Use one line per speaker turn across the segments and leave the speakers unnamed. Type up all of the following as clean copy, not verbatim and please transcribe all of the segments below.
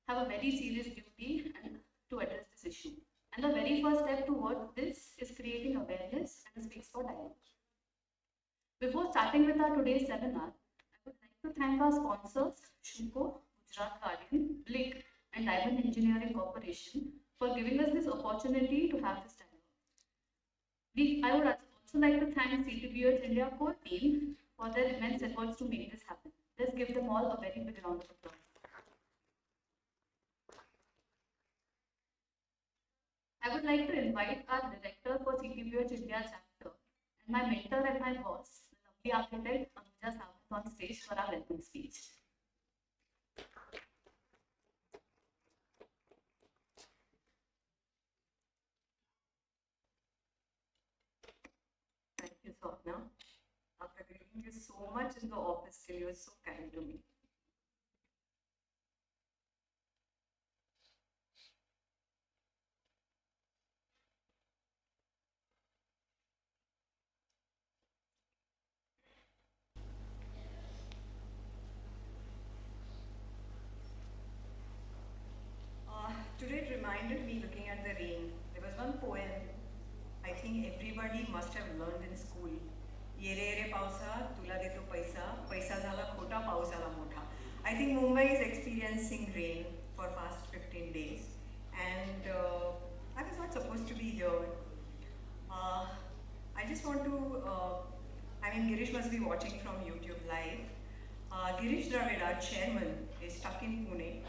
have a very serious duty and to address this issue. And the very first step towards this is creating awareness and a space for dialogue. Before starting with our today's seminar, I would like to thank our sponsors, Shuko, Gujarat Guardian, Blick, and Diamond Engineering Corporation for giving us this opportunity to have this dialogue. I would also like to thank CTBUH India core team for their immense efforts to make this happen. Let's give them all a very big round of applause. I would like to invite our director for CTBUH India chapter and my mentor and my boss, the lovely architect Anuja Samant, on stage for our welcome speech. Thank you, Swapna. After greeting you so much in the office, still you were so kind to me.
Today it reminded me, looking at the rain, there was one poem I think everybody must have learned in school. ये रे रे पावसा तुला देतो पैसा पैसा झाला खोटा पाऊस आला मोठा. I think Mumbai is experiencing rain for past 15 days and I was not supposed to be here. I just want to, I mean Girish must be watching from YouTube live. Girish Dravida, chairman, is stuck in Pune.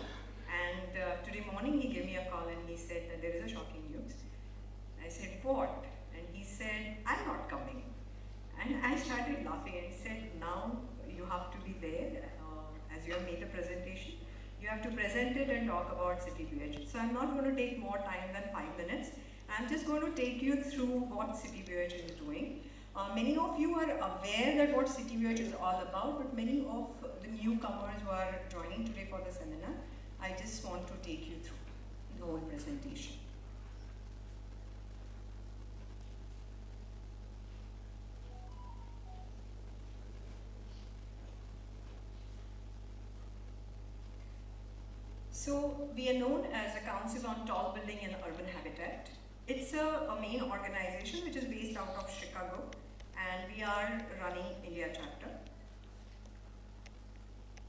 And today morning he gave me a call and he said that there is a shocking news. I said, what? And he said, I'm not coming. And I started laughing and he said, now you have to be there as you have made the presentation. You have to present it and talk about CTBUH. So I'm not going to take more time than 5 minutes. I'm just going to take you through what CTBUH is doing. Many of you are aware that what CTBUH is all about, but many of the newcomers who are joining today for the seminar, I just want to take you through the whole presentation. So we are known as a Council on Tall Building and Urban Habitat. It's a main organization which is based out of Chicago and we are running India chapter.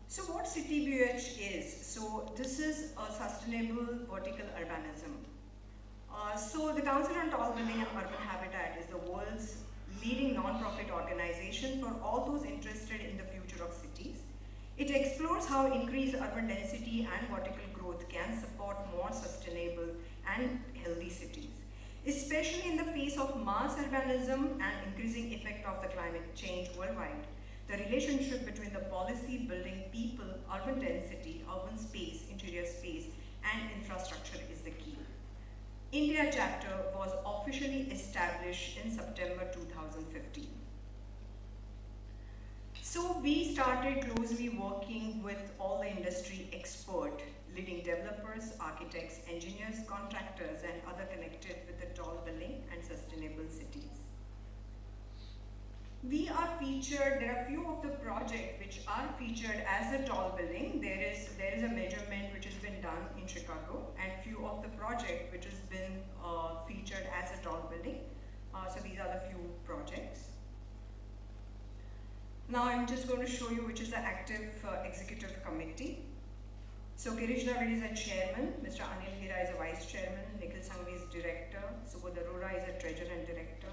So what CTBUH is? So this is a sustainable vertical urbanism. So the Council on Tall Building and Urban Habitat is the world's leading non-profit organization for all those interested in the future of cities. It explores how increased urban density and vertical growth can support more sustainable and healthy cities, especially in the face of mass urbanism and increasing effect of the climate change worldwide. The relationship between the policy, building, people, urban density, urban space, interior space, and infrastructure is the key. India chapter was officially established in September 2015. So we started closely working with all the industry expert, leading developers, architects, engineers, contractors, and other connected with the tall building and sustainable cities. We are featured, there are few of the projects which are featured as a tall building. There is a measurement which has been done in Chicago and few of the projects which has been featured as a tall building. So these are the few projects. Now I'm just going to show you which is the active executive committee. So Girish Dravid is a chairman, Mr. Anil Hira is a vice chairman, Nikhil Sangvi is director, Subodh Arora is a treasurer and director,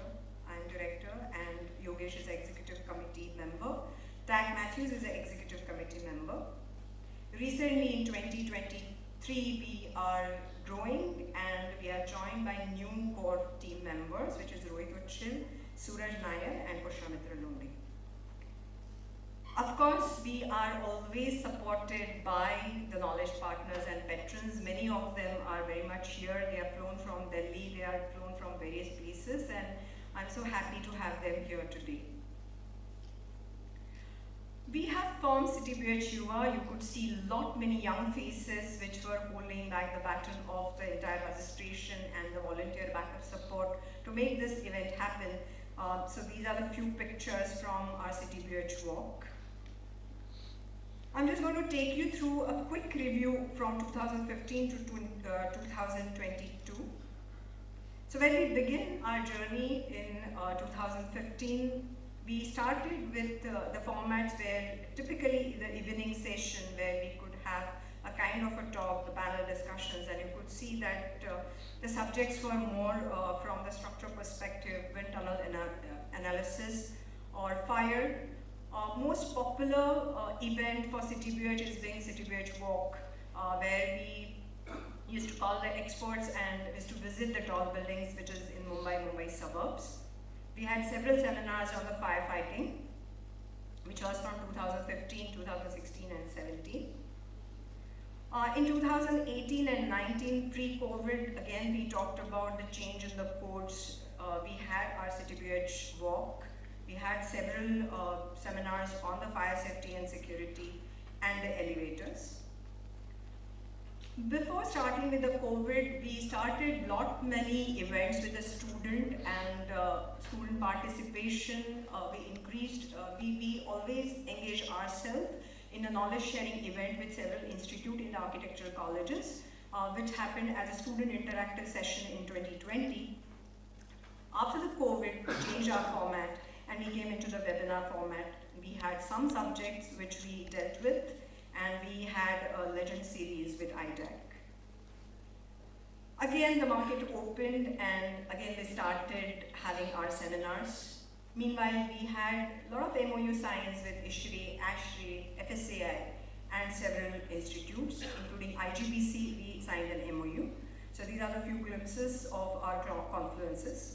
I'm director, and Yogesh is executive committee member. Tag Matthews is an executive committee member. Recently in 2023 we are growing and we are joined by new core team members, which is Rohit Uchil, Suraj Nair and Pushamitra Lundi. Of course, we are always supported by the knowledge partners and patrons. Many of them are very much here. They are flown from Delhi, they are flown from various places, and I'm so happy to have them here today. We have formed CTBUH Yuva. You could see many young faces which were holding back the baton of the entire registration and the volunteer backup support to make this event happen. So these are the few pictures from our CTBUH walk. I'm just going to take you through a quick review from 2015 to 2022. So when we begin our journey in 2015, we started with the formats where typically the evening session where we could have a kind of a talk, the panel discussions, and you could see that the subjects were more from the structure perspective, wind tunnel analysis or fire. Most popular event for CTBUH is being CTBUH Walk, where we used to call the experts and used to visit the tall buildings, which is in Mumbai suburbs. We had several seminars on the firefighting, which was from 2015, 2016 and 17. In 2018 and 19, pre-COVID, again we talked about the change in the codes. We had our CTBUH Walk. We had several seminars on the fire safety and security and the elevators. Before starting with the COVID, we started many events with the student and student participation. We increased, we always engage ourselves in a knowledge sharing event with several institutes in the architectural colleges, which happened as a student interactive session in 2020. After the COVID, we changed our format and we came into the webinar format. We had some subjects which we dealt with, and we had a legend series with IDEC. Again, the market opened, and again we started having our seminars. Meanwhile, we had a lot of MOU signs with ISHRI, ASHRI, FSAI, and several institutes, including IGBC, we signed an MOU. So these are the few glimpses of our confluences.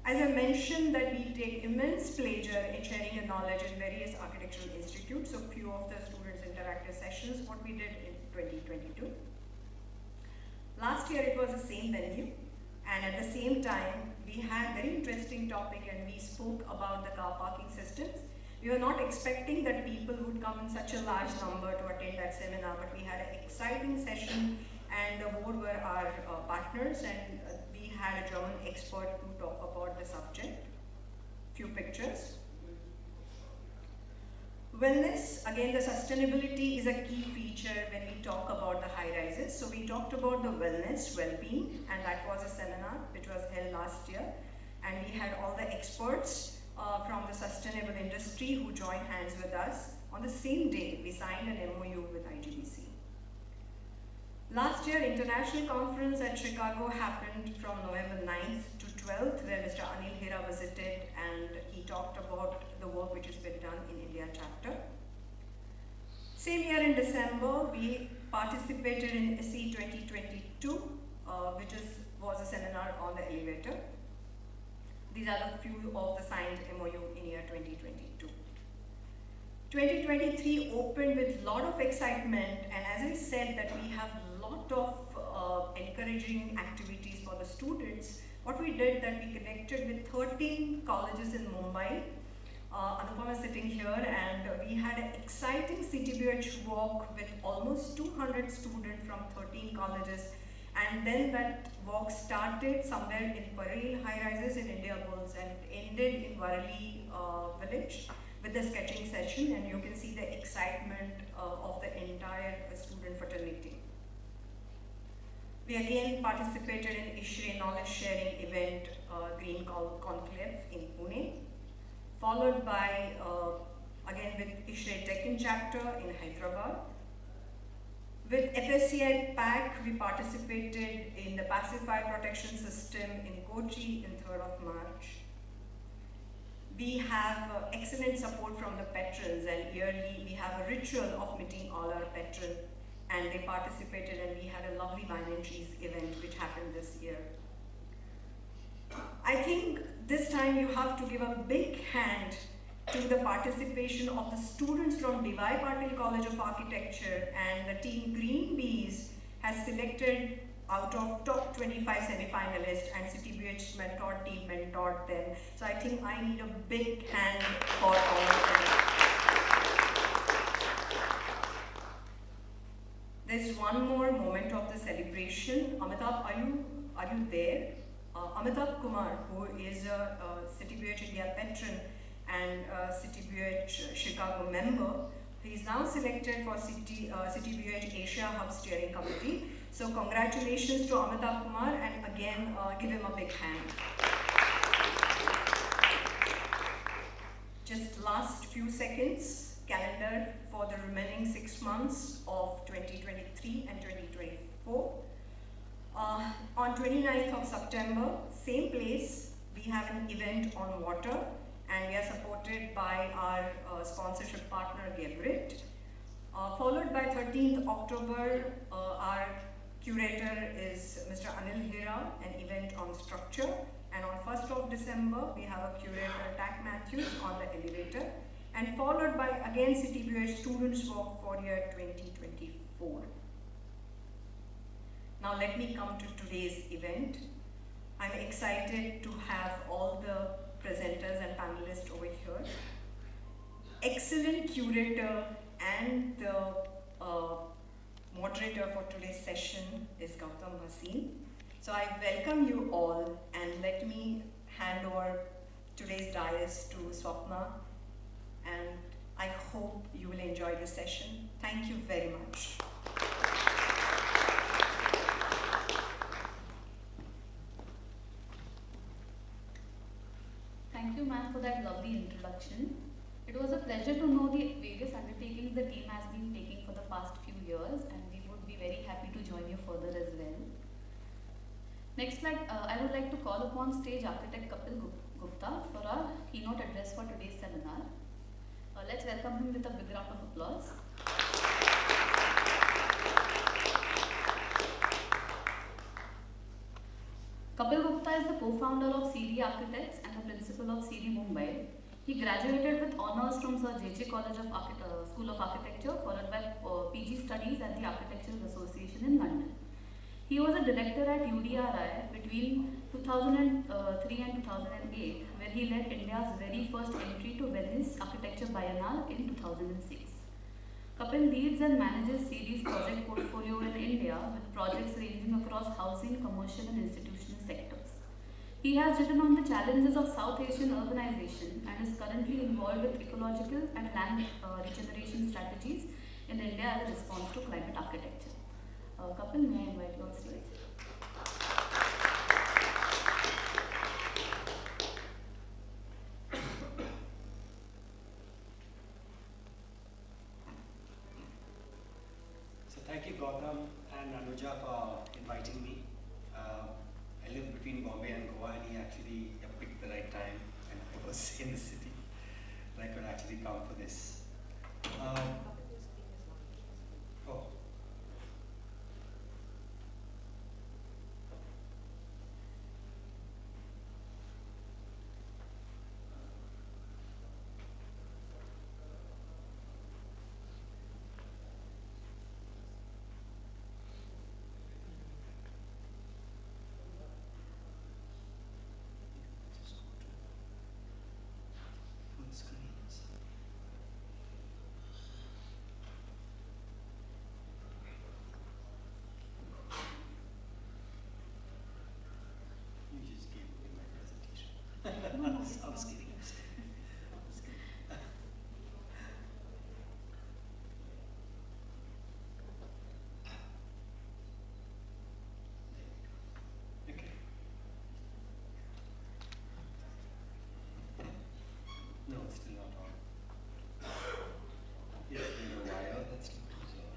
As I mentioned that we take immense pleasure in sharing the knowledge in various architectural institutes, so few of the students' interactive sessions, what we did in 2022. Last year it was the same venue, and at the same time we had very interesting topic and we spoke about the car parking systems. We were not expecting that people would come in such a large number to attend that seminar, but we had an exciting session and the board were our partners, and we had a German expert to talk about the subject. Few pictures. Wellness, again the sustainability is a key feature when we talk about the high rises. So we talked about the wellness, well-being, and that was a seminar which was held last year. And we had all the experts from the sustainable industry who joined hands with us. On the same day, we signed an MOU with IGBC. Last year, international conference at Chicago happened from November 9th to 12th, where Mr. Anil Hira visited and he talked about the work which has been done in India chapter. Same year in December, we participated in SE 2022, which was a seminar on the elevator. These are the few of the signed MOU in year 2022. 2023 opened with a lot of excitement, and as I said that we have a lot of encouraging activities for the students. What we did that we connected with 13 colleges in Mumbai. Anupama is sitting here, and we had an exciting CTBUH walk with almost 200 students from 13 colleges. And then that walk started somewhere in Parel high-rises in India Bulls and ended in Varali village with the sketching session, and you can see the excitement of the entire student fraternity. We again participated in ISHRI knowledge sharing event, Green Conclave in Pune, followed by again with ISHRI Deccan chapter in Hyderabad. With FSCI PAC, we participated in the passive fire protection system in Kochi in 3rd of March. We have excellent support from the patrons, and yearly we have a ritual of meeting all our patrons, and they participated, and we had a lovely wine and cheese event which happened this year. I think this time you have to give a big hand to the participation of the students from D.Y. Patil College of Architecture, and the team Green Bees has selected out of top 25 semi-finalists, and CTBUH mentor team mentored them. So I think I need a big hand for all of them. There's one more moment of the celebration. Amitabh, are you there? Amitabh Kumar, who is a CTBUH India patron and CTBUH Chicago member, He is now selected for CTBUH Asia Hub Steering Committee. So congratulations to Amitabh Kumar, and again, give him a big hand. Just last few seconds, calendar for the remaining 6 months of 2023 and 2024. On 29th of September, same place, we have an event on water, and we are supported by our sponsorship partner, Geberit. Followed by 13th October, our curator is Mr. Anil Hira, an event on structure. And on 1st of December, we have a curator, Tak Matthews, on the elevator. And followed by, again, CTBUH Students Walk for year 2024. Now let me come to today's event. I'm excited to have all the presenters and panelists over here. Excellent curator and the moderator for today's session is Gautam Bhasin. So I welcome you all, and let me hand over today's dais to Swapna, and I hope you will enjoy the session. Thank you very much.
Thank you, ma'am, for that lovely introduction. It was a pleasure to know the various undertakings the team has been taking for the past few years, and we would be very happy to join you further as well. Next, I would like to call upon stage architect Kapil Gupta for our keynote address for today's seminar. Let's welcome him with a big round of applause. Kapil Gupta is the co-founder of CD Architects and the principal of CD Mumbai. He graduated with honors from Sir J.J. College of School of Architecture, followed by PG studies at the Architectural Association in London. He was a director at UDRI between 2003 and 2008, where he led India's very first entry to Venice Architecture Biennale in 2006. Kapil leads and manages CD's project portfolio in India with projects ranging across housing, commercial and institutional sectors. He has written on the challenges of South Asian urbanization and is currently involved with ecological and land regeneration strategies in India as a response to climate architecture. Kapil, may I invite you on stage?
So thank you, Gautam and Anuja, for inviting me. I live between Bombay and Goa, and he actually picked the right time, and I was in the city, and I could actually come for this. Oh. I was kidding. Okay. No, it's still not on. Yes, there's a wire that's not resolved.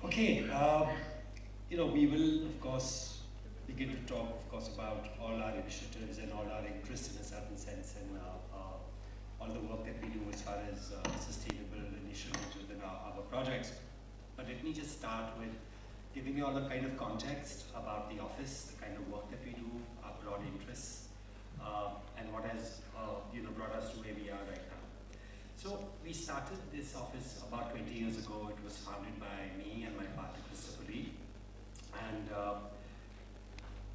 Okay, we will, of course, begin to talk, of course, about all our initiatives and all our interests in a certain sense, and all the work that we do as far as sustainable initiatives within our projects. But let me just start with giving you all the kind of context about the office, the kind of work that we do, our broad interests, and what has brought us to where we are right now. So we started this office about 20 years ago. It was founded by me and my partner Christopher Lee. And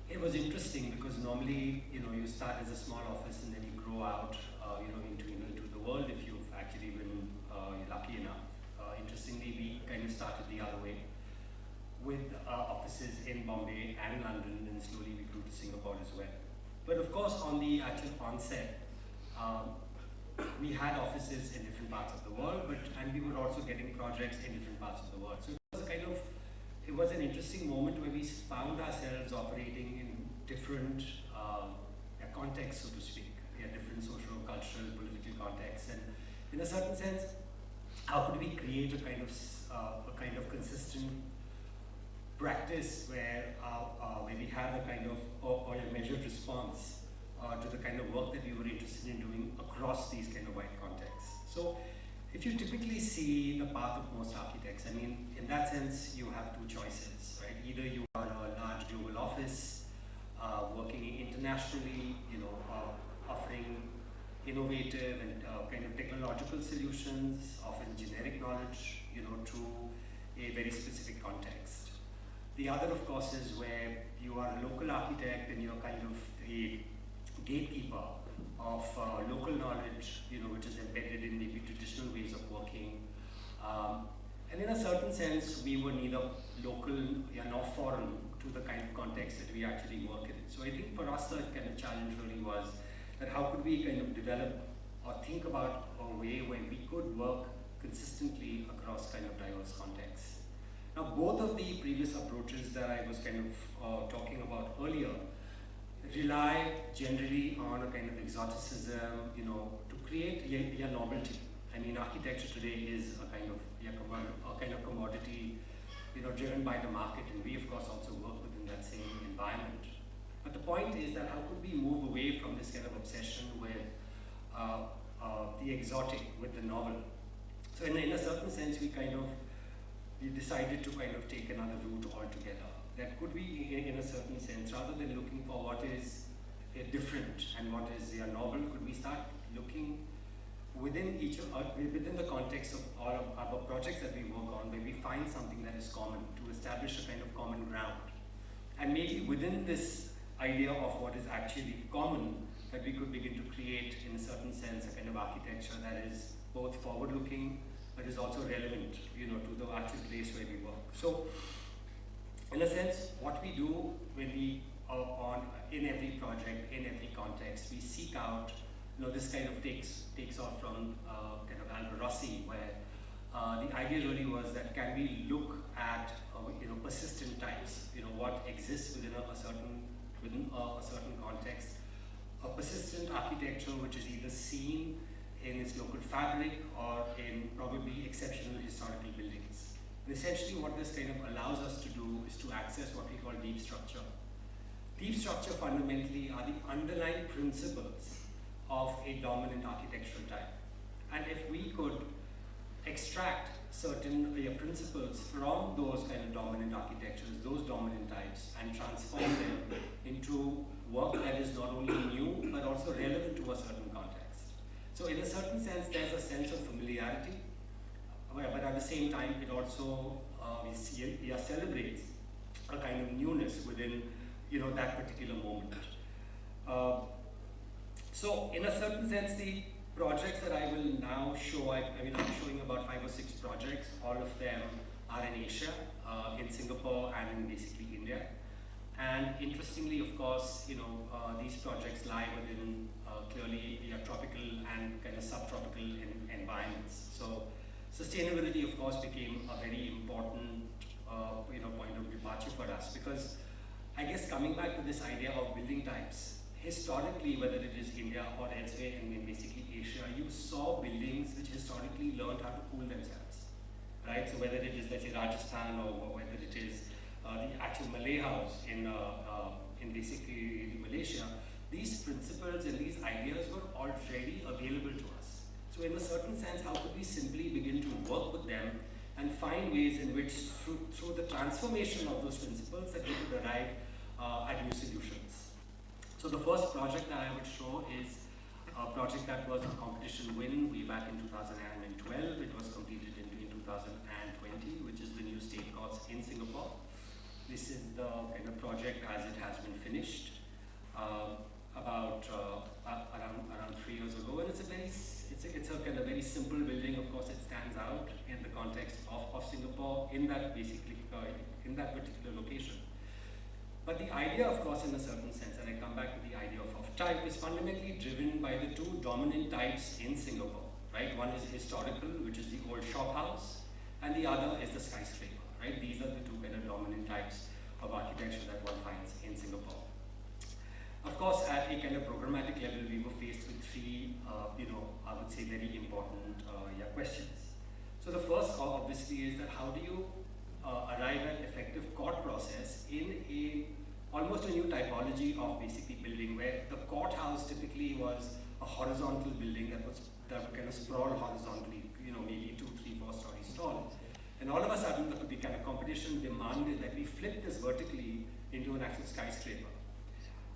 it was interesting because normally, you start as a small office and then you grow out, into the world if you've actually been lucky enough. Interestingly, we kind of started the other way with offices in Bombay and London, and slowly we grew to Singapore as well. But of course, on the actual onset, we had offices in different parts of the world, and we were also getting projects in different parts of the world. So it was an interesting moment where we found ourselves operating in different contexts, so to speak. We had different social, cultural, political contexts, and in a certain sense, how could we create a kind of consistent practice where we have a kind of or a measured response to the kind of work that we were interested in doing across these kind of wide contexts. So if you typically see the path of most architects, I mean, in that sense, you have two choices, right? Either you are a large global office, working internationally, offering innovative and kind of technological solutions, often generic knowledge, to a very specific context. The other, of course, is where you are a local architect and you're kind of a gatekeeper of local knowledge, which is embedded in maybe traditional ways of working. And in a certain sense, we were neither local nor foreign to the kind of context that we actually work in. So I think for us, the kind of challenge really was that how could we kind of develop or think about a way where we could work consistently across kind of diverse contexts. Now, both of the previous approaches that I was kind of talking about earlier rely generally on a kind of exoticism, to create a novelty. I mean, architecture today is a kind of commodity, driven by the market, and we of course also work within that same environment. But the point is that how could we move away from this kind of obsession with the exotic, with the novel? So in a certain sense, we decided to kind of take another route altogether. That could be, in a certain sense, rather than looking for what is different and what is novel, could we start looking within the context of all of our projects that we work on, where we find something that is common, to establish a kind of common ground. And maybe within this idea of what is actually common, that we could begin to create, in a certain sense, a kind of architecture that is both forward-looking, but is also relevant, to the actual place where we work. So, in a sense, what we do when we are in every project, in every context, we seek out, this kind of takes off from kind of Alvar Rossi, where the idea really was that can we look at persistent types, what exists within a certain context, a persistent architecture which is either seen in its local fabric or in probably exceptional historical buildings. And essentially what this kind of allows us to do is to access what we call deep structure. Deep structure fundamentally are the underlying principles of a dominant architectural type. And if we could extract certain principles from those kind of dominant architectures, those dominant types, and transform them into work that is not only new, but also relevant to a certain context. So in a certain sense, there's a sense of familiarity, but at the same time, it also celebrates a kind of newness within that particular moment. So in a certain sense, the projects that I will now show, I'm showing about 5 or 6 projects. All of them are in Asia, in Singapore, and in basically India. And interestingly, of course, these projects lie within clearly tropical and kind of subtropical environments. So sustainability, of course, became a very important point of departure for us, because I guess coming back to this idea of building types, historically, whether it is India or elsewhere in basically Asia, you saw buildings which historically learned how to cool themselves, right? So whether it is, let's say, Rajasthan, or whether it is the actual Malay house in basically Malaysia, these principles and these ideas were already available to us. So in a certain sense, how could we simply begin to work with them and find ways in which, through the transformation of those principles, that we could arrive at new solutions. So the first project that I would show is a project that was a competition win way back in 2012. It was completed in 2020, which is the new state courts in Singapore. This is the kind of project as it has been finished around 3 years ago, and it's a kind of very simple building. Of course, it stands out in the context of Singapore in that in that particular location. But the idea, of course, in a certain sense, and I come back to the idea of type, is fundamentally driven by the two dominant types in Singapore, right? One is historical, which is the old shop house, and the other is the skyscraper, right? These are the two kind of dominant types of architecture that one finds in Singapore. Of course, at a kind of programmatic level, we were faced with three, I would say very important questions. So the first, obviously, is that how do you arrive at effective court process in almost a new typology of basically building, where the courthouse typically was a horizontal building that would kind of sprawl horizontally, maybe 2, 3, 4 stories tall. And all of a sudden, the kind of competition demanded that we flip this vertically into an actual skyscraper.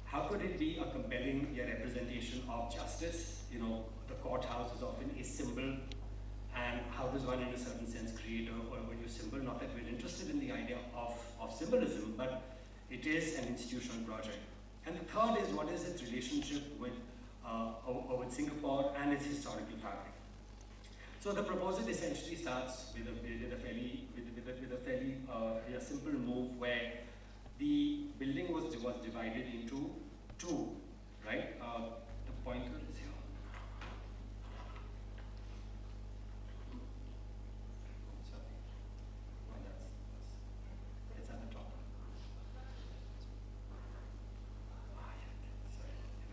How could it be a compelling representation of justice? The courthouse is often a symbol, and how does one, in a certain sense, create a new symbol? Not that we're interested in the idea of symbolism, but it is an institutional project. And the third is, what is its relationship with Singapore and its historical fabric? So the proposal essentially starts with a fairly simple move where the building was divided into two, right? The pointer is here. Sorry. It's at the top.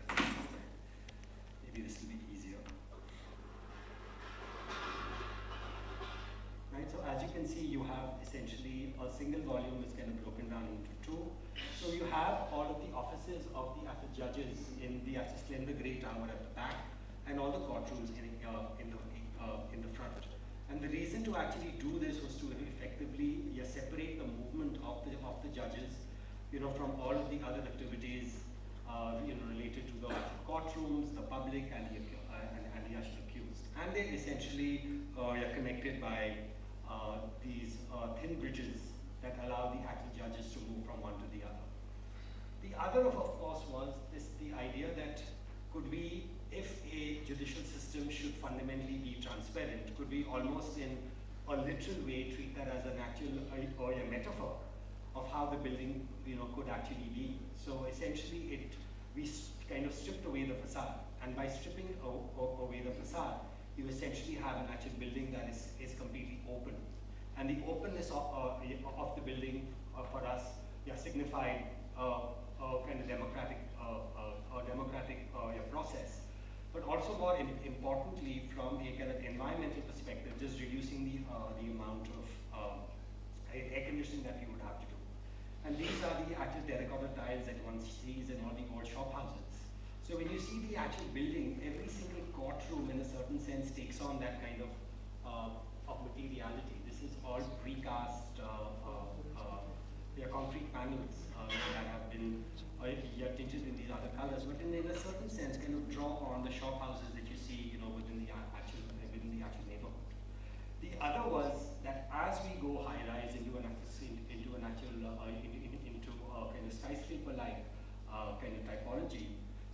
Sorry. Maybe this will be easier. Right, so as you can see, you have essentially a single volume is kind of broken down into two. So you have all of the offices of the actual judges in the actual slender grey tower at the back, and all the courtrooms in the front. And the reason to actually do this was to effectively separate the movement of the judges, from all of the other activities, related to the courtrooms, the public, and the actual accused. And they're essentially connected by these thin bridges that allow the actual judges to move from one to the other. The other, of course, was the idea that could we, if a judicial system should fundamentally be transparent, could we almost in a literal way treat that as an actual or a metaphor of how the building could actually be. So essentially we kind of stripped away the facade, and by stripping away the facade, you essentially have an actual building that is completely open. And the openness of the building for us signified kind of democratic process. But also more importantly, from a kind of environmental perspective, just reducing the amount of air conditioning that you would have to do. And these are the actual terracotta tiles that one sees in all the old shop houses. So when you see the actual building, every single courtroom in a certain sense takes on that kind of materiality. This is all precast concrete panels that have been tinted in these other colors, but in a certain sense kind of draw on the shop houses that you see within the actual neighborhood. The other was that as we go high rise into a kind of skyscraper-like kind of typology.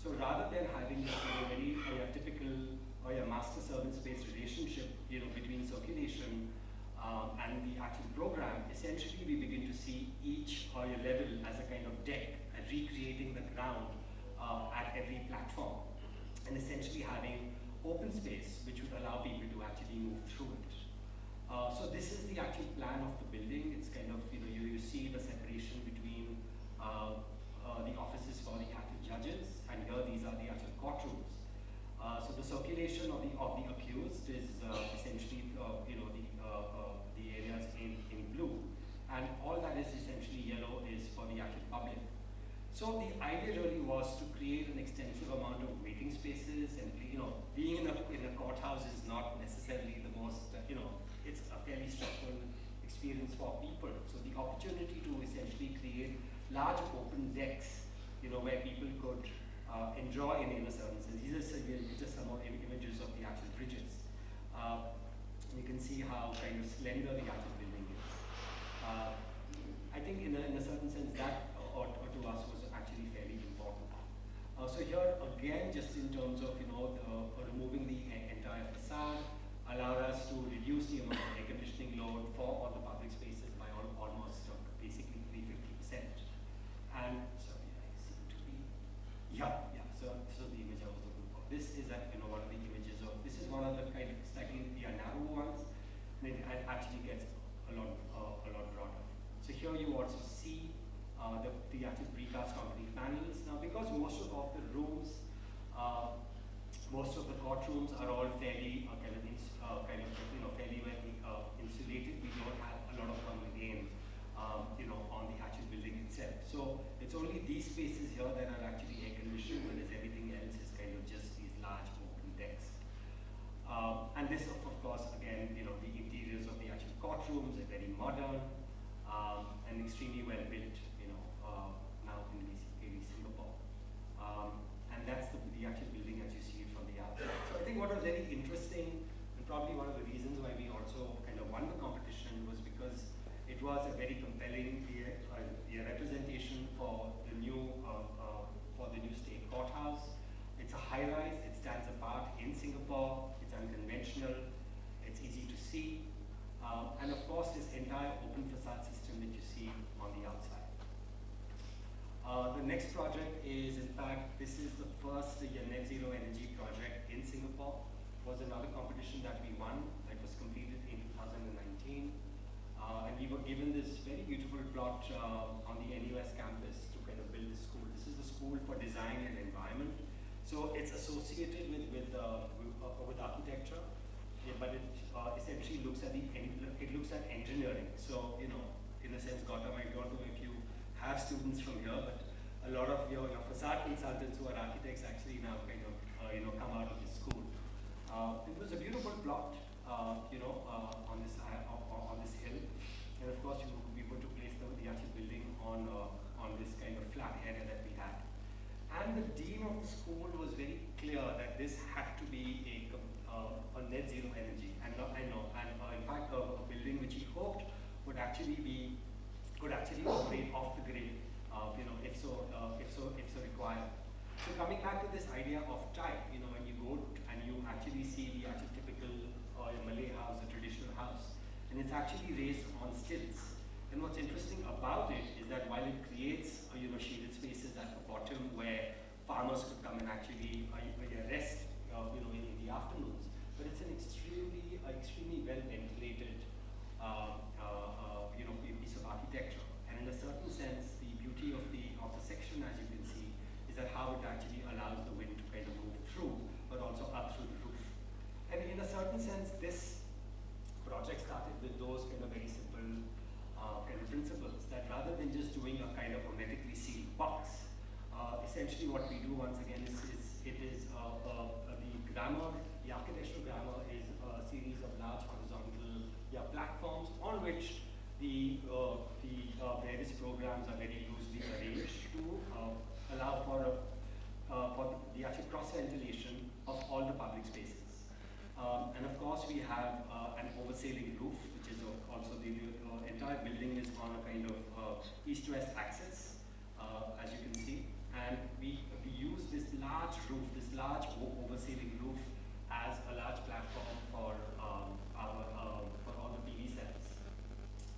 So rather than having a very typical master-servant space relationship, between circulation and the actual program, essentially we begin to see each level as a kind of deck, and recreating the ground at every platform, and essentially having open space which would allow people to actually move through it. So this is the actual plan of the building. It's kind of, you see the separation between the offices for the actual judges, and here these are the actual courtrooms. So the circulation of the accused is essentially the areas in blue, and all that is essentially yellow is for the actual public. So the idea really was to create an extensive amount of waiting spaces, and being in a courthouse is not necessarily the most it's a fairly stressful experience for people. So the opportunity to essentially create large open decks, where people could enjoy in a certain sense. These are just some more images of the actual bridges. You can see how kind of slender the actual building is. I think in a certain
it actually gets a lot broader. So here you also see the actual precast concrete panels. Now, because most of the rooms, most of the courtrooms are all fairly fairly well insulated, we don't have a lot of thermal gain, on the actual building itself. So it's only these spaces here that are actually air conditioned, whereas everything else is kind of just these large open decks. And this, of course, again, the interiors of the actual courtrooms are very modern and extremely well built, now in maybe Singapore. And that's the actual building as you see it from the outside. So I think what was very interesting, and probably one of the reasons why we also kind of won the competition, was because it was a very compelling representation for the new state courthouse. It's a high-rise. It stands apart in Singapore. It's unconventional. It's easy to see, and of course, this entire open facade system that you see on the outside. The next project is, in fact, this is the first net zero energy project in Singapore. It was another competition that we won. It was completed in 2019. And we were given this very beautiful plot on the NUS campus to kind of build this school. This is the School for Design and Environment. So it's associated with architecture, but it essentially looks at engineering. So, in a sense, Gautam, I don't know if you have students from here, but a lot of your facade consultants who are architects actually now kind of come out of this school. It was a beautiful plot, on this hill, and of course we put to place the actual building on this kind of flat area that we had. And the dean of the school was very clear that this had to be a net zero energy, and in fact a building which he hoped could actually operate off the grid, if so required. So coming back to this idea of type, when you go and you actually see the actual typical Malay house, a traditional house, and it's actually raised on stilts. And what's interesting about it is that while it creates shaded spaces at the bottom where farmers could come and actually rest in the afternoons, but it's an extremely well ventilated piece of architecture. And in a certain sense, the beauty of the section, as you can see, is that how it actually allows the wind to kind of move through, but also up through the roof. And in a certain sense, this project started with those kind of very simple kind of principles, that rather than just doing a kind of hermetically sealed box, essentially what we do once again is the architectural grammar is a series of large horizontal platforms on which the various programs are very loosely arranged to allow for the actual cross ventilation of all the public spaces. And of course, we have an oversailing roof, which is also the entire building is on a kind of east-west axis, as you can see. And we use this large roof, this large oversailing roof, as a large platform for all the PV cells.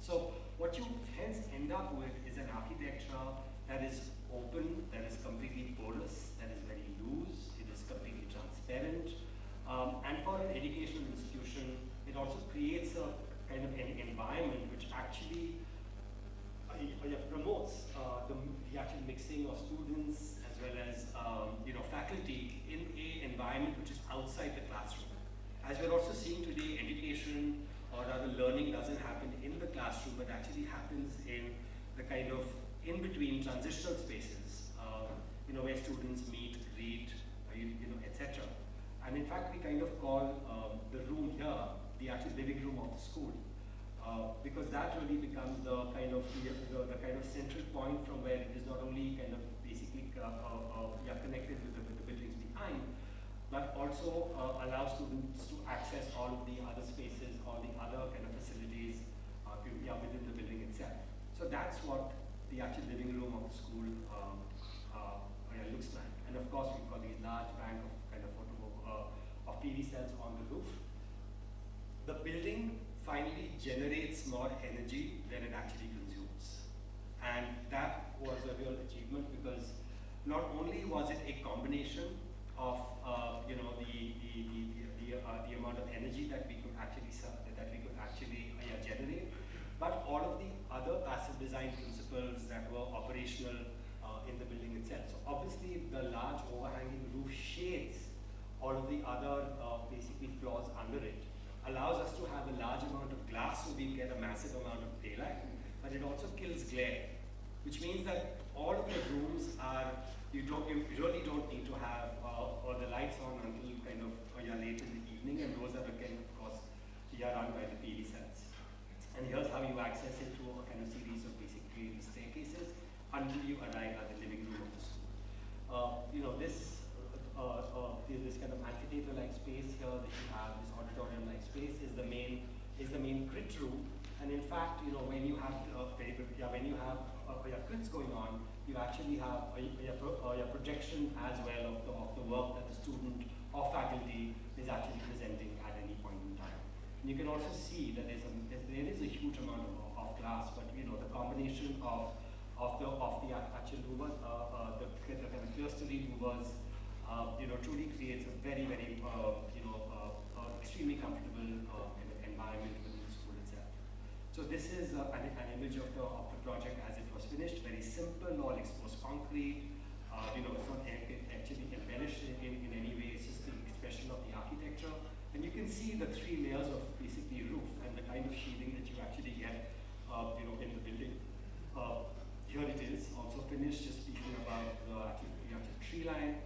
So what you hence end up with is an architecture that is open, that is completely porous, that is very loose, it is completely transparent. And for an educational institution, it also creates a kind of an environment which actually promotes the actual mixing of students as well as faculty in an environment which is outside the classroom. As we're also seeing today, education or rather learning doesn't happen in the classroom, but actually happens in the kind of in-between transitional spaces, where students meet, greet, etc. And in fact, we kind of call the room here the actual living room of the school, because that really becomes the kind of central point from where it is not only kind of basically connected with the buildings behind, but also allows students to access all of the other spaces, all the other kind of facilities within the building itself. So that's what the actual living room of the school looks like. And of course, we've got these large bank of kind of of PV cells on the roof. The building finally generates more energy than it actually consumes. And that was a real achievement, because not only was it a combination of the amount of energy that we could actually other basically floors under it, allows us to have a large amount of glass, so we get a massive amount of daylight, but it also kills glare, which means that all of the rooms are, you really don't need to have all the lights on until kind of late in the evening, and those are again, of course, run by the PV cells. And here's how you access it through a kind of series of basically staircases until you arrive at the living room of the school. This kind of amphitheater-like space here that you have, this auditorium-like space, is the main crit room. And in fact, when you have your crits going on, you actually have your projection as well of the work that the student or faculty is actually presenting at any point in time. And you can also see that there is a huge amount of glass, but the combination of the actual louvers, the kind of clustery louvers, truly creates a very, very extremely comfortable kind of environment within the school itself. So this is an image of the project as it was finished. Very simple, all exposed concrete. It's not actually embellished in any way. It's just the expression of the architecture. And you can see the 3 layers of basically roof and the kind of shielding that you actually get, in the building. Here it is, also finished. Just speaking about the actual tree line.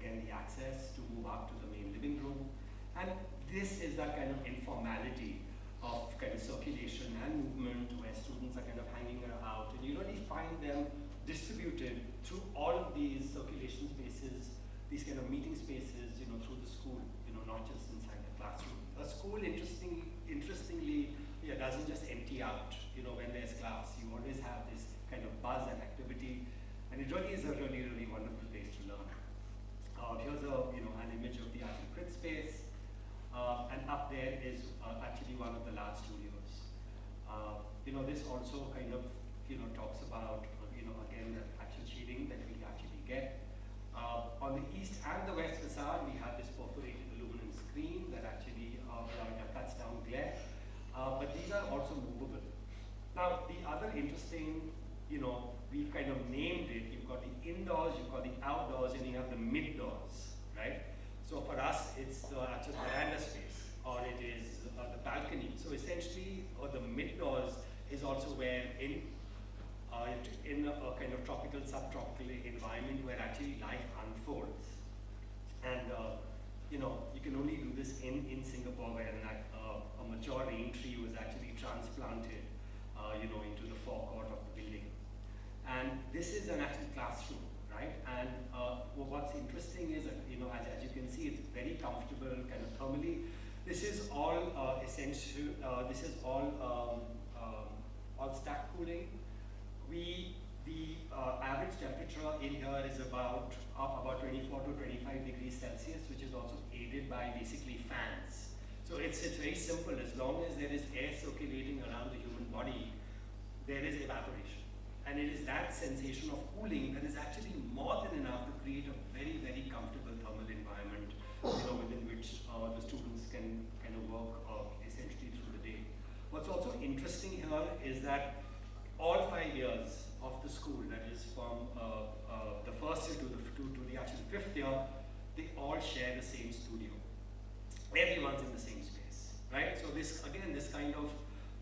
Again, the access to move up to the main living room. And this is that kind of informality of kind of circulation and movement where students are kind of hanging out, and you really find them distributed through all of these circulation spaces, these kind of meeting spaces, through the school, not just inside the classroom. A school, interestingly, doesn't just empty out, when there's class. You always have this kind of buzz and activity, and it really is a really, really wonderful place to learn. Here's an image of the actual crit space, and up there is actually one of the large studios. This also kind of talks about again the actual shading that we actually get. On the east and the west facade, we have this perforated aluminum screen that actually cuts down glare, but these are also movable. Now the other interesting, we've kind of named it. You've got the indoors, you've got the outdoors, and you have the mid-doors, right? So for us, it's the actual veranda space, or it is the balcony. So essentially, the mid-doors is also where in a kind of tropical, subtropical environment where actually life unfolds. And you can only do this in Singapore, where a mature rain tree was actually transplanted, into the forecourt of the building. And this is an actual classroom, right? And what's interesting is that, as you can see, it's very comfortable, kind of thermally. This is all essential. This is all stack cooling. The average temperature in here is about 24 to 25 degrees Celsius, which is also aided by basically fans. So it's very simple. As long as there is air circulating around the human body, there is evaporation. And it is that sensation of cooling that is actually more than enough to create a very, very comfortable thermal environment, within which the students can kind of work essentially through the day. What's also interesting here is that all 5 years of the school, that is from the first year to the actual 5th year, they all share the same studio. Everyone's in the same space, right? So this kind of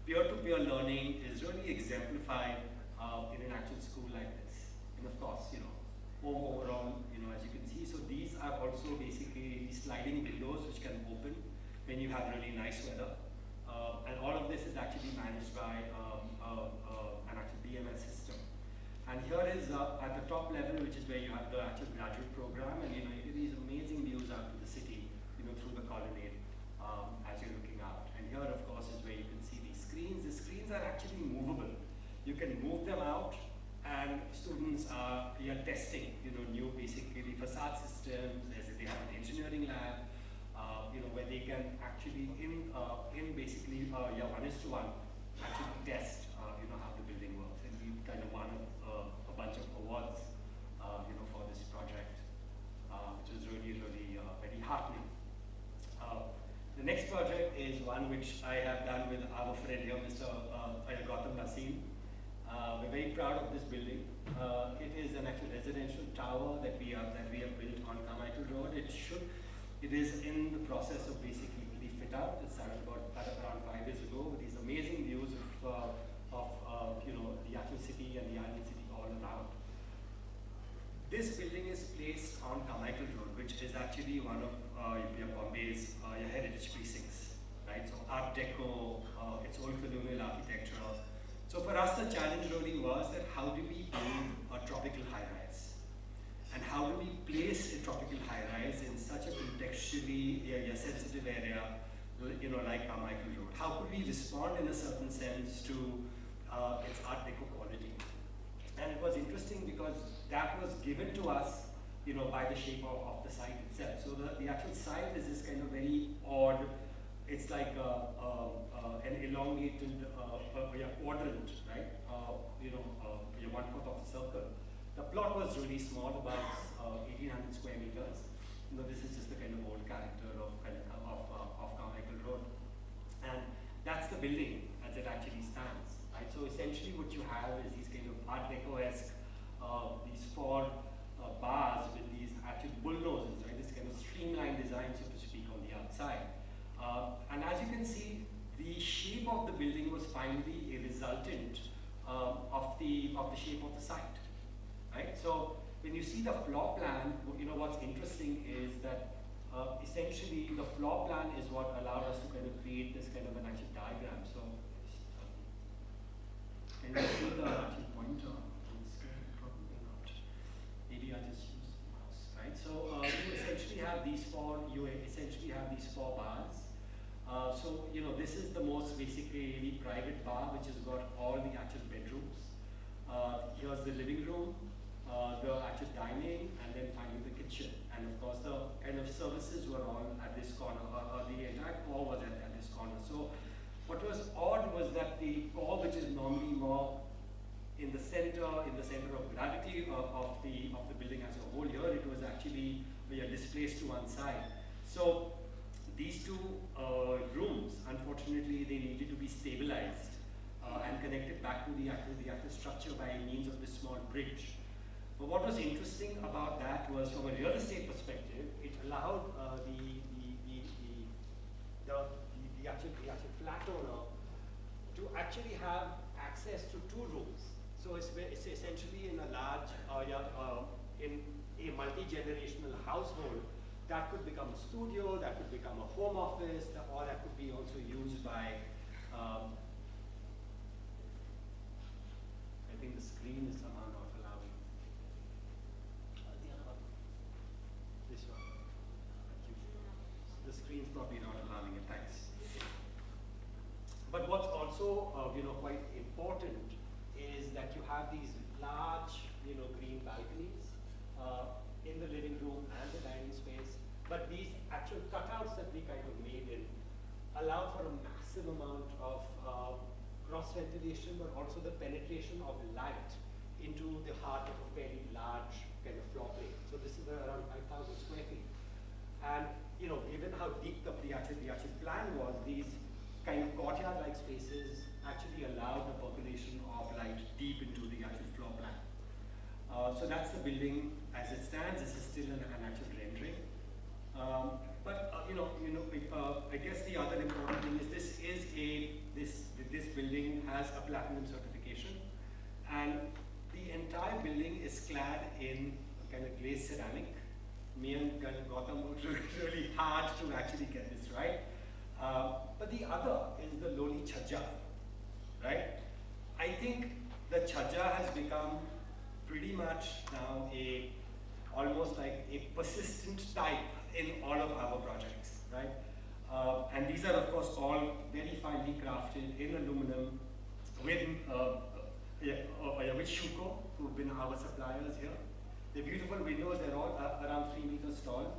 peer-to-peer learning is really exemplified in an actual school like this. And of course, overall, as you can see, so these are also basically these sliding windows which can open when you have really nice weather. And all of this is actually managed by an actual BMS system. And here is at the top level, which is where you have the actual graduate program, and you get these amazing views out to the city, through the colonnade as you're looking out. And here, of course, is where you can see these screens. The screens are actually movable. You can move them out, and students are testing, new basically facade systems. They have an engineering lab, where they can actually in basically 1:1 actually test how the building works. And we kind of won a bunch of awards for this project, which is really very heartening. The next project is one which I have done with our friend here, Mr. Gautam Naseem. We're very proud of this building. It is an actual residential tower that we have built on Carmichael Road. It It is in the process of basically the fit out. It started around 5 years ago with these amazing views of you know, the actual city and the island city all around. This building is placed on Carmichael Road, which is actually one of Bombay's heritage precincts, right? So Art Deco, it's old colonial architecture. So for us, the challenge really was that how do we build a tropical high-rise? And how do we place a tropical high-rise in such a contextually sensitive area, you know, like Carmichael Road? How could we respond in a certain sense to its Art Deco quality? And it was interesting because that was given to us, you know, by the shape of the site itself. So the actual site is this kind of very odd, it's like an elongated quadrant, right? You know, 1/4 of a circle. The plot was really small, about 1,800 square meters. You know, this is just the kind of old character of Carmichael Road. And that's the building as it actually stands, right? So essentially what you have is these kind of Art Deco-esque, these 4 bars with these actual bullnoses, right? This kind of streamlined design, so to speak, on the outside. And as you can see, the shape of the building was finally a resultant of the shape of the site, right? So when you see the floor plan, you know, what's interesting is that essentially the floor plan is what allowed us to kind of create this kind of an actual diagram. So can you see the actual pointer? Probably not. Maybe I just use the mouse, right? So you essentially have these 4 bars. So, you know, this is the most basically private bar, which has got all the actual bedrooms. Here's the living room, the actual dining, and then finally the kitchen. And of course, the kind of services were all at this corner, the entire core was at this corner. So what was odd was that the core, which is normally more in the center of gravity of the building as a whole, here it was actually displaced to one side. So these 2 rooms, unfortunately, they needed to be stabilized and connected back to the actual structure by means of this small bridge. But what was interesting about that was, from a real estate perspective, it allowed the actual flat owner to actually have access to 2 rooms. So it's essentially in a large, in a multi-generational household, that could become a studio, that could become a home office, or that could be also used by, I think the screen is somehow not allowing. This one. The screen's probably not allowing it, thanks. But what's also, you know, quite important is that you have these large, you know, green balconies in the living room and the dining space. But these actual cutouts that we kind of made in allow for a massive amount of cross ventilation, but also the penetration of light into the heart of a fairly large kind of floor plate. So this is around 5,000 square feet. And, you know, given how deep the actual plan was, these kind of courtyard-like spaces actually allowed the percolation of light deep into the actual floor plan. So that's the building as it stands. This is still an actual rendering. I guess the other important thing is this building has a platinum certification, and the entire building is clad in kind of glazed ceramic. Me and kind of Gautam worked really hard to actually get this right. But the other is the lowly chhaja, right? I think the chhaja has become pretty much now almost like a persistent type in all of our projects, right? And these are, of course, all very finely crafted in aluminum with Shuko, who've been our suppliers here. The beautiful windows, they're all around 3 meters tall.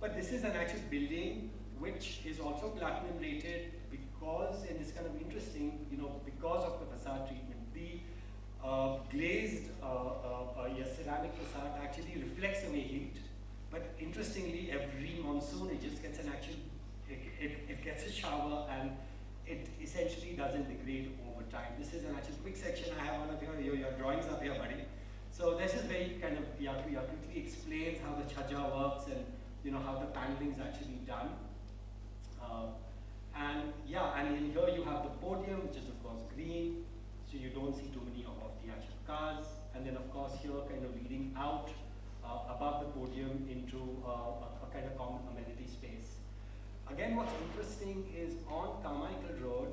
But this is an actual building which is also platinum rated because, and it's kind of interesting, you know, because of the facade treatment. The glazed ceramic facade actually reflects away heat. But interestingly, every monsoon it just gets an actual, it gets a shower and it essentially doesn't degrade over time. This is an actual quick section. I have one of your drawings up here, buddy. So this is very kind of, quickly explains how the chhaja works and how the paneling is actually done. And yeah, and in here you have the podium, which is of course green, so you don't see too many of the actual cars. And then of course here kind of leading out above the podium into a kind of common amenity space. Again, what's interesting is on Carmichael Road,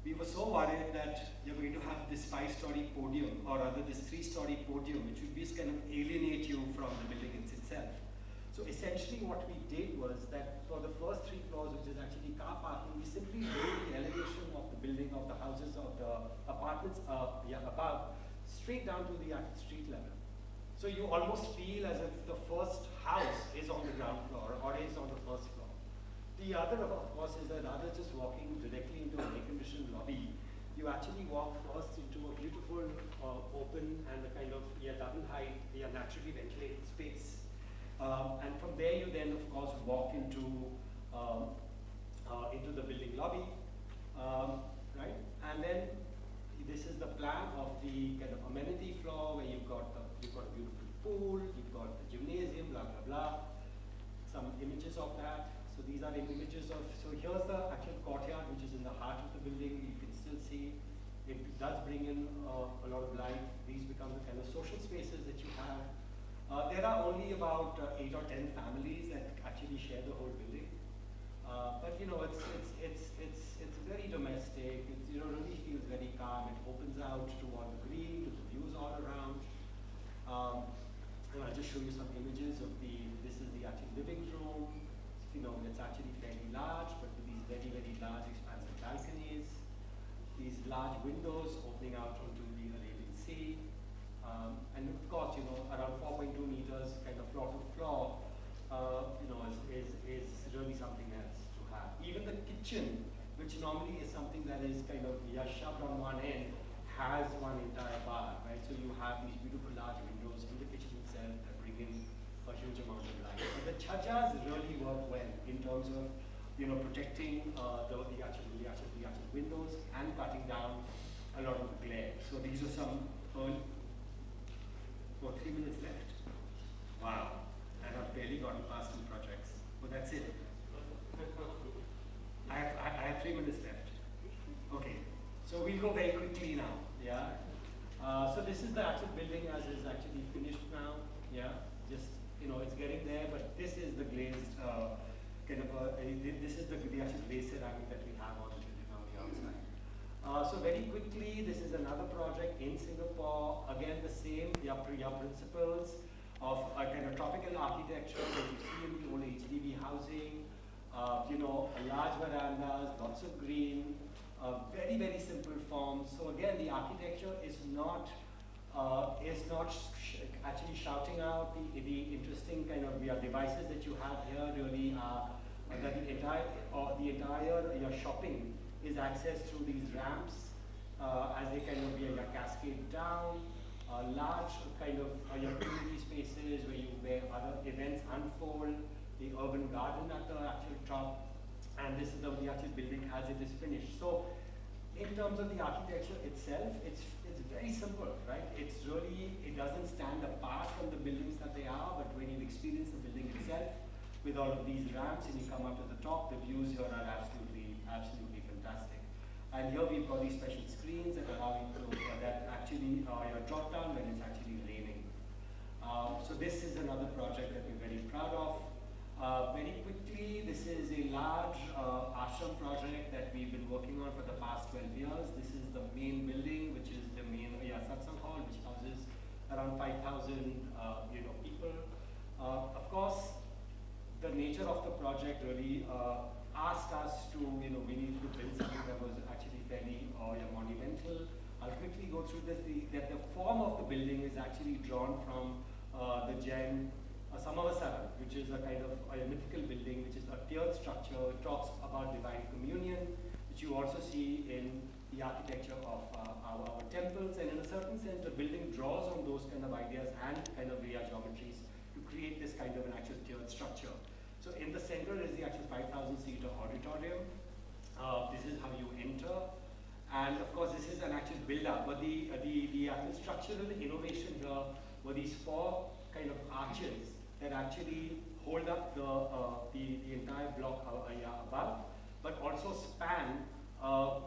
we were so worried that you're going to have this 5-story podium, or rather this 3-story podium, which would be kind of alienate you from the building itself. So essentially what we did was that for the first 3 floors, which is actually car parking, we simply raised the elevation of the building, of the houses, of the apartments above, straight down to the street level. So you almost feel as if the first house is on the ground floor or is on the first floor. The other, of course, is that rather just walking directly into an air-conditioned lobby, you actually walk first into a beautiful open and a kind of double height, naturally ventilated space. And from there you then, of course, walk into the building lobby, right? And then this is the plan of the kind of amenity floor where you've got a beautiful pool, you've got the gymnasium, blah blah blah. Some images of that. So these are the images of. So here's the actual courtyard, which is in the heart of the building. You can still see it does bring in a lot of light. These become the kind of social spaces that you have. There are only about 8 or 10 families that actually share the whole building. But it's very domestic. It really feels very calm. It opens out to all the green, to the views all around. And I'll just show you some images of this is the actual living room. It's actually fairly large, but with these very, very large expansive balconies. These large windows opening out onto the Arabian Sea. And of course, around 4.2 meters kind of floor to floor, is really something else to have. Even the kitchen, which normally is something that is kind of shoved on one end, has one entire bar, right? So you have these beautiful large windows in the kitchen itself that bring in a huge amount of light. So the chhajas really work well in terms of protecting the actual windows and cutting down a lot of the glare. So these are some early. 3 minutes left. Wow. And I've barely gotten past 2 projects. But that's it. I have 3 minutes left. Okay. So we'll go very quickly now. Yeah. So this is the actual building as is actually finished now. Yeah. Just it's getting there, but this is the glazed this is the actual glazed ceramic that we have on the building on the outside. So very quickly, this is another project in Singapore. Again, the same principles of a kind of tropical architecture that you see in the old HDB housing. Large verandas, lots of green, very, very simple forms. So again, the architecture is not actually shouting out the interesting kind of devices that you have here. Really are that the entire your shopping is accessed through these ramps as they kind of cascade down. Large kind of your community spaces where other events unfold. The urban garden at the actual top, and this is the actual building as it is finished. So, in terms of the architecture itself, it's very simple, right? It doesn't stand apart from the buildings that they are, but when you experience the building itself with all of these ramps and you come up to the top, the views here are absolutely fantastic. And here we've got these special screens that allow you to that actually drop down when it's actually raining. So this is another project that we're very proud of. Very quickly, this is a large ashram project that we've been working on for the past 12 years. This is the main building, which is the main satsang hall, which houses around 5,000 people. Of course, the nature of the project really asked us to, we needed to build something that was actually fairly monumental. I'll quickly go through this. The form of the building is actually drawn from the Jain Samavasaran, which is a kind of a mythical building, which is a tiered structure. It talks about divine communion, which you also see in the architecture of our temples. And in a certain sense, the building draws on those kind of ideas and kind of geometries to create this kind of an actual tiered structure. So in the center is the actual 5,000-seater auditorium. This is how you enter. And of course, this is an actual build-up. But the actual structural innovation here were these 4 kind of arches that actually hold up the entire block area above, but also span a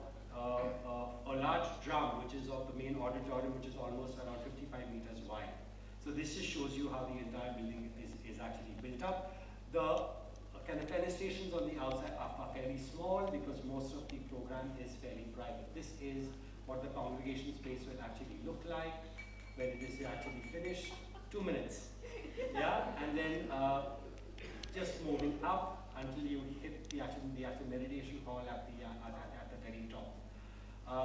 large drum, which is of the main auditorium, which is almost around 55 meters wide. So this just shows you how the entire building is actually built up. The kind of fenestrations on the outside are fairly small because most of the program is fairly private. This is what the congregation space will actually look like when it is actually finished. 2 minutes. Yeah, and then just moving up until you hit the actual meditation hall at the very top.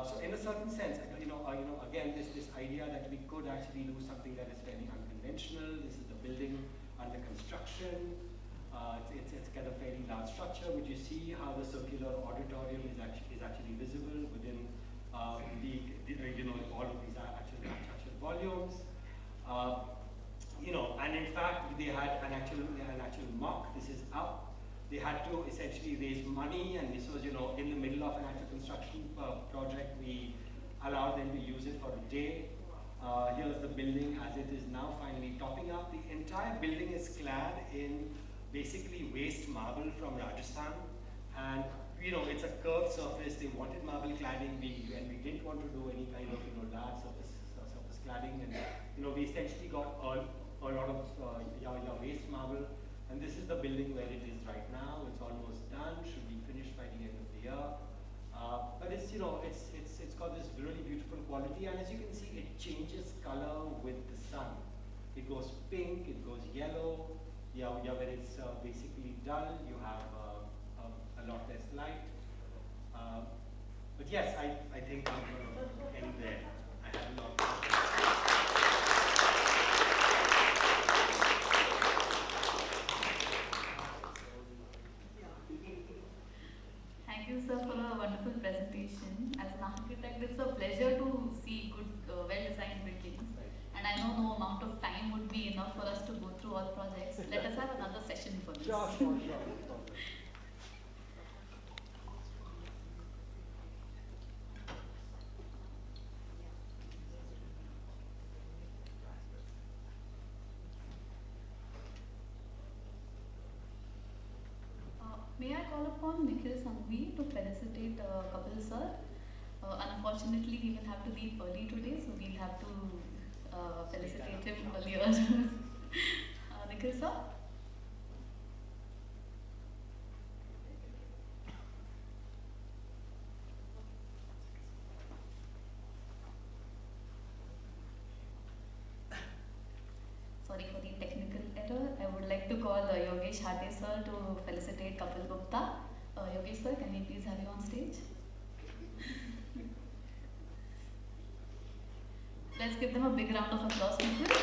So in a certain sense, again, this idea that we could actually do something that is fairly unconventional. This is the building under construction. It's kind of fairly large structure, but you see how the circular auditorium is actually visible within all of these actual volumes. And in fact, they had an actual mock. This is up. They had to essentially raise money, and this was, in the middle of an actual construction project. We allowed them to use it for a day. Here's the building as it is now finally topping up. The entire building is clad in basically waste marble from Rajasthan, and it's a curved surface. They wanted marble cladding, and we didn't want to do any kind of large surface cladding, and we essentially got a lot of waste marble. And this is the building where it is right now. It's almost done. Should be finished by the end of the year. But it's it's got this really beautiful quality, and as you can see, it changes color with the sun. It goes pink. It goes yellow. When it's basically dull, you have a lot less light. But yes, I think I'm going to end there. I have a lot.
Thank you, sir, for a wonderful presentation. As an architect, it's a pleasure to see good, well-designed buildings. And I know no amount of time would be enough for us to go through all projects. Let us have another session for this.
Sure.
May I call upon Nikhil Sanghvi to felicitate Kapil sir? Unfortunately, he will have to leave early today, so we'll have to felicitate him earlier. Nikhil sir? Sorry for the technical error. I would like to call Yogesh Hate sir to felicitate Kapil Gupta. Yogesh sir, can we please have you on stage? Let's give them a big round of applause, people.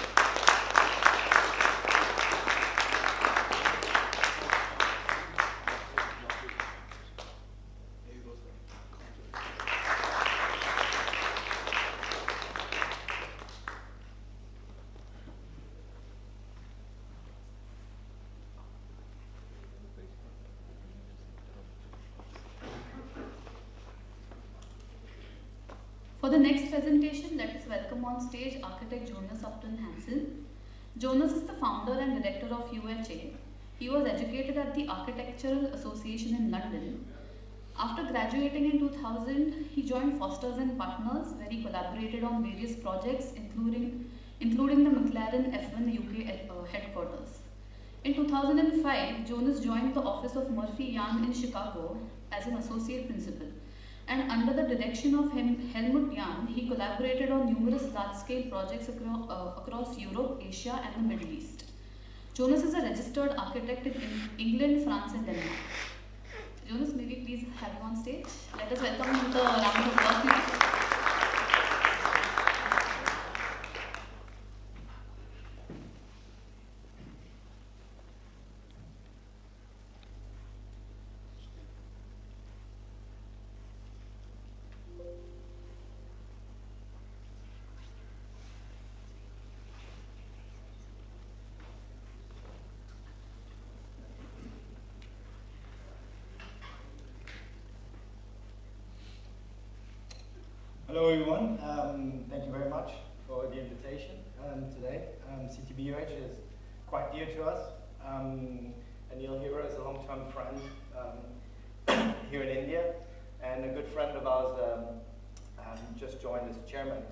For the next presentation, let us welcome on stage architect Jonas Upton Hansen. Jonas is the founder and director of UHA. He was educated at the Architectural Association in London. After graduating in 2000, he joined Fosters and Partners, where he collaborated on various projects, including the McLaren F1 UK headquarters. In 2005, Jonas joined the office of Murphy Young in Chicago as an associate principal. And under the direction of Helmut Jahn, he collaborated on numerous large-scale projects across Europe, Asia, and the Middle East. Jonas is a registered architect in England, France, and Denmark. Jonas, may we please have you on stage? Let us welcome him with a round of applause.
Hello everyone, thank you very much for the invitation today. CTBUH is quite dear to us. And you'll hear her as a long-term friend here in India, and a good friend of ours just joined as chairman of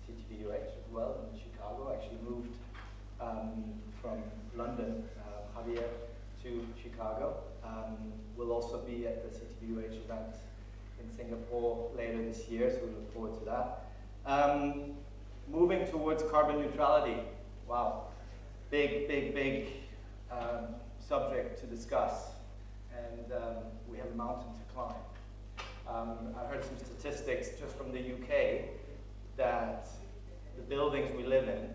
CTBUH as well in Chicago. Actually moved from London, Javier, to Chicago. We'll also be at the CTBUH event in Singapore later this year, so we look forward to that. Moving towards carbon neutrality. Wow, big subject to discuss, and we have a mountain to climb. I heard some statistics just from the UK that the buildings we live in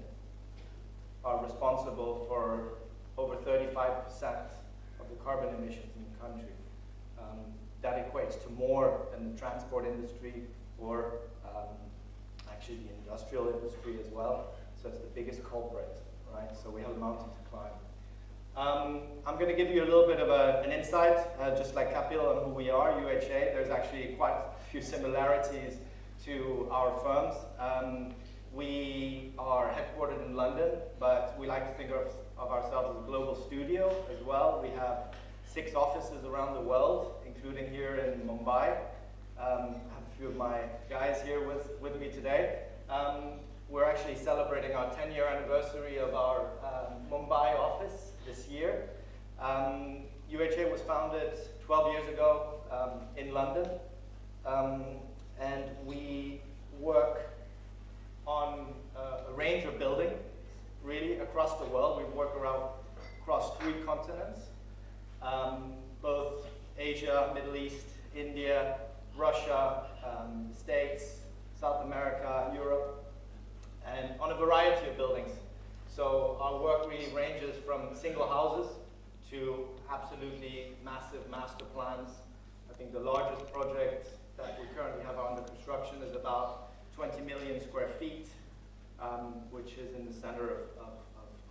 are responsible for over 35% of the carbon emissions in the country. That equates to more than the transport industry or actually the industrial industry as well. So it's the biggest culprit, right? So we have a mountain to climb. I'm going to give you a little bit of an insight, just like Kapil, on who we are, UHA. There's actually quite a few similarities to our firms. We are headquartered in London, but we like to think of ourselves as a global studio as well. We have 6 offices around the world, including here in Mumbai. I have a few of my guys here with me today. We're actually celebrating our 10-year anniversary of our Mumbai office this year. UHA was founded 12 years ago in London, and we work on a range of buildings, really, across the world. We work across 3 continents, both Asia, Middle East, India, Russia, States, South America, Europe, and on a variety of buildings. So our work really ranges from single houses to absolutely massive master plans. I think the largest project that we currently have under construction is about 20 million square feet, which is in the center of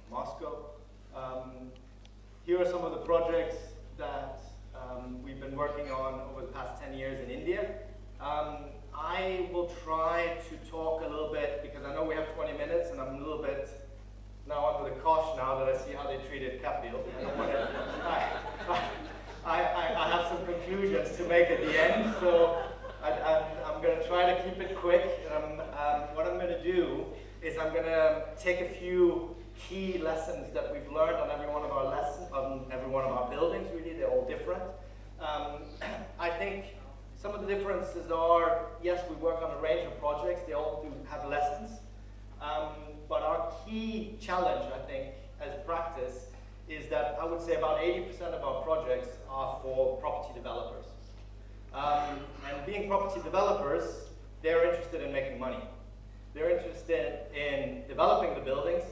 Moscow. Here are some of the projects that we've been working on over the past 10 years in India. I will try to talk a little bit, because I know we have 20 minutes, and I'm a little bit now under the cosh now that I see how they treated Kapil. I have some conclusions to make at the end, so I'm going to try to keep it quick. What I'm going to do is I'm going to take a few key lessons that we've learned on every one of our buildings. Really, they're all different. I think some of the differences are, yes, we work on a range of projects. They all do have lessons. But our key challenge, I think, as practice, is that I would say about 80% of our projects are for property developers. And being property developers, they're interested in making money. They're interested in developing the buildings,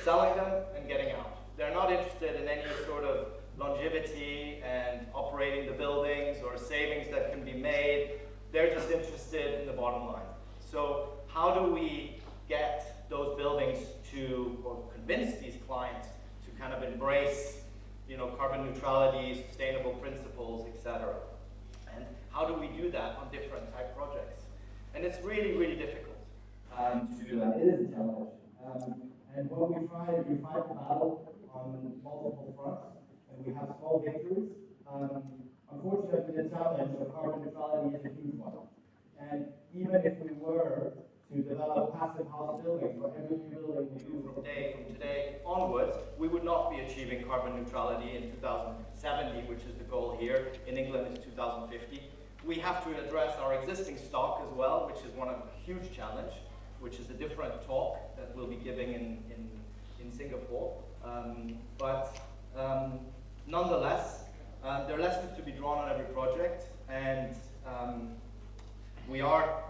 selling them, and getting out. They're not interested in any sort of longevity and operating the buildings or savings that can be made. They're just interested in the bottom line. So how do we get those buildings to, or convince these clients to kind of embrace, carbon neutrality, sustainable principles, etc.? And how do we do that on different type projects? And it's really, really difficult to do that. It is a challenge. And what we try is we fight the battle on multiple fronts, and we have small victories. Unfortunately, the challenge of carbon neutrality is a huge one. And even if we were to develop passive house buildings for every new building we do from today onwards, we would not be achieving carbon neutrality in 2070, which is the goal here. In England, it's 2050. We have to address our existing stock as well, which is one of a huge challenge, which is a different talk that we'll be giving in Singapore. But nonetheless, there are lessons to be drawn on every project, and we are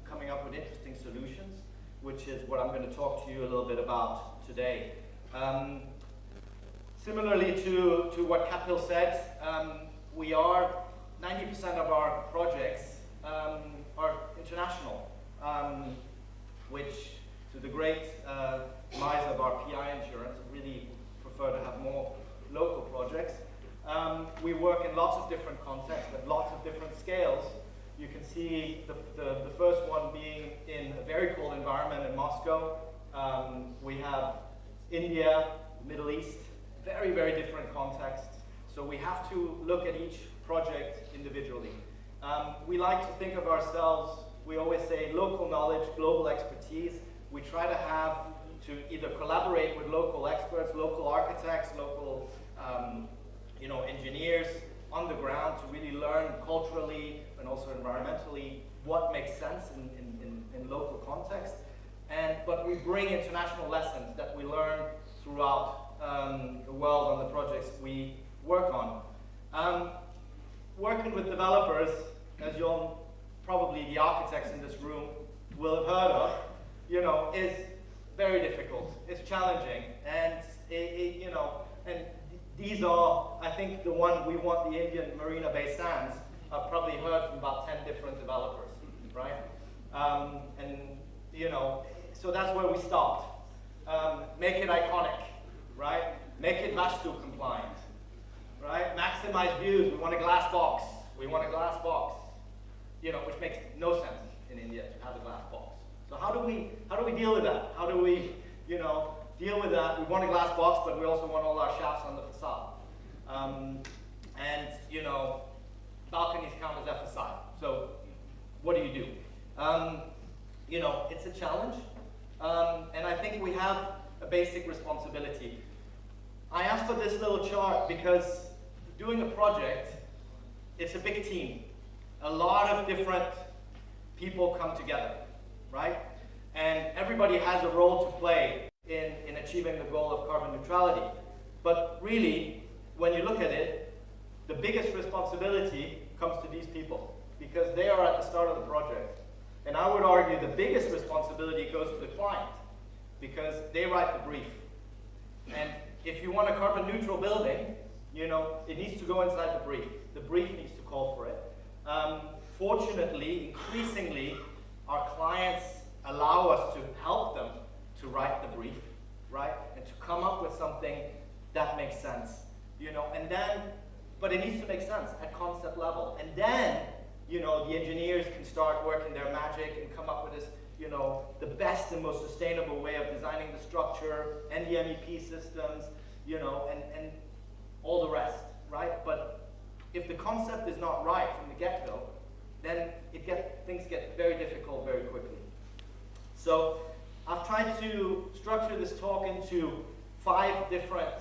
coming up with interesting solutions, which is what I'm going to talk to you a little bit about today. Similarly to what Kapil said, we are 90% of our projects are international, which, to the great demise of our PI insurance, really prefer to have more local projects. We work in lots of different contexts at lots of different scales. You can see the first one being in a very cold environment in Moscow. We have India, Middle East, very, very different contexts. So we have to look at each project individually. We like to think of ourselves, we always say local knowledge, global expertise. We try to have to either collaborate with local experts, local architects, local engineers on the ground to really learn culturally and also environmentally what makes sense in local context. But we bring international lessons that we learn throughout the world on the projects we work on. Working with developers, as you'll probably the architects in this room will have heard of, is very difficult. It's challenging, and and these are, I think, the one we want the Indian Marina Bay Sands. I've probably heard from about 10 different developers, right? So that's where we start. Make it iconic, right? Make it Vastu compliant, right? Maximize views. We want a glass box. We want a glass box, which makes no sense in India to have a glass box. So how do we deal with that? How do we, deal with that? We want a glass box, but we also want all our shafts on the facade. Balconies count as a facade. So what do? It's a challenge, and I think we have a basic responsibility. I asked for this little chart because doing a project, it's a big team. A lot of different people come together, right? And everybody has a role to play in achieving the goal of carbon neutrality. But really, when you look at it, the biggest responsibility comes to these people because they are at the start of the project. And I would argue the biggest responsibility goes to the client because they write the brief. And if you want a carbon neutral building, it needs to go inside the brief. The brief needs to call for it. Fortunately, increasingly, our clients allow us to help them to write the brief, right? And to come up with something that makes sense, but it needs to make sense at concept level. And then, the engineers can start working their magic and come up with this, the best and most sustainable way of designing the structure and the MEP systems, and all the rest, right? But if the concept is not right from the get-go, then things get very difficult very quickly. So I've tried to structure this talk into 5 different,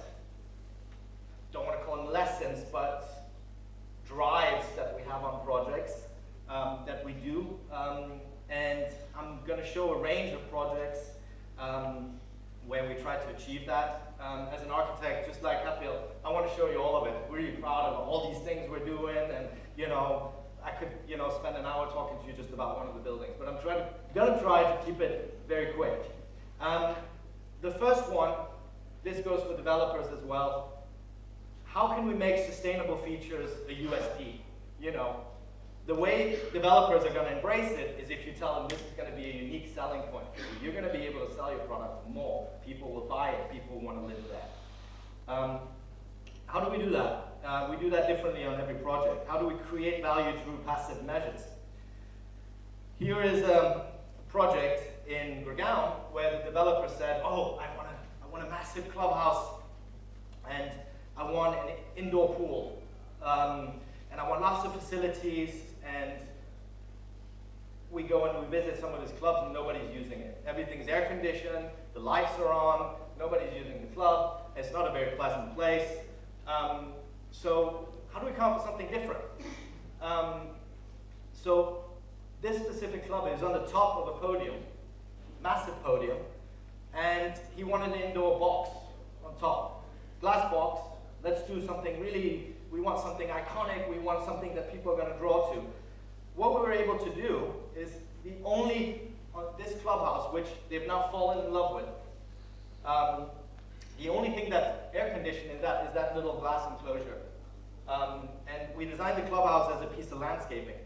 don't want to call them lessons, but drives that we have on projects that we do. And I'm going to show a range of projects where we try to achieve that. As an architect, just like Hatfield, I want to show you all of it. We're really proud of all these things we're doing, and I could spend an hour talking to you just about one of the buildings, but I'm going to try to keep it very quick. The first one, this goes for developers as well. How can we make sustainable features a USP? The way developers are going to embrace it is if you tell them this is going to be a unique selling point for you. You're going to be able to sell your product more. People will buy it. People want to live there. How do we do that? We do that differently on every project. How do we create value through passive measures? Here is a project in Gurgaon where the developer said, oh, I want a massive clubhouse, and I want an indoor pool, and I want lots of facilities, and we go and we visit some of these clubs and nobody's using it. Everything's air conditioned, the lights are on, nobody's using the club, it's not a very pleasant place. So how do we come up with something different? So this specific club is on the top of a podium, massive podium, and he wanted an indoor box on top. Glass box, let's do something really, we want something iconic, we want something that people are going to draw to. What we were able to do is this clubhouse, which they've now fallen in love with, the only thing that's air conditioned in that is that little glass enclosure. And we designed the clubhouse as a piece of landscaping,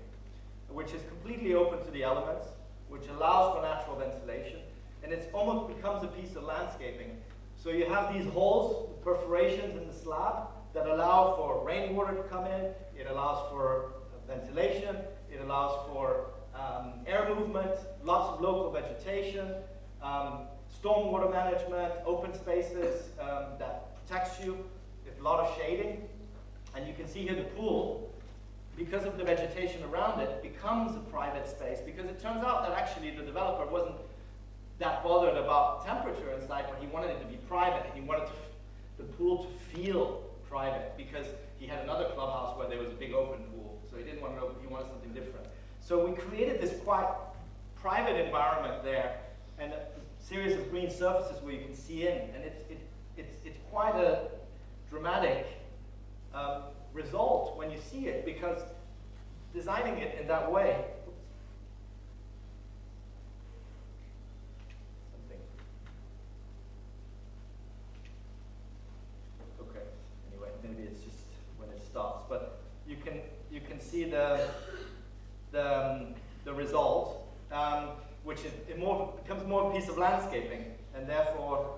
which is completely open to the elements, which allows for natural ventilation, and it almost becomes a piece of landscaping. So you have these holes, perforations in the slab that allow for rainwater to come in, it allows for ventilation, it allows for air movement, lots of local vegetation, stormwater management, open spaces that texture, there's a lot of shading, and you can see here the pool, because of the vegetation around it, becomes a private space, because it turns out that actually the developer wasn't that bothered about temperature inside, but he wanted it to be private, and he wanted the pool to feel private, because he had another clubhouse where there was a big open pool, so he didn't want to know, he wanted something different. So we created this quite private environment there, and a series of green surfaces where you can see in, and it's quite a dramatic result when you see it, because designing it in that way, okay, anyway, maybe it's just when it stops, but you can see the result, which becomes more a piece of landscaping, and therefore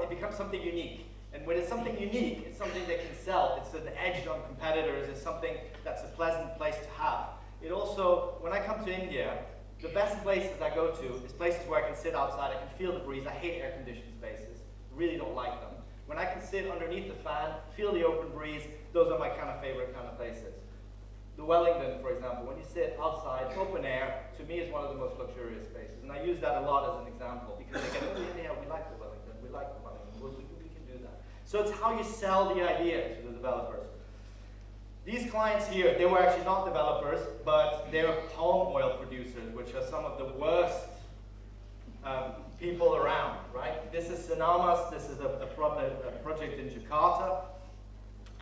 it becomes something unique. And when it's something unique, it's something that can sell. It's an edge on competitors. It's something that's a pleasant place to have. It also, when I come to India, the best places I go to is places where I can sit outside. I can feel the breeze. I hate air-conditioned spaces. Really don't like them. When I can sit underneath the fan, feel the open breeze, those are my kind of favorite kind of places. The Wellington, for example, when you sit outside, open air, to me is one of the most luxurious spaces. And I use that a lot as an example, because they get, oh yeah, we like the Wellington, we like the Wellington, we can do that. So it's how you sell the idea to the developers. These clients here, they were actually not developers, but they're palm oil producers, which are some of the worst people around, right? This is Sinamas, this is a project in Jakarta,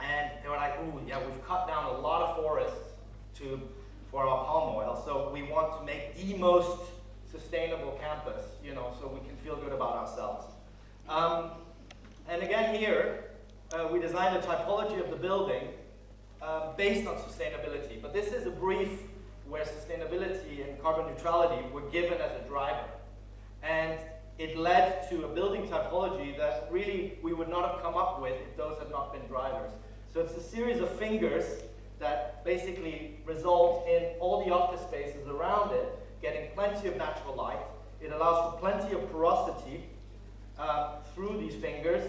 and they were like, ooh, yeah, we've cut down a lot of forests for our palm oil, so we want to make the most sustainable campus, you know, so we can feel good about ourselves. And again here, we designed a typology of the building based on sustainability, but this is a brief where sustainability and carbon neutrality were given as a driver. And it led to a building typology that really we would not have come up with if those had not been drivers. So it's a series of fingers that basically result in all the office spaces around it getting plenty of natural light. It allows for plenty of porosity through these fingers.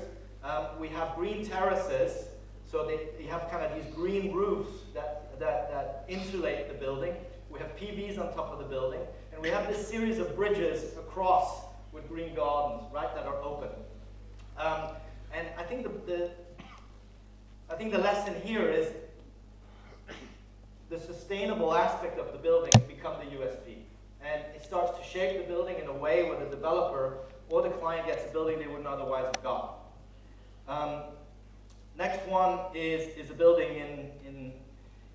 We have green terraces, so you have kind of these green roofs that insulate the building. We have PVs on top of the building, and we have this series of bridges across with green gardens, right, that are open. And I think the lesson here is the sustainable aspect of the building become the USP. And it starts to shape the building in a way where the developer or the client gets a building they wouldn't otherwise have got. Next one is a building in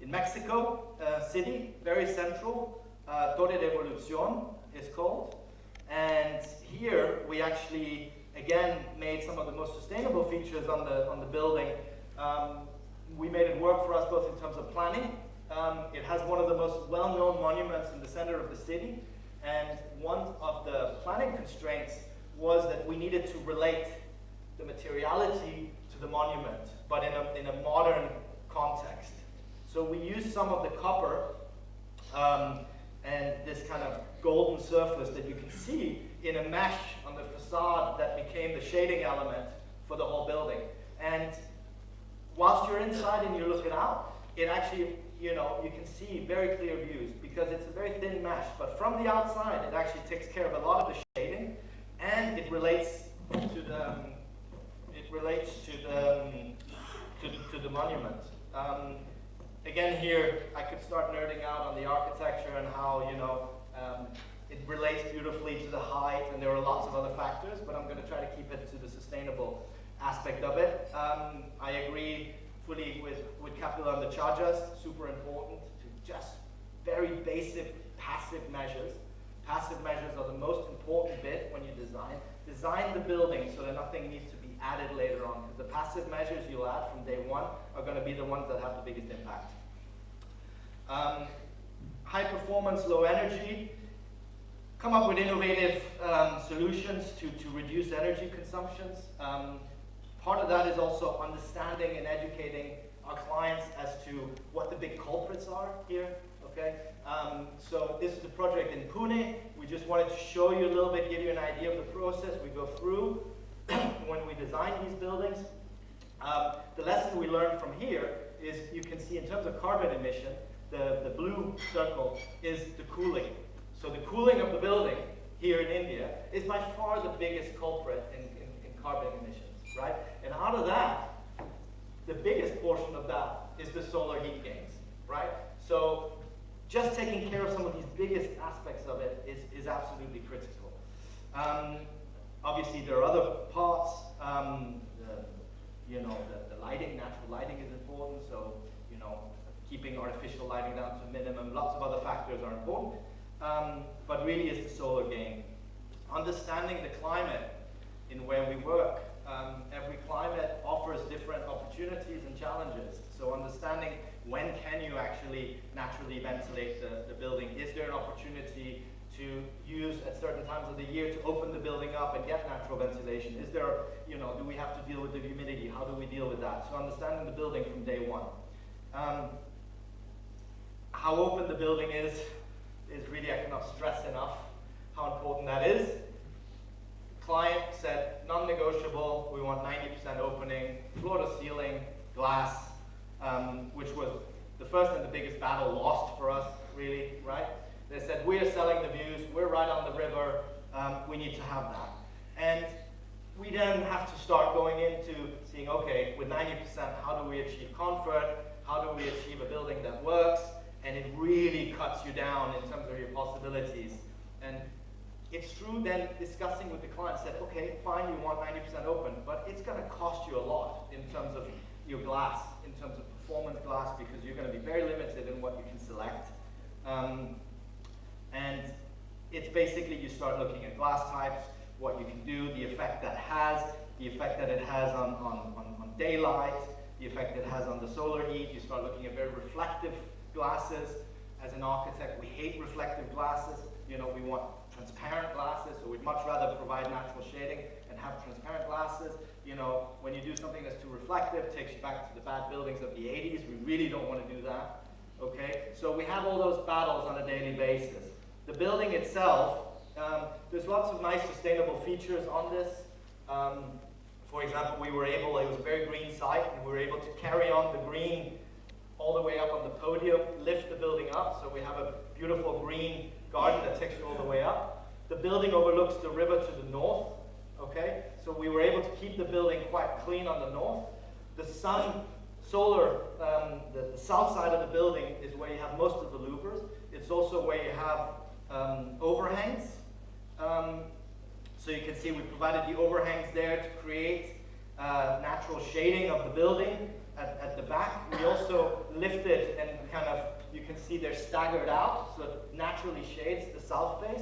Mexico City, very central. Torre de Evolucion is called. And here we actually, again, made some of the most sustainable features on the building. We made it work for us both in terms of planning. It has one of the most well-known monuments in the center of the city. And one of the planning constraints was that we needed to relate the materiality to the monument, but in a modern context. So we used some of the copper and this kind of golden surface that you can see in a mesh on the facade that became the shading element for the whole building. And whilst you're inside and you're looking out, it actually, you know, you can see very clear views because it's a very thin mesh. But from the outside, it actually takes care of a lot of the shading, and it relates to the monument. Again, here I could start nerding out on the architecture and how, you know, it relates beautifully to the height, and there are lots of other factors, but I'm going to try to keep it to the sustainable aspect of it. I agree fully with Capilla and the charges, super important to just very basic passive measures. Passive measures are the most important bit when you design. Design the building so that nothing needs to be added later on, because the passive measures you'll add from day one are going to be the ones that have the biggest impact. High performance, low energy. Come up with innovative solutions to reduce energy consumptions. Part of that is also understanding and educating our clients as to what the big culprits are here. Okay, so this is the project in Pune. We just wanted to show you a little bit, give you an idea of the process we go through when we design these buildings. The lesson we learned from here is you can see in terms of carbon emission, the blue circle is the cooling. So the cooling of the building here in India is by far the biggest culprit in carbon emissions, right? And out of that, the biggest portion of that is the solar heat gains, right? So just taking care of some of these biggest aspects of it is absolutely critical. Obviously, there are other parts. The lighting, natural lighting is important. So, keeping artificial lighting down to a minimum. Lots of other factors are important. But really, it's the solar gain. Understanding the climate in where we work. Every climate offers different opportunities and challenges. So understanding when can you actually naturally ventilate the building? Is there an opportunity to use at certain times of the year to open the building up and get natural ventilation? Is there, do we have to deal with the humidity? How do we deal with that? So understanding the building from day one. How open the building is really, I cannot stress enough how important that is. Client said, non-negotiable, we want 90% opening, floor to ceiling, glass, which was the first and the biggest battle lost for us, really, right? They said, we are selling the views, we're right on the river, we need to have that. And we then have to start going into seeing, okay, with 90%, how do we achieve comfort? How do we achieve a building that works? And it really cuts you down in terms of your possibilities. And it's true then discussing with the client said, okay, fine, you want 90% open, but it's going to cost you a lot in terms of your glass, in terms of performance glass, because you're going to be very limited in what you can select. And it's basically you start looking at glass types, what you can do, the effect that has, the effect that it has on daylight, the effect it has on the solar heat. You start looking at very reflective glasses. As an architect, we hate reflective glasses. We want transparent glasses, so we'd much rather provide natural shading and have transparent glasses. When you do something that's too reflective, it takes you back to the bad buildings of the 80s. We really don't want to do that, okay? So we have all those battles on a daily basis. The building itself, there's lots of nice sustainable features on this. For example, it was a very green site, and we were able to carry on the green all the way up on the podium, lift the building up, so we have a beautiful green garden that takes you all the way up. The building overlooks the river to the north, okay? So we were able to keep the building quite clean on the north. The solar, the south side of the building is where you have most of the louvers. It's also where you have overhangs. So you can see we provided the overhangs there to create natural shading of the building at the back. We also lifted and you can see they're staggered out, so it naturally shades the south face.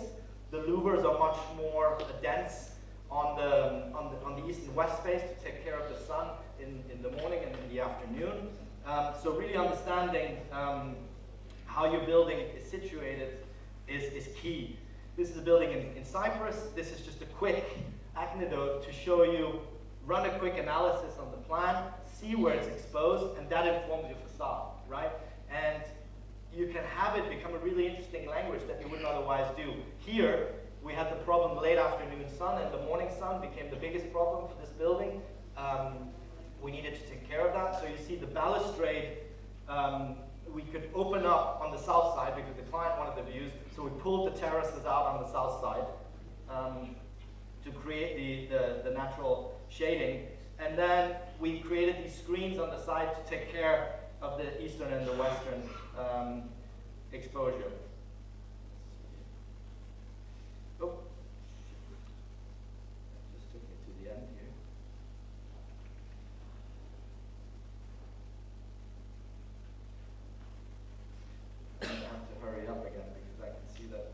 The louvers are much more dense on the east and west face to take care of the sun in the morning and in the afternoon. So really understanding how your building is situated is key. This is a building in Cyprus. This is just a quick anecdote to show you, run a quick analysis on the plan, see where it's exposed, and that informs your facade, right? And you can have it become a really interesting language that you wouldn't otherwise do. Here, we had the problem late afternoon sun, and the morning sun became the biggest problem for this building. We needed to take care of that. So you see the balustrade, we could open up on the south side because the client wanted the views, so we pulled the terraces out on the south side to create the natural shading. And then we created these screens on the side to take care of the eastern and the western exposure. Oh, just took me to the end here. I'm going to have to hurry up again because I can see that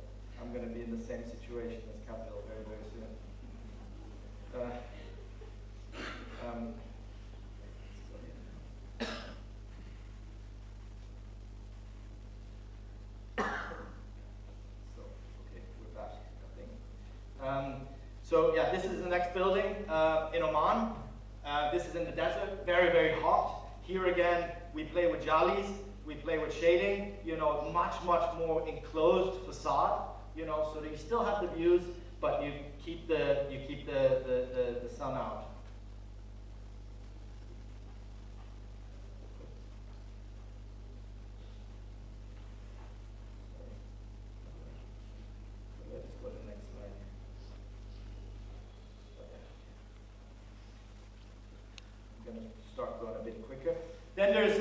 I'm going to be in the same situation as Capital very, very soon. So yeah, this is the next building in Oman. This is in the desert, very, very hot. Here again, we play with jalis. We play with shading, much more enclosed facade, so that you still have the views, but you keep the sun out. Let's go to the next slide. I'm going to start going a bit quicker. Then there's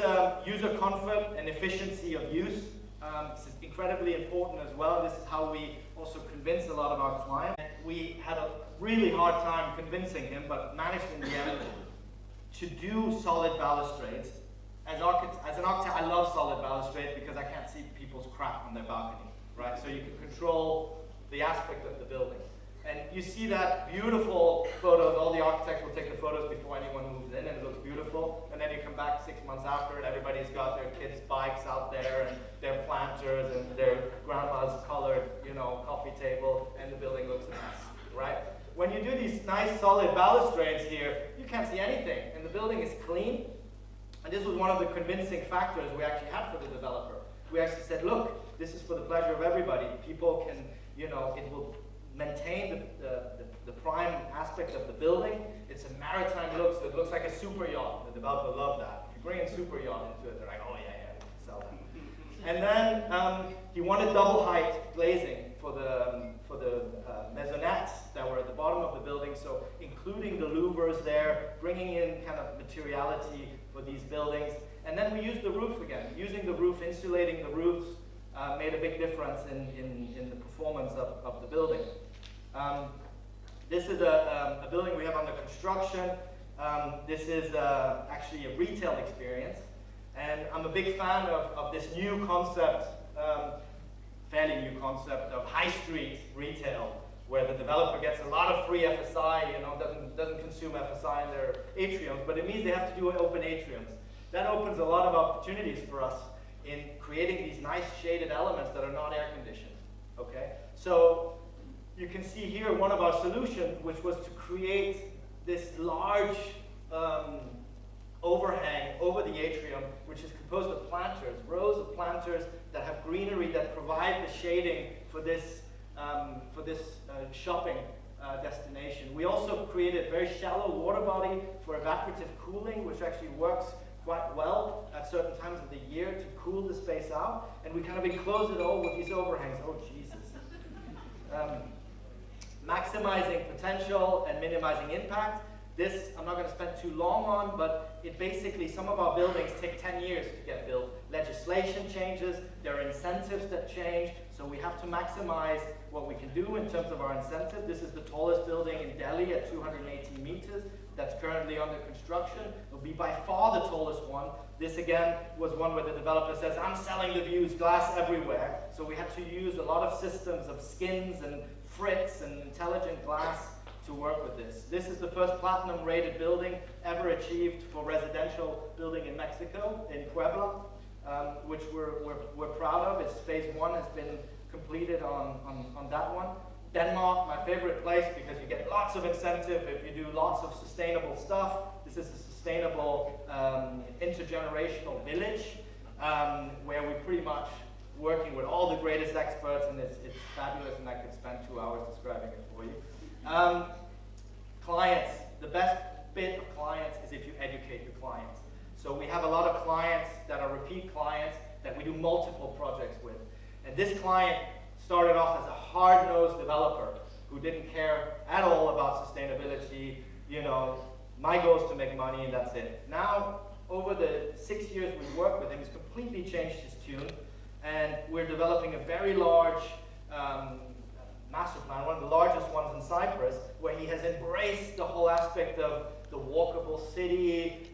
user comfort and efficiency of use. This is incredibly important as well. This is how we also convince a lot of our clients. We had a really hard time convincing him, but managed in the end to do solid balustrades. As an architect, I love solid balustrades because I can't see people's crap on their balcony, right? So you can control the aspect of the building. And you see that beautiful photos, all the architects will take the photos before anyone moves in, and it looks beautiful. And then you come back 6 months after, and everybody's got their kids' bikes out there, and their planters, and their grandma's colored, coffee table, and the building looks a mess, right? When you do these nice solid balustrades here, you can't see anything, and the building is clean. And this was one of the convincing factors we actually had for the developer. We actually said, look, this is for the pleasure of everybody. People can, it will maintain the prime aspect of the building. It's a maritime look, so it looks like a super yacht. The developer loved that. If you bring a super yacht into it, they're like, oh yeah, we can sell that. And then he wanted double height glazing for the maisonettes that were at the bottom of the building, so including the louvers there, bringing in kind of materiality for these buildings. And then we used the roof again. Using the roof, insulating the roofs, made a big difference in the performance of the building. This is a building we have under construction. This is actually a retail experience. And I'm a big fan of this new concept, fairly new concept of high street retail, where the developer gets a lot of free FSI, doesn't consume FSI in their atriums, but it means they have to do open atriums. That opens a lot of opportunities for us in creating these nice shaded elements that are not air conditioned, okay? So you can see here one of our solutions, which was to create this large overhang over the atrium, which is composed of planters, rows of planters that have greenery that provide the shading for this shopping destination. We also created a very shallow water body for evaporative cooling, which actually works quite well at certain times of the year to cool the space out, and we kind of enclose it all with these overhangs. Oh, Jesus. Maximizing potential and minimizing impact. This I'm not going to spend too long on, but it basically, some of our buildings take 10 years to get built. Legislation changes, there are incentives that change, so we have to maximize what we can do in terms of our incentive. This is the tallest building in Delhi at 218 meters. That's currently under construction. It'll be by far the tallest one. This again was one where the developer says, I'm selling the views, glass everywhere. So we had to use a lot of systems of skins and frits and intelligent glass to work with this. This is the first platinum rated building ever achieved for residential building in Mexico, in Puebla, which we're proud of. Its phase 1 has been completed on that one. Denmark, my favorite place, because you get lots of incentive if you do lots of sustainable stuff. This is a sustainable intergenerational village where we're pretty much working with all the greatest experts, and it's fabulous, and I could spend 2 hours describing it for you. Clients, the best bit of clients is if you educate your clients. So we have a lot of clients that are repeat clients that we do multiple projects with. And this client started off as a hard-nosed developer who didn't care at all about sustainability. My goal is to make money and that's it. Now, over the 6 years we've worked with him, he's completely changed his tune, and we're developing a very large master plan, one of the largest ones in Cyprus, where he has embraced the whole aspect of the walkable city,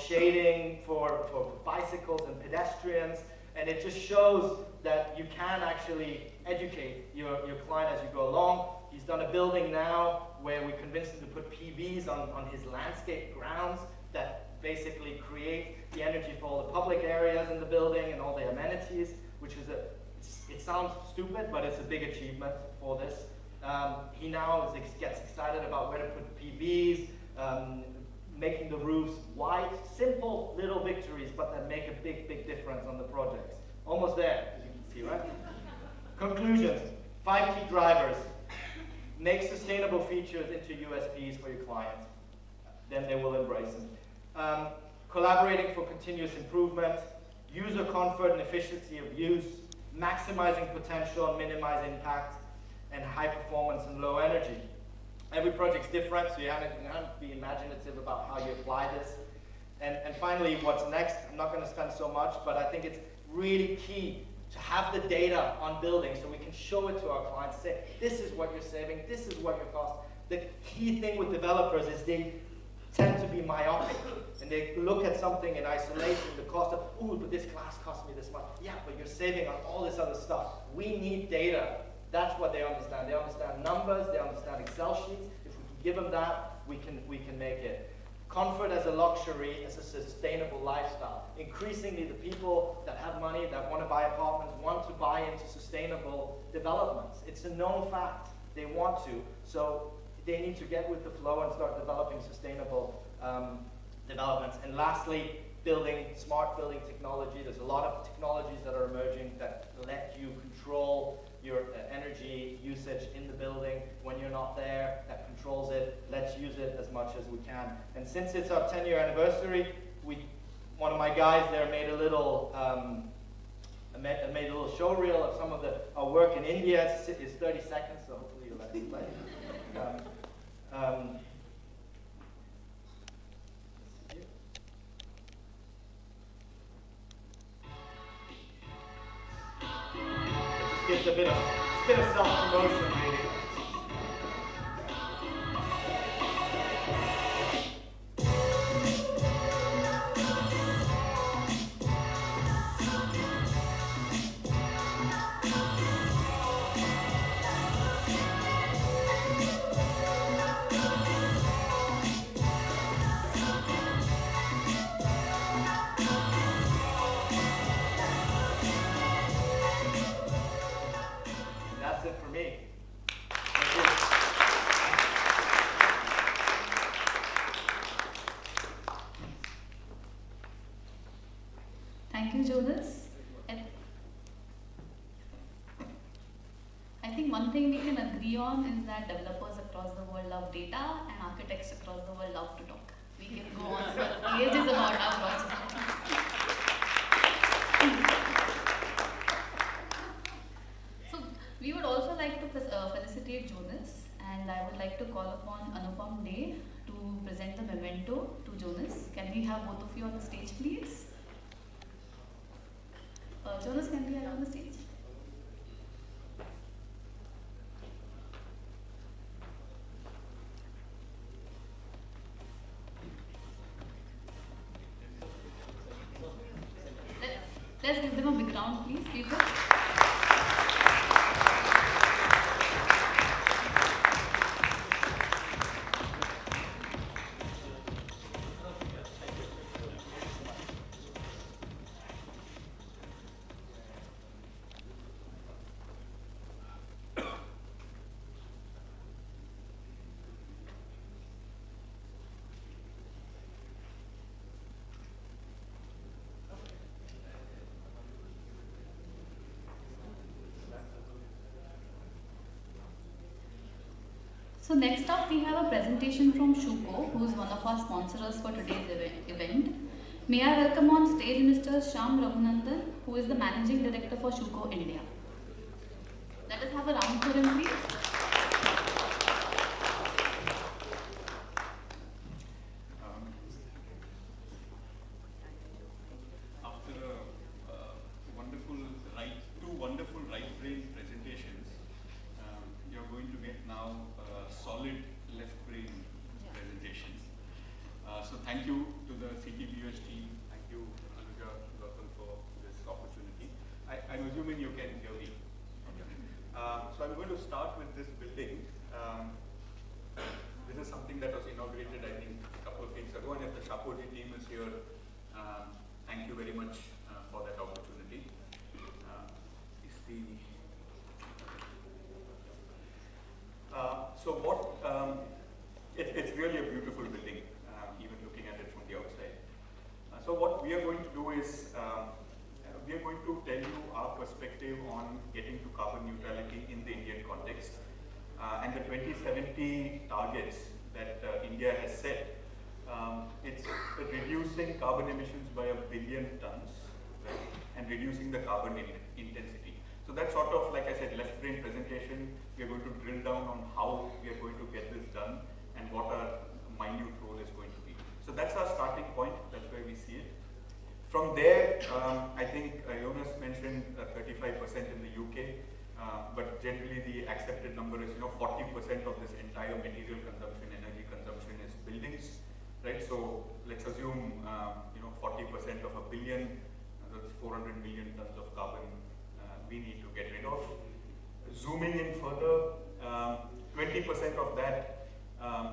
shading for bicycles and pedestrians, and it just shows that you can actually educate your client as you go along. He's done a building now where we convinced him to put PVs on his landscape grounds that basically create the energy for all the public areas in the building and all the amenities, which is it sounds stupid, but it's a big achievement for this. He now gets excited about where to put PVs, making the roofs white, simple little victories, but that make a big, big difference on the projects. Almost there, as you can see, right? Conclusions, 5 key drivers. Make sustainable features into USPs for your clients. Then they will embrace them. Collaborating for continuous improvement, user comfort and efficiency of use, maximizing potential and minimize impact, and high performance and low energy. Every project's different, so you have to be imaginative about how you apply this. And finally, what's next? I'm not going to spend so much, but I think it's really key to have the data on buildings so we can show it to our clients, say, this is what you're saving, this is what your cost. The key thing with developers is they tend to be myopic, and they look at something in isolation, the cost of, ooh, but this glass cost me this much. Yeah, but you're saving on all this other stuff. We need data. That's what they understand. They understand numbers, they understand Excel sheets. If we can give them that, we can make it. Comfort as a luxury, as a sustainable lifestyle. Increasingly, the people that have money, that want to buy apartments, want to buy into sustainable developments. It's a known fact. They want to. So they need to get with the flow and start developing sustainable developments. And lastly, smart building technology. There's a lot of technologies that are emerging that let you control your energy usage in the building when you're not there, that controls it. Let's use it as much as we can. And since it's our 10-year anniversary, one of my guys there made a little show reel of some of our work in India. It's 30 seconds, so hopefully you'll let me play. Gives a bit of self-promotion, really. That's it for me. Thank you.
Thank you, Jonas. I think one thing we can agree on is that developers across the world love data and architects across the world love to talk. We can go on for ages about our projects. So we would also like to felicitate Jonas, and I would like to call upon Anupam Dey to present the memento to Jonas. Can we have both of you on the stage, please? Jonas, can we have you on the stage? Let's give them a big round, please, people. So next up, we have a presentation from Shuko, who is one of our sponsors for today's event. May I welcome on stage Mr. Shyam Raghunandan, who is the Managing Director for Shuko India. Let us have a round for him, please.
After two wonderful right-brain presentations, you're going to get now solid left-brain presentations. So thank you to the CTBUH team. Thank you, Anuja Gautam, for this opportunity. I'm assuming you can hear me. So I'm going to start with this building. This is something that was inaugurated, I think, a couple of weeks ago, and if the Shapoji team is here, thank you very much for that opportunity. It's really a beautiful building, even looking what we are going to do is, we are going to tell you our perspective on getting to carbon neutrality in the Indian context, and the 2070 targets that India has set. It's reducing carbon emissions by 1 billion tons, right, and reducing the carbon intensity. So that's sort of, like I said, left brain presentation. We are going to drill down on how we are going to get this done and what our minute role is going to be. So that's our starting point. That's where we see it. From there, I think Jonas mentioned 35% in the UK, but generally the accepted number is 40% of this entire material consumption, energy consumption is buildings, right? So let's assume 40% of 1 billion, that's 400 million tons of carbon we need to get rid of. Zooming in further, 20% of that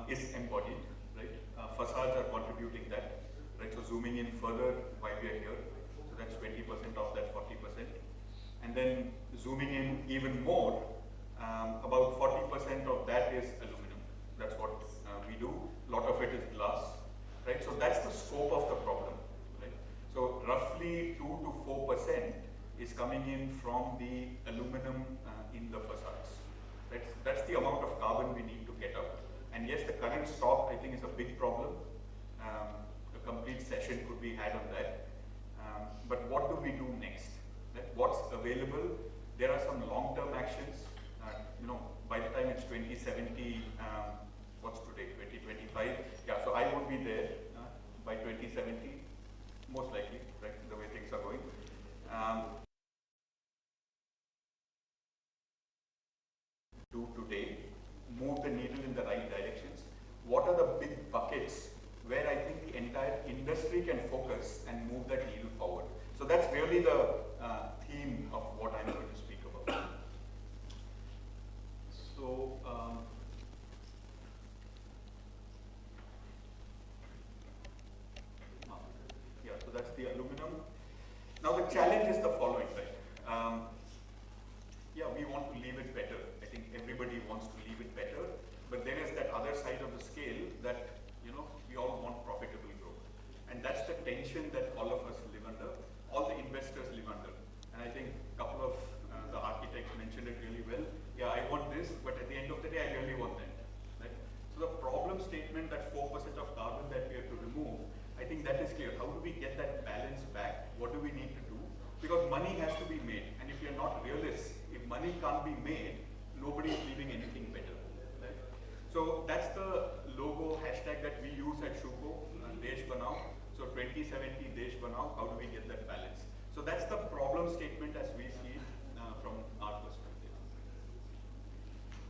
is embodied, right? Facades are contributing that, right? So zooming in further while we are here, so that's 20% of that 40%. And then zooming in even more, about 40% of that is aluminum. That's what we do. A lot of it is glass, right? So that's the scope of the problem, right? So roughly 2 to 4% is coming in from the aluminum in the facades. That's the amount of carbon we need to get out. And yes, the current stock, I think, is a big problem. A complete session could be had on that. But what do we do next? What's available? There are some long-term actions. By the time it's 2070, what's today, 2025? Yeah, so I would be there by 2070, most likely, right, the way things are going. Do today, move the needle in the right directions. What are the big buckets where I think the entire industry can focus and move that needle forward? So that's really the theme of what I'm going to speak about. So, yeah, so that's the aluminum. Now the challenge is the following, right? Yeah, we want to leave it better. I think everybody wants to leave it better, but there is that other side of the scale that, we all want profitable growth. And that's the tension that all of us live under, all the investors live under. And I think a couple of the architects mentioned it really well. Yeah, I want this, but at the end of the day, I really want that, right? So the problem statement, that 4% of carbon that we have to remove, I think that is clear. How do we get that balance back? What do we need to do? Because money has to be made. And if you're not realists, if money can't be made, nobody is leaving anything better, right? So that's the logo hashtag that we use at Shuko, Desh Banao. So 2070 Desh Banao, how do we get that balance? So that's the problem statement as we see it from our perspective.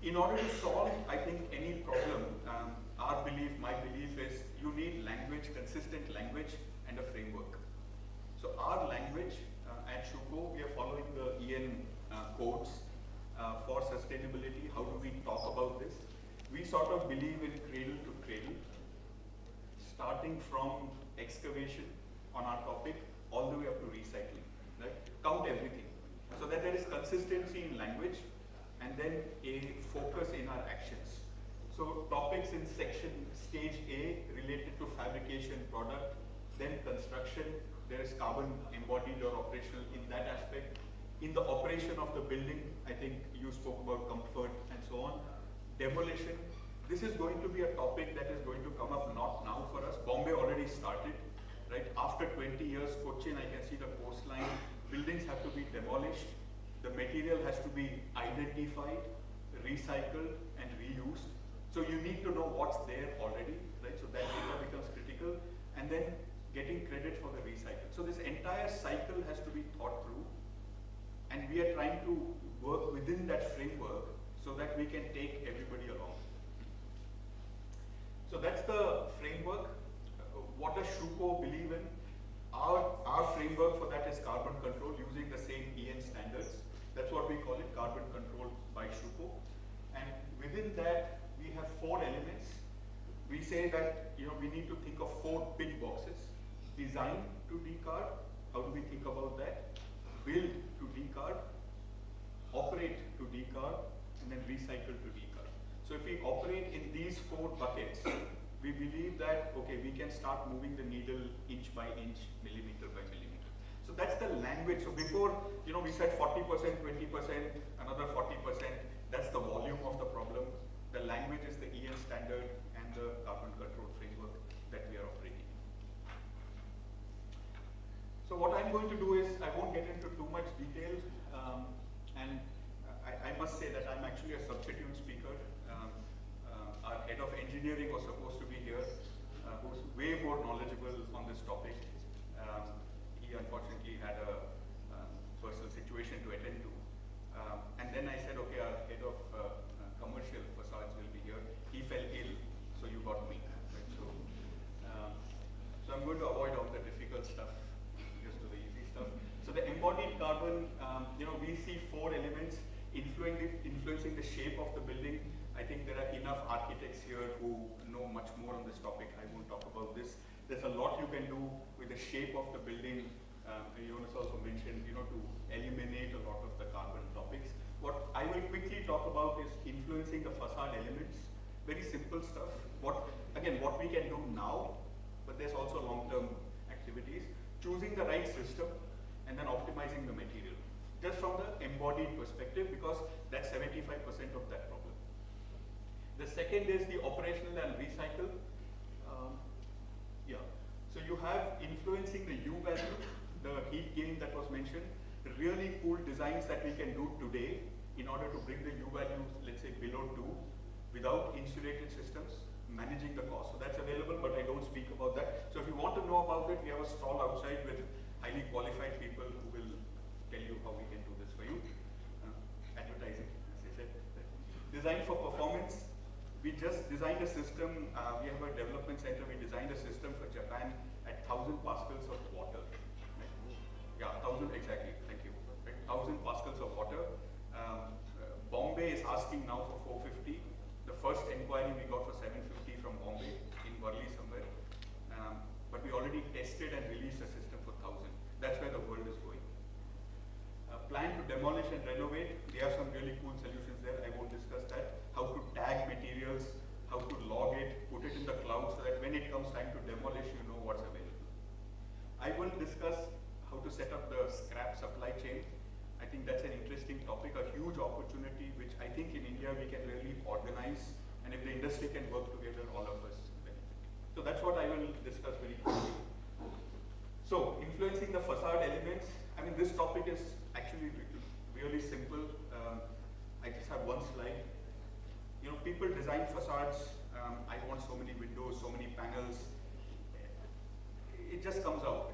In order to solve, I think, any problem, my belief is you need language, consistent language, and a framework. So our language at Shuko, we are following the EN codes for sustainability. How do we talk about this? We sort of believe in cradle to cradle, starting from excavation on our topic all the way up to recycling, right? Count everything. So that there is consistency in language and then a focus in our actions. So topics in section stage A related to fabrication product, then construction, there is carbon embodied or operational in that aspect. In the operation of the building, I think you spoke about comfort and so on. Demolition, this is going to be a topic that is going to come up not now for us. Bombay already started, right? After 20 years, Cochin, I can see the coastline, buildings have to be demolished. The material has to be identified, recycled, and reused. So you need to know what's there already, right? So that data becomes critical. And then getting credit for the recycle. So this entire cycle has to be thought through. And we are trying to work within that framework so that we can take everybody along. So that's the framework. What does Shuko believe in? Our framework for that is carbon control using the same EN standards. That's what we call it, carbon control by Shuko. And within that, we have 4 elements. We say that we need to think of 4 big boxes. Design to decarb, how do we think about that? Build to decarb, operate to decarb, and then recycle to decarb. So if we operate in these 4 buckets, we believe that, okay, we can start moving the needle inch by inch. inch, millimeter by millimeter. So that's the language. So before, we said 40%, 20%, another 40%. That's the volume of the problem. The language is the EN standard and the carbon control framework that we are operating. So what I'm going to do is, I won't get into too much detail, and I must say that I'm actually a substitute speaker. Our head of engineering was supposed to be here, who's way more knowledgeable on this topic. He unfortunately had a personal situation to attend to. And then I said, okay, our head of commercial facades will be here. He fell ill, so you got me. Right? So I'm going to avoid all the difficult stuff, just do the easy stuff. So the embodied carbon, we see 4 elements influencing the shape of the building. I think there are enough architects here who know much more on this topic. I won't talk about this. There's a lot you can do with the shape of the building. Jonas also mentioned, to eliminate a lot of the carbon topics. What I will quickly talk about is influencing the facade elements. Very simple stuff. What we can do now, but there's also long-term activities. Choosing the right system, and then optimizing the material. Just from the embodied perspective, because that's 75% of that problem. The second is the operational and recycle. So you have influencing the U value, the heat gain that was mentioned, the really cool designs that we can do today in order to bring the U values, let's say below 2, without insulated systems, managing the cost. So that's available, but I don't speak about that. So if you want to know about it, we have a stall outside with highly qualified people who will tell you how we can do this for you. Advertising, as I said. Design for performance. We just designed a system, we have a development center, we designed a system for Japan at 1,000 pascals of water. Right? Yeah, 1,000 exactly, thank you. Right? 1,000 pascals of water. Bombay is asking now for 450. The first inquiry we got for 750 from Bombay, in Worli somewhere. But we already tested and released a system for 1,000. That's where the world is going. Plan to demolish and renovate. We have some really cool solutions there. I won't discuss that. How to tag materials, how to log it, put it in the cloud so that when it comes time to demolish, you know what's available. I will discuss how to set up the scrap supply chain. I think that's an interesting topic, a huge opportunity, which I think in India we can really organize, and if the industry can work together, all of us benefit. So that's what I will discuss very quickly. So, influencing the facade elements. I mean, this topic is actually really simple. I just have one slide. People design facades. I want so many windows, so many panels. It just comes out.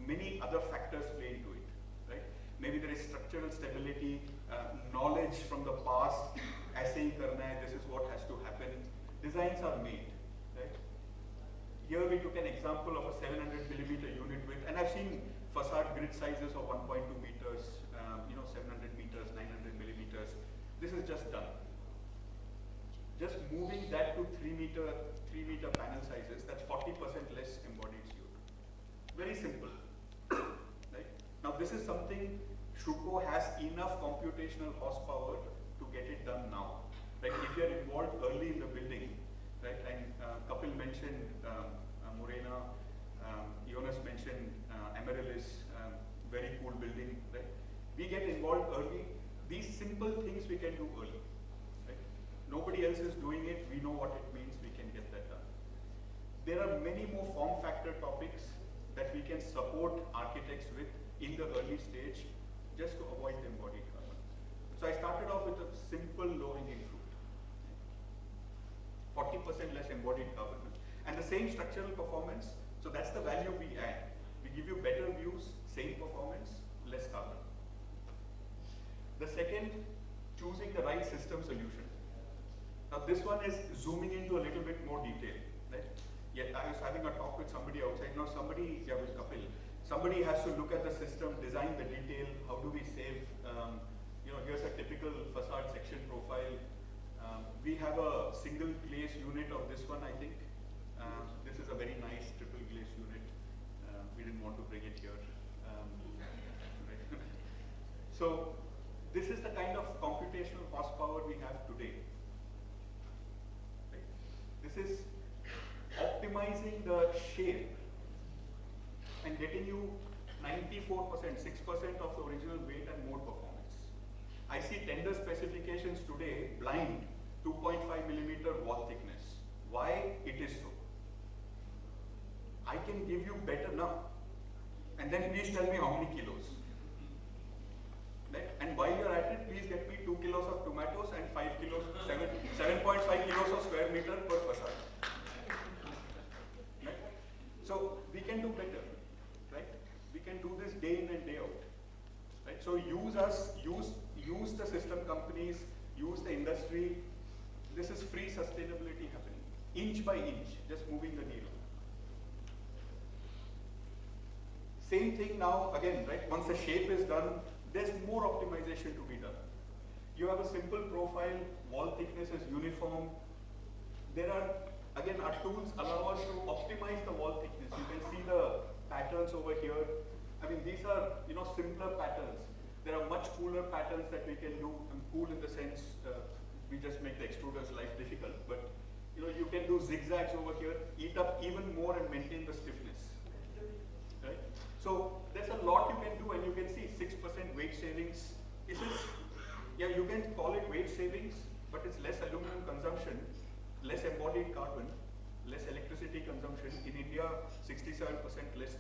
Many other factors play into it, right? Maybe there is structural stability, knowledge from the past, ऐसे ही करना है, this is what has to happen. Designs are made, right? Here we took an example of a 700 millimeter unit width, and I've seen facade grid sizes of 1.2 meters, 700 meters, 900 millimeters. This is just done. Just moving that to 3 meter panel sizes, that's 40% less embodied CO2. Very simple, right? Now this is something Shuko has enough computational horsepower to get it done now. Right? If you're involved early in the building, right? And Kapil mentioned Morena, Jonas mentioned Amaryllis, very cool building, right? We get involved early. These simple things we can do early. Right? Nobody else is doing it. We know what it means. We can get that done. There are many more form factor topics that we can support architects with in the early stage, just to avoid the embodied carbon. So I started off with a simple low-hanging fruit. 40% less embodied carbon. And the same structural performance, so that's the value we add. We give you better views, same performance, less carbon. The second, choosing the right system solution. Now this one is zooming into a little bit more detail. Right? Yet I was having a talk with somebody outside. Now with Kapil, somebody has to look at the system, design the detail, how do we save, here's a typical facade section profile. We have a single glaze unit of this one, I think. This is a very nice triple glaze unit. We didn't want to bring it here. Right. So this is the kind of computational horsepower we have today. Right. This is optimizing the shape and getting you 94%, 6% of the original weight and more performance. I see tender specifications today, blind, 2.5 millimeter wall thickness. Why it is so? I can give you better now. And then please tell me how many kilos. Right? And while you're at it, please get me 2 kilos of tomatoes and 5 kilos, 7.5 kilos of square meter per facade. Right? So we can do better. Right? We can do this day in and day out. Right? So use us, use the system companies, use the industry. This is free sustainability happening, inch by inch, just moving the needle. Same thing now, again, right? Once the shape is done, there's more optimization to be done. You have a simple profile, wall thickness is uniform. There are, again, our tools allow us to optimize the wall thickness. You can see the patterns over here. I mean, these are, simpler patterns. There are much cooler patterns that we can do, and cool in the sense, we just make the extruder's life difficult. But, you can do zigzags over here, eat up even more and maintain the stiffness. Right? So there's a lot you can do, and you can see 6% weight savings. This is, you can call it weight savings, but it's less aluminum consumption, less embodied carbon, less electricity consumption. In India, 67% less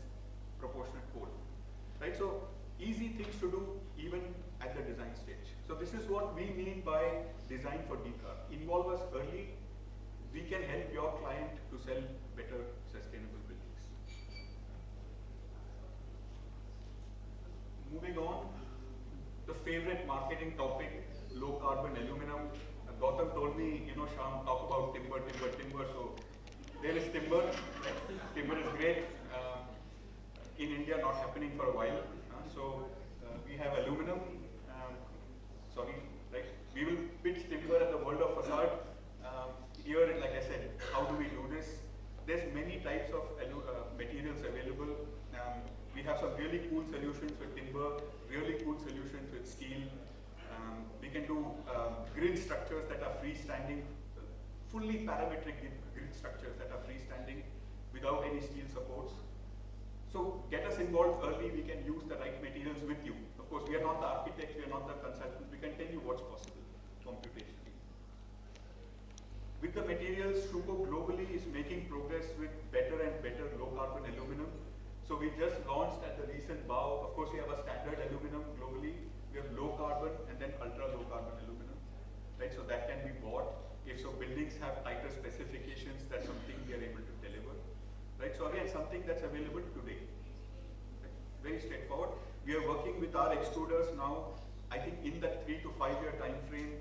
proportionate coal. Right? So easy things to do even at the design stage. So this is what we mean by design for decarb. Involve us early. We can help your client to sell better sustainable buildings. Moving on, the favorite marketing topic, low carbon aluminum. Gautam told me, Shyam, talk about timber. So there is timber, right? Timber is great. In India, not happening for a while. We have aluminum. Right? We will pitch timber at the world of facade. Here, like I said, how do we do this? There's many types of materials available. We have some really cool solutions with timber, really cool solutions with steel. We can do grid structures that are freestanding, fully parametric grid structures that are freestanding without any steel supports. So get us involved early, we can use the right materials with you. Of course, we are not the architects, we are not the consultants, we can tell you what's possible computationally. With the materials, Shuko globally is making progress with better and better low carbon aluminum. So we just launched at the recent BOW. Of course, we have a standard aluminum globally. We have low carbon and then ultra low carbon aluminum. Right? So that can be bought. If so buildings have tighter specifications, that's something we are able to deliver. Right? So again, something that's available today. Right? Very straightforward. We are working with our extruders now. I think in that 3 to 5 year time frame,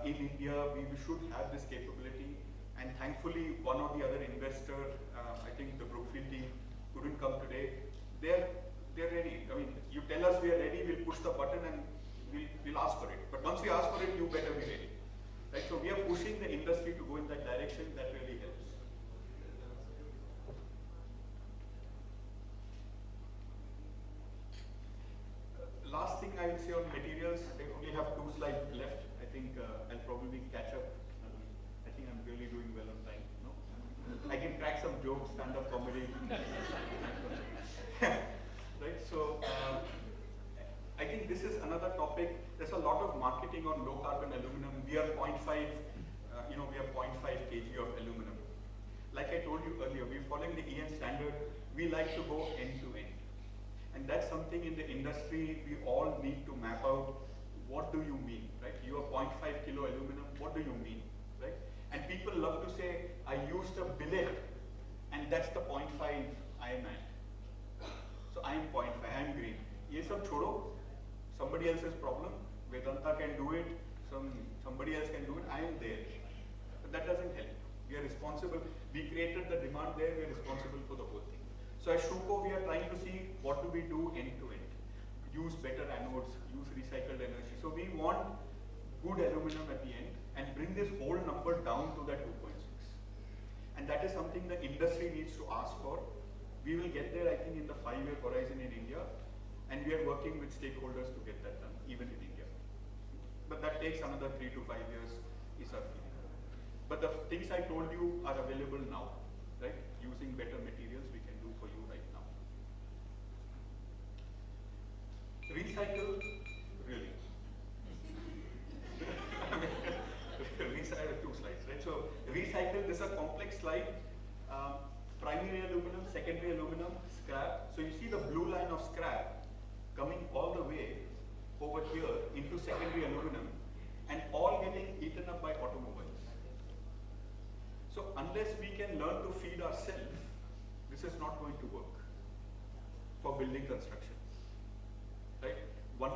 in India, we should have this capability, and thankfully, one or the other investor, I think the Brookfield team couldn't come today. They're ready. I mean, you tell us we are ready, we'll push the button and we'll ask for it. But once we ask for it, you better be ready. Right? So we are pushing the industry to go in that direction. That really helps. Last thing I will say on materials, I only have 2 slides left. I think I'll probably catch up. I think I'm really doing well on time. No? I can crack some jokes, stand-up comedy. Right? So I think this is another topic. There's a lot of marketing on low carbon aluminum. We are 0.5, we are 0.5 kg of aluminum. Like I told you earlier, we're following the EN standard. We like to go end to end. And that's something in the industry we all need to map out. What do you mean, right? You are 0.5 kilo aluminum, what do you mean, right? And people love to say, I used a billet, and that's the 0.5 I am at. So I am 0.5, I am green. Ye sab chodo, somebody else's problem. Vedanta can do it, somebody else can do it, I am there. But that doesn't help. We are responsible. We created the demand there, we are responsible for the whole thing. So at Shuko, we are trying to see what do we do end to end. Use better anodes, use recycled energy. So we want good aluminum at the end and bring this whole number down to that 2.6. And that is something the industry needs to ask for. We will get there, I think, in the 5-year horizon in India. And we are working with stakeholders to get that done, even in India. But that takes another 3 to 5 years, is our feeling. But the things I told you are available now, right? Using better materials we can do for you right now. of scrap coming all the way over here into secondary aluminum and all getting eaten up by automobiles. So unless we can learn to feed ourselves, this is not going to work for building construction, right? One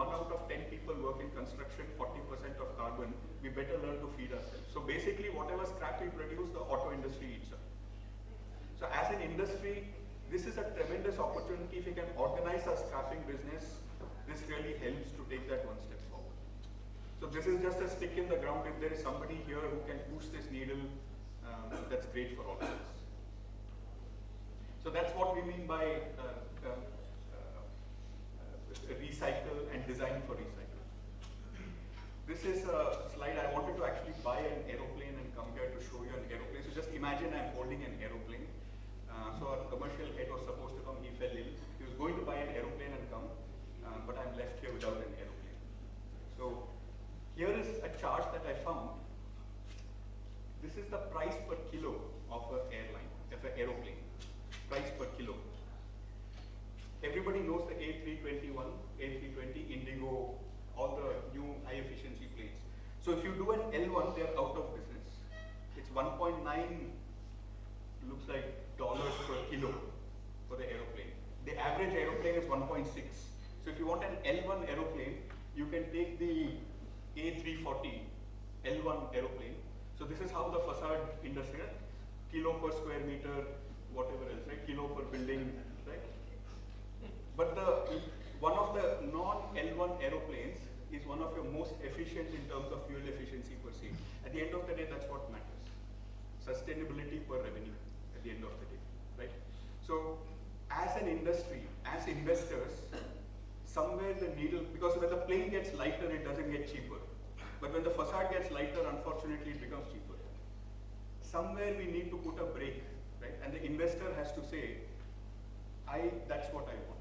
out of 10 people work in construction, 40% of carbon, we better learn to feed ourselves. So basically whatever scrap we produce, the auto industry eats up. So as an industry, this is a tremendous opportunity. If we can organize our scrapping business, this really helps to take that one step forward. So this is just a stick in the ground. If there is somebody here who can push this needle, that's great for all of us. So that's what we mean by recycle and design for recycle. This is a slide. I wanted to actually buy an aeroplane and come here to show you an aeroplane. So just imagine I'm holding an aeroplane. So our commercial head was supposed to come, he fell ill. He was going to buy an aeroplane and come, but I'm left here without an aeroplane. So here is a chart that I found. This is the price per kilo of an airline, of an aeroplane. Price per kilo. Everybody knows the A321, A320, Indigo, all the new high efficiency planes. So if you do an L1, they're out of business. It's 1.9, looks like dollars per kilo for the aeroplane. The average aeroplane is 1.6. So if you want an L1 aeroplane, you can take the A340 L1 aeroplane. So this is how the facade industry, kilo per square meter, whatever else, right? Kilo per building, right? But one of the non-L1 aeroplanes is one of your most efficient in terms of fuel efficiency per se. At the end of the day, that's what matters. Sustainability per revenue at the end of the day, right? So as an industry, as investors, somewhere the needle, because when the plane gets lighter, it doesn't get cheaper. But when the facade gets lighter, unfortunately, it becomes cheaper. Somewhere we need to put a brake, right? And the investor has to say, that's what I want.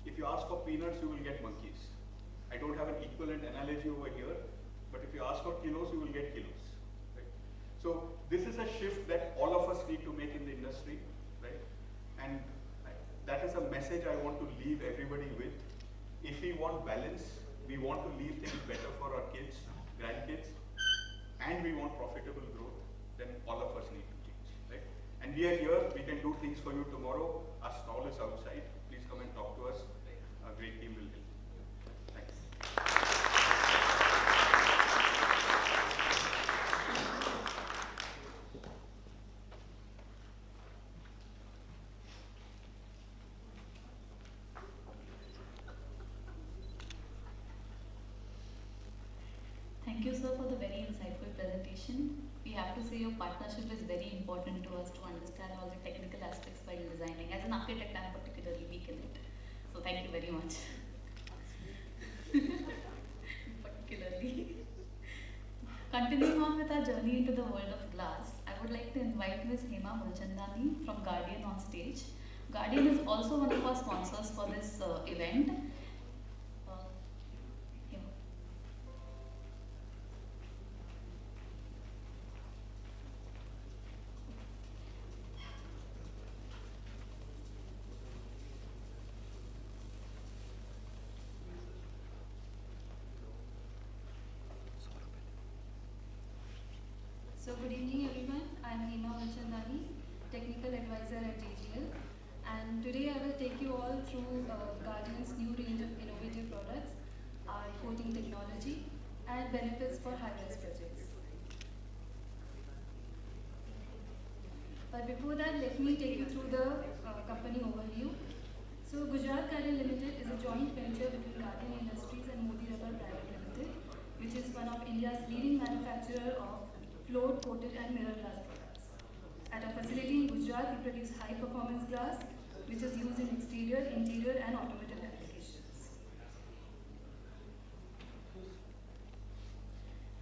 If you ask for peanuts, you will get monkeys. I don't have an equivalent analogy over here, but if you ask for kilos, you will get kilos. Right? So this is a shift that all of us need to make in the industry, right? And that is a message I want to leave everybody with. If we want balance, we want to leave things better for our kids, grandkids, and we want profitable growth, then all of us need to change, right? And we are here, we can do things for you tomorrow. Our stall is outside. Please come and talk to us. A great team will help. Thanks.
Thank you, sir, for the very insightful presentation. We have to say your partnership is very important to us to understand all the technical aspects while designing. As an architect, I'm particularly weak in it. So thank you very much. Particularly. Continuing on with our journey into the world of glass, I would like to invite Ms. Hema Mulchandani from Guardian on stage. Guardian is also one of our sponsors for this event.
So good evening everyone, I am Hema Mulchandani, Technical Advisor at JGL, and today I will take you all through Guardian's new range of innovative products, our coating technology, and benefits for high-rise projects. But before that, let me take you through the company overview. So Gujarat Guardian Limited is a joint venture between Guardian Industries and Modi Rubber Private Limited, which is one of India's leading manufacturer of float, coated and mirror glass products. At our facility in Gujarat, we produce high-performance glass, which is used in exterior, interior and automotive applications.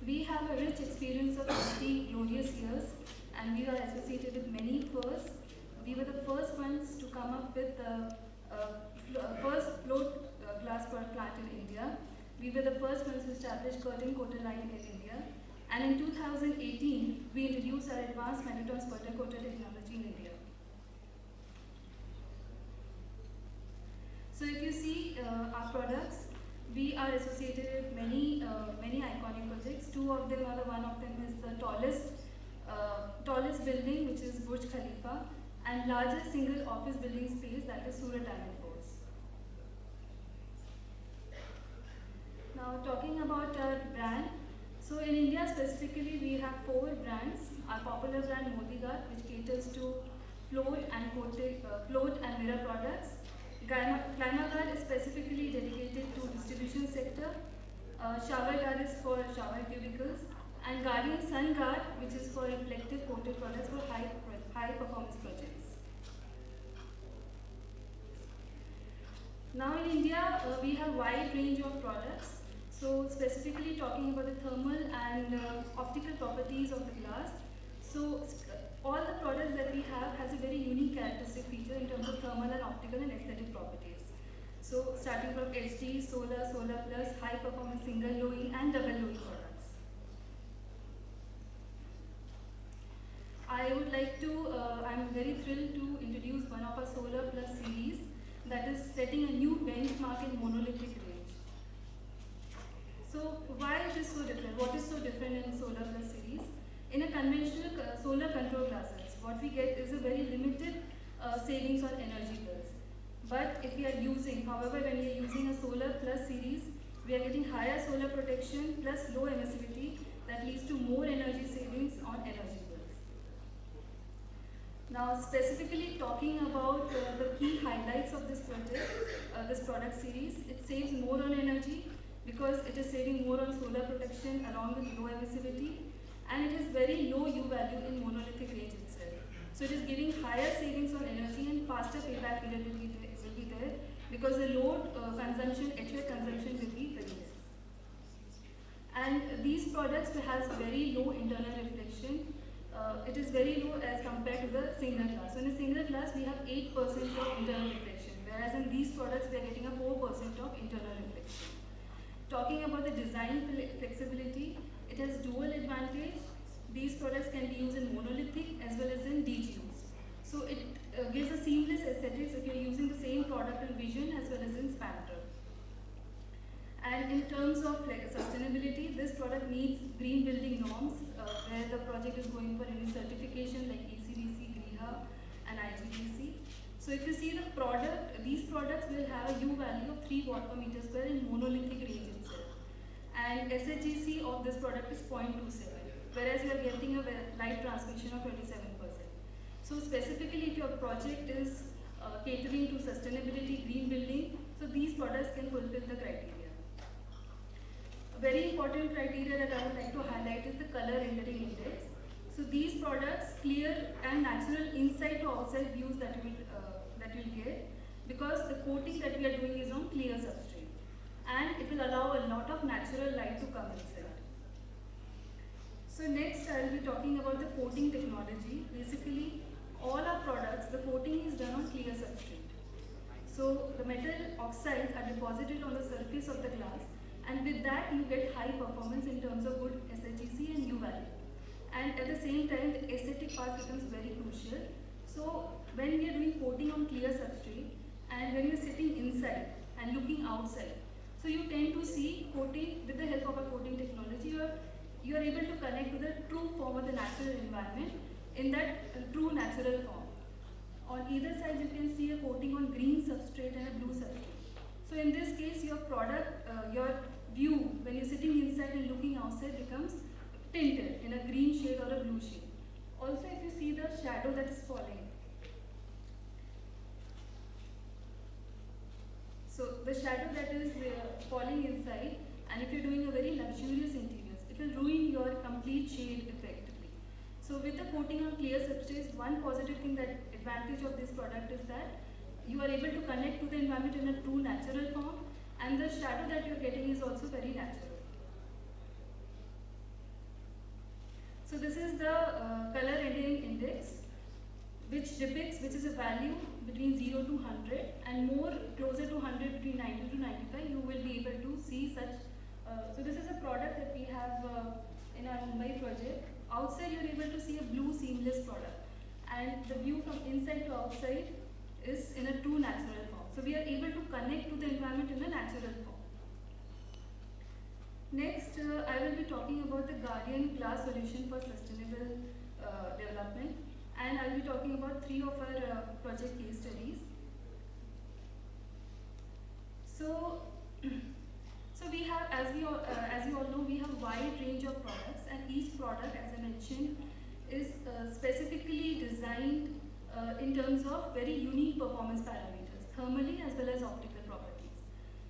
We have a rich experience of 50 glorious years, and we are associated with many firsts. We were the first ones to come up with the first float glass product plant in India. We were the first ones to establish curtain coater line in India. And in 2018, we introduced our advanced Magnetron sputter coater technology in India. So if you see our products, we are associated with many iconic projects. Two of them are one of them is the tallest building, which is Burj Khalifa, and largest single office building space, that is Surat Diamond Force. Now talking about our brand, so in India specifically we have 4 brands. Our popular brand Modigard, which caters to float and mirror products. Climaguard is specifically dedicated to distribution sector. Shower Guard is for shower cubicles, and Guardian Sun Guard, which is for reflective coated products for high performance projects. Now in India, we have wide range of products. So specifically talking about the thermal and optical properties of the glass. So all the products that we have has a very unique characteristic feature in terms of thermal and optical and aesthetic properties. So starting from HD, Solar, Solar Plus, high performance single low E and double low E products. I would like to, I'm very thrilled to introduce one of our Solar Plus series that is setting a new benchmark in monolithic range. So why is this so different? What is so different in Solar Plus series? In a conventional solar control glasses, what we get is a very limited savings on energy bills. But if we are using, however, when we are using a Solar Plus series, we are getting higher solar protection plus low emissivity that leads to more energy savings on energy bills. Now, specifically talking about the key highlights of this product series, it saves more on energy because it is saving more on solar protection along with low emissivity, and it is very low U value in monolithic range itself. So it is giving higher savings on energy and faster payback period will be there because the load consumption, HVAC consumption will be very less. And these products has very low internal reflection. It is very low as compared to the single glass. So in a single glass we have 8% of internal reflection, whereas in these products we are getting a 4% of internal reflection. Talking about the design flexibility, it has dual advantage. These products can be used in monolithic as well as in DGUs. So it gives a seamless aesthetics if you're using the same product in Vision as well as in Spectre. And in terms of sustainability, this product meets green building norms where the project is going for any certification like ECDC, GRIHA and IGBC. So if you see the product, these products will have a U value of 3 watt per meter square in monolithic range itself. And SHGC of this product is 0.27, whereas you are getting a light transmission of 27%. So specifically if your project is catering to sustainability, green building, so these products can fulfill the criteria. A very important criteria that I would like to highlight is the color rendering index. So these products clear and natural inside to outside views that you'll get because the coating that we are doing is on clear substrate, and it will allow a lot of natural light to come inside. So next I will be talking about the coating technology. Basically all our products, the coating is done on clear substrate. So the metal oxides are deposited on the surface of the glass, and with that you get high performance in terms of good SHGC and U value. And at the same time the aesthetic part becomes very crucial. So when we are doing coating on clear substrate and when you are sitting inside and looking outside, so you tend to see coating with the help of a coating technology, you are able to connect to the true form of the natural environment in that true natural form. On either side you can see a coating on green substrate and a blue substrate. So in this case your product, your view when you're sitting inside and looking outside becomes tinted in a green shade or a blue shade. Also if you see the shadow that is falling. So the shadow that is falling inside, and if you're doing a very luxurious interiors, it will ruin your complete shade effectively. So with the coating on clear substrates, one positive thing, that advantage of this product is that you are able to connect to the environment in a true natural form, and the shadow that you're getting is also very natural. So this is the color rendering index, which is a value between 0 to 100, and more closer to 100, between 90 to 95, you will be able to see such. So this is a product that we have in our Mumbai project. Outside you are able to see a blue seamless product, and the view from inside to outside is in a true natural form. So we are able to connect to the environment in a natural form. Next, I will be talking about the Guardian glass solution for sustainable development, and I will be talking about 3 of our project case studies. So, so we have, as you all know, we have a wide range of products, and each product, as I mentioned, is specifically designed in terms of very unique performance parameters, thermally as well as optical properties.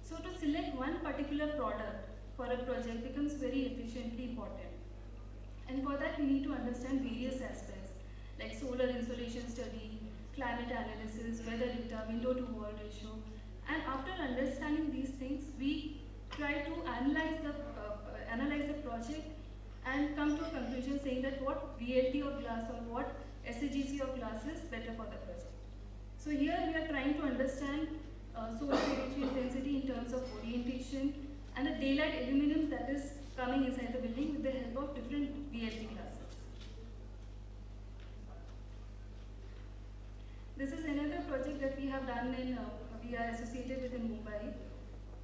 So to select one particular product for a project becomes very efficiently important. And for that we need to understand various aspects like solar insolation study, climate analysis, weather data, window to wall ratio. And after understanding these things, we try to analyze the project and come to a conclusion saying that what VLT of glass or what SAGC of glass is better for the project. So here we are trying to understand solar radiation intensity in terms of orientation and the daylight illuminance that is coming inside the building with the help of different VLT glasses. This is another project that we have done we are associated with in Mumbai.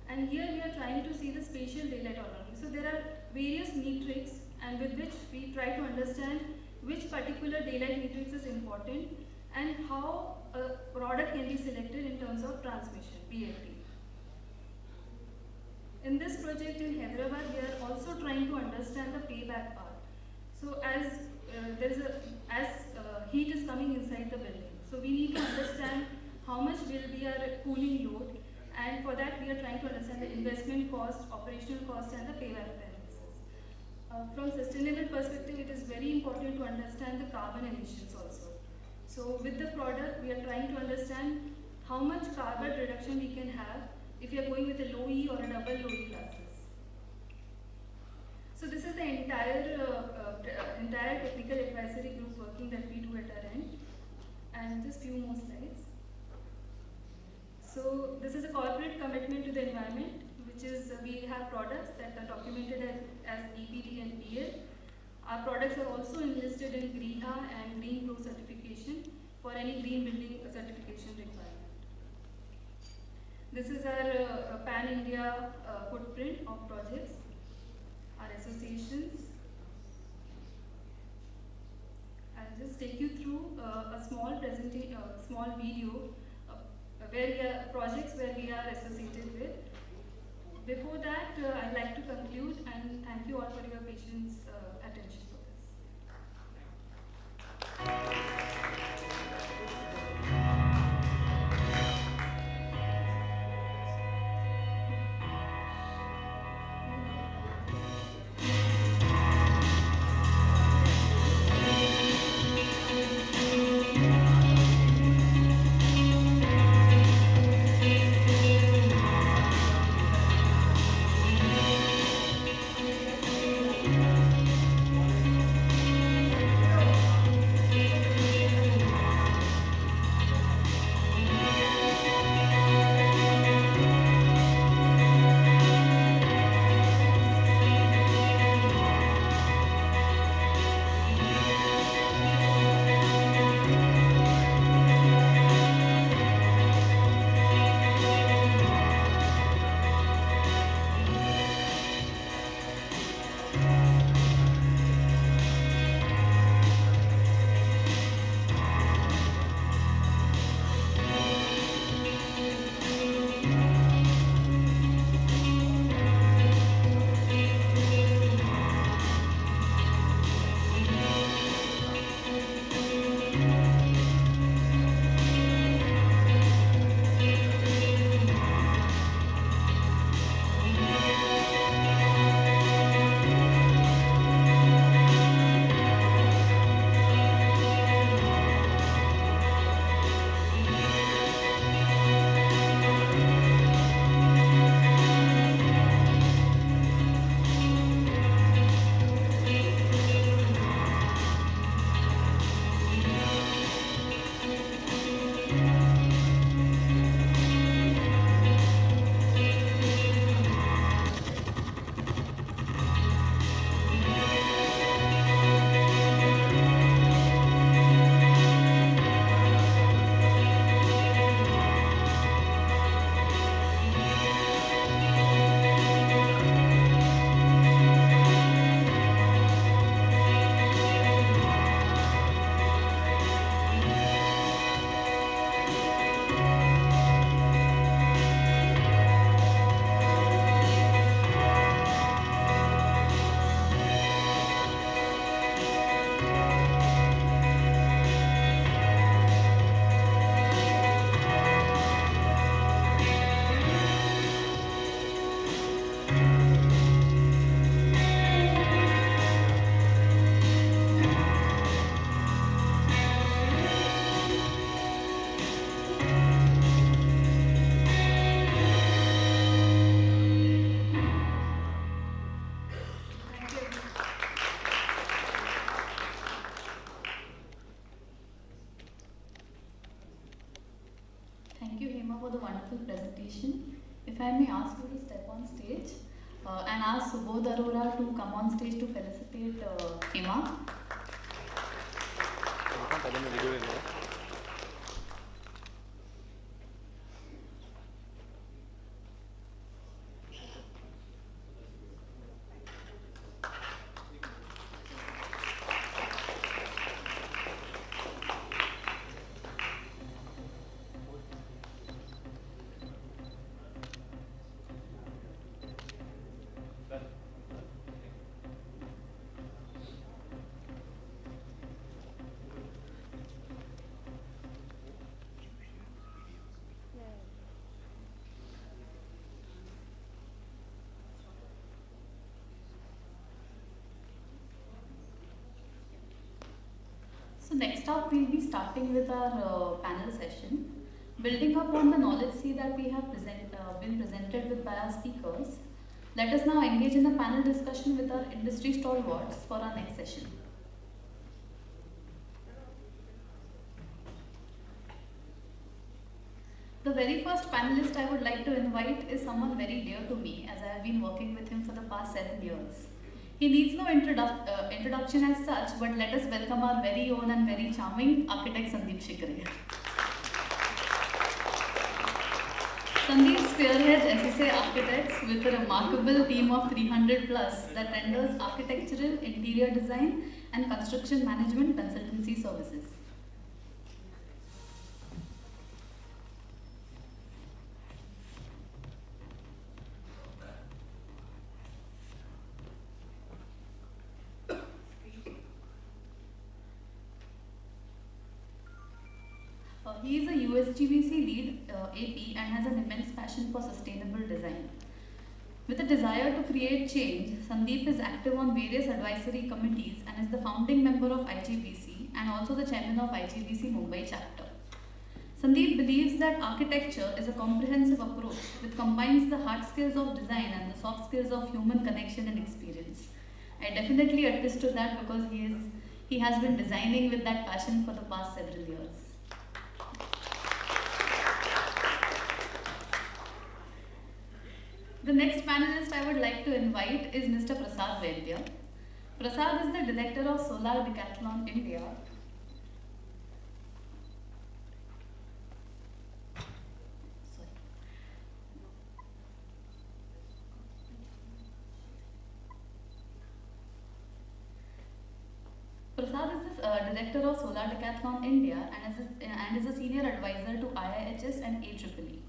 And here we are trying to see the spatial daylight autonomy. So there are various metrics and with which we try to understand which particular daylight matrix is important and how a product can be selected in terms of transmission, BLT. In this project in Hyderabad, we are also trying to understand the payback part. So as heat is coming inside the building, so we need to understand how much will be our cooling load, and for that we are trying to understand the investment cost, operational cost, and the payback analysis. From sustainable perspective, it is very important to understand the carbon emissions also. So with the product, we are trying to understand how much carbon reduction we can have if you are going with a low E or a double low E classes. So this is the entire technical advisory group working that we do at our end. And just few more slides. So this is a corporate commitment to the environment, which is we have products that are documented as EPD and PL. Our products are also enlisted in GREEHA and Green Pro certification for any green building certification requirement. This is our pan-India footprint of projects, our associations. I'll just take you through a small presentation, small video projects where we are associated with. Before that, I'd like to conclude and thank you all for your patience, attention for this.
Hema for the wonderful presentation. If I may ask you to step on stage and ask Subodh Arora to come on stage to felicitate Hema. So next up, we'll be starting with our panel session. Building upon the knowledge sea that we have been presented with by our speakers, let us now engage in a panel discussion with our industry stalwarts for our next session. The very first panelist I would like to invite is someone very dear to me, as I have been working with him for the past 7 years. He needs no introduction as such, but let us welcome our very own and very charming architect Sandeep Shikre. Sandeep spearheads SSA Architects with a remarkable team of 300 plus that renders architectural, interior design and construction management consultancy services. He is a USGBC lead AP and has an immense passion for sustainable design. With a desire to create change, Sandeep is active on various advisory committees and is the founding member of IGBC and also the chairman of IGBC Mumbai chapter. Sandeep believes that architecture is a comprehensive approach which combines the hard skills of design and the soft skills of human connection and experience. I definitely attest to that because he has been designing with that passion for the past several years. The next panelist I would like to invite is Mr. Prasad Vaidya. Prasad is the director of Solar Decathlon India. Prasad is the director of Solar Decathlon India and is a senior advisor to IIHS and AEEE.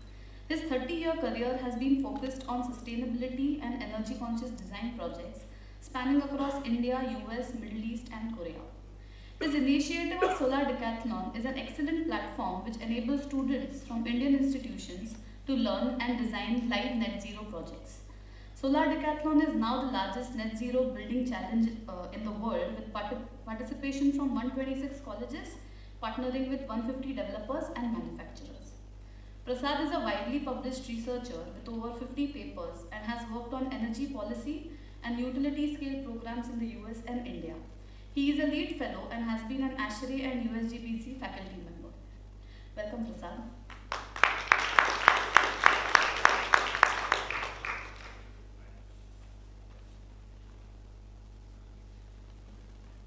His 30-year career has been focused on sustainability and energy-conscious design projects spanning across India, US, Middle East, and Korea. His initiative of Solar Decathlon is an excellent platform which enables students from Indian institutions to learn and design live net zero projects. Solar Decathlon is now the largest net zero building challenge in the world with participation from 126 colleges partnering with 150 developers and manufacturers. Prasad is a widely published researcher with over 50 papers and has worked on energy policy and utility scale programs in the US and India. He is a lead fellow and has been an ASHRAE and USGBC faculty member. Welcome, Prasad.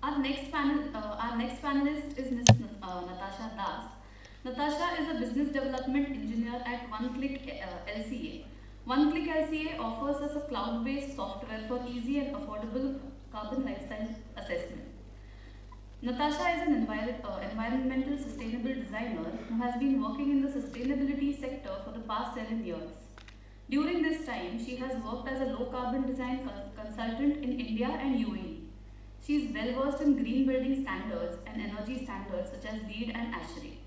Our next panelist is Ms. Natasha Das. Natasha is a business development engineer at OneClick LCA. OneClick LCA offers us a cloud-based software for easy and affordable carbon lifestyle assessment. Natasha is an environmental sustainable designer who has been working in the sustainability sector for the past 7 years. During this time, she has worked as a low-carbon design consultant in India and UAE. She is well-versed in green building standards and energy standards such as LEED and ASHRAE.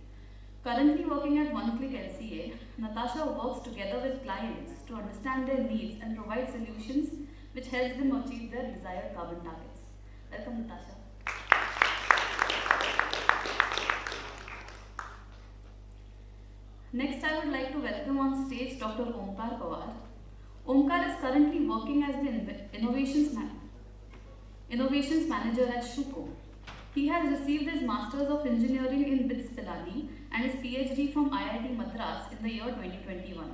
Currently working at OneClick LCA, Natasha works together with clients to understand their needs and provide solutions which helps them achieve their desired carbon targets. Welcome, Natasha. Next, I would like to welcome on stage Dr. Omkar Pawar. Omkar is currently working as the Innovations Manager at Shuko. He has received his Masters of Engineering in BITS Pilani and his PhD from IIT Madras in the year 2021.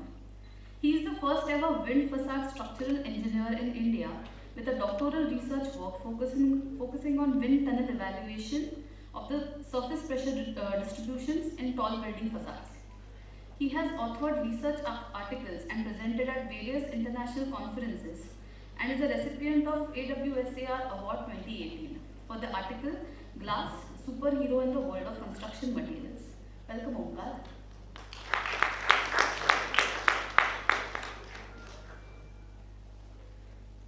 He is the first ever wind facade structural engineer in India with a doctoral research work focusing on wind tunnel evaluation of the surface pressure distributions in tall building facades. He has authored research articles and presented at various international conferences and is a recipient of AWSAR Award 2018 for the article Glass, Superhero in the World of Construction Materials. Welcome, Omkar.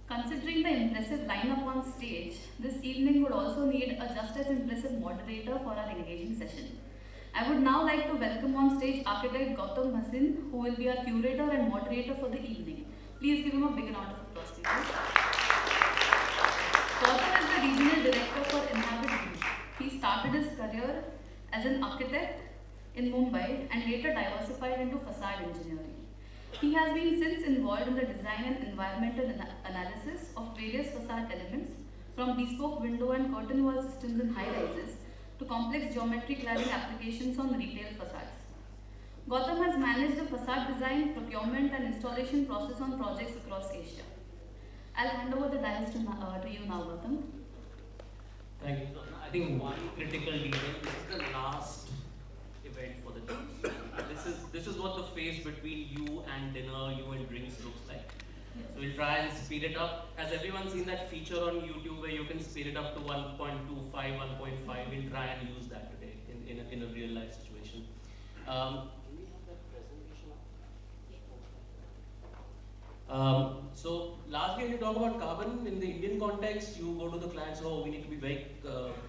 Considering the impressive lineup on stage, this evening would also need a just as impressive moderator for our engaging session. I would now like to welcome on stage architect Gautam Bhasin, who will be our curator and moderator for the evening. Please give him a big round of applause, please. Gautam is the regional director for Inhabit Group. He started his career as an architect in Mumbai and later diversified into facade engineering. He has been since involved in the design and environmental analysis of various facade elements, from bespoke window and curtain wall systems in high-rises to complex geometry cladding applications on retail facades. Gautam has managed the facade design, procurement and installation process on projects across Asia. I'll hand over the dais to you now, Gautam.
Thank you. I think one critical detail, this is the last event for the day. This is what the phase between you and dinner, you and drinks looks like. So we'll try and speed it up. Has everyone seen that feature on YouTube where you can speed it up to 1.25, 1.5? We'll try and use that today in a real life situation. Do we have that presentation up? So largely when you talk about carbon in the Indian context, you go to the clients, oh, we need to be very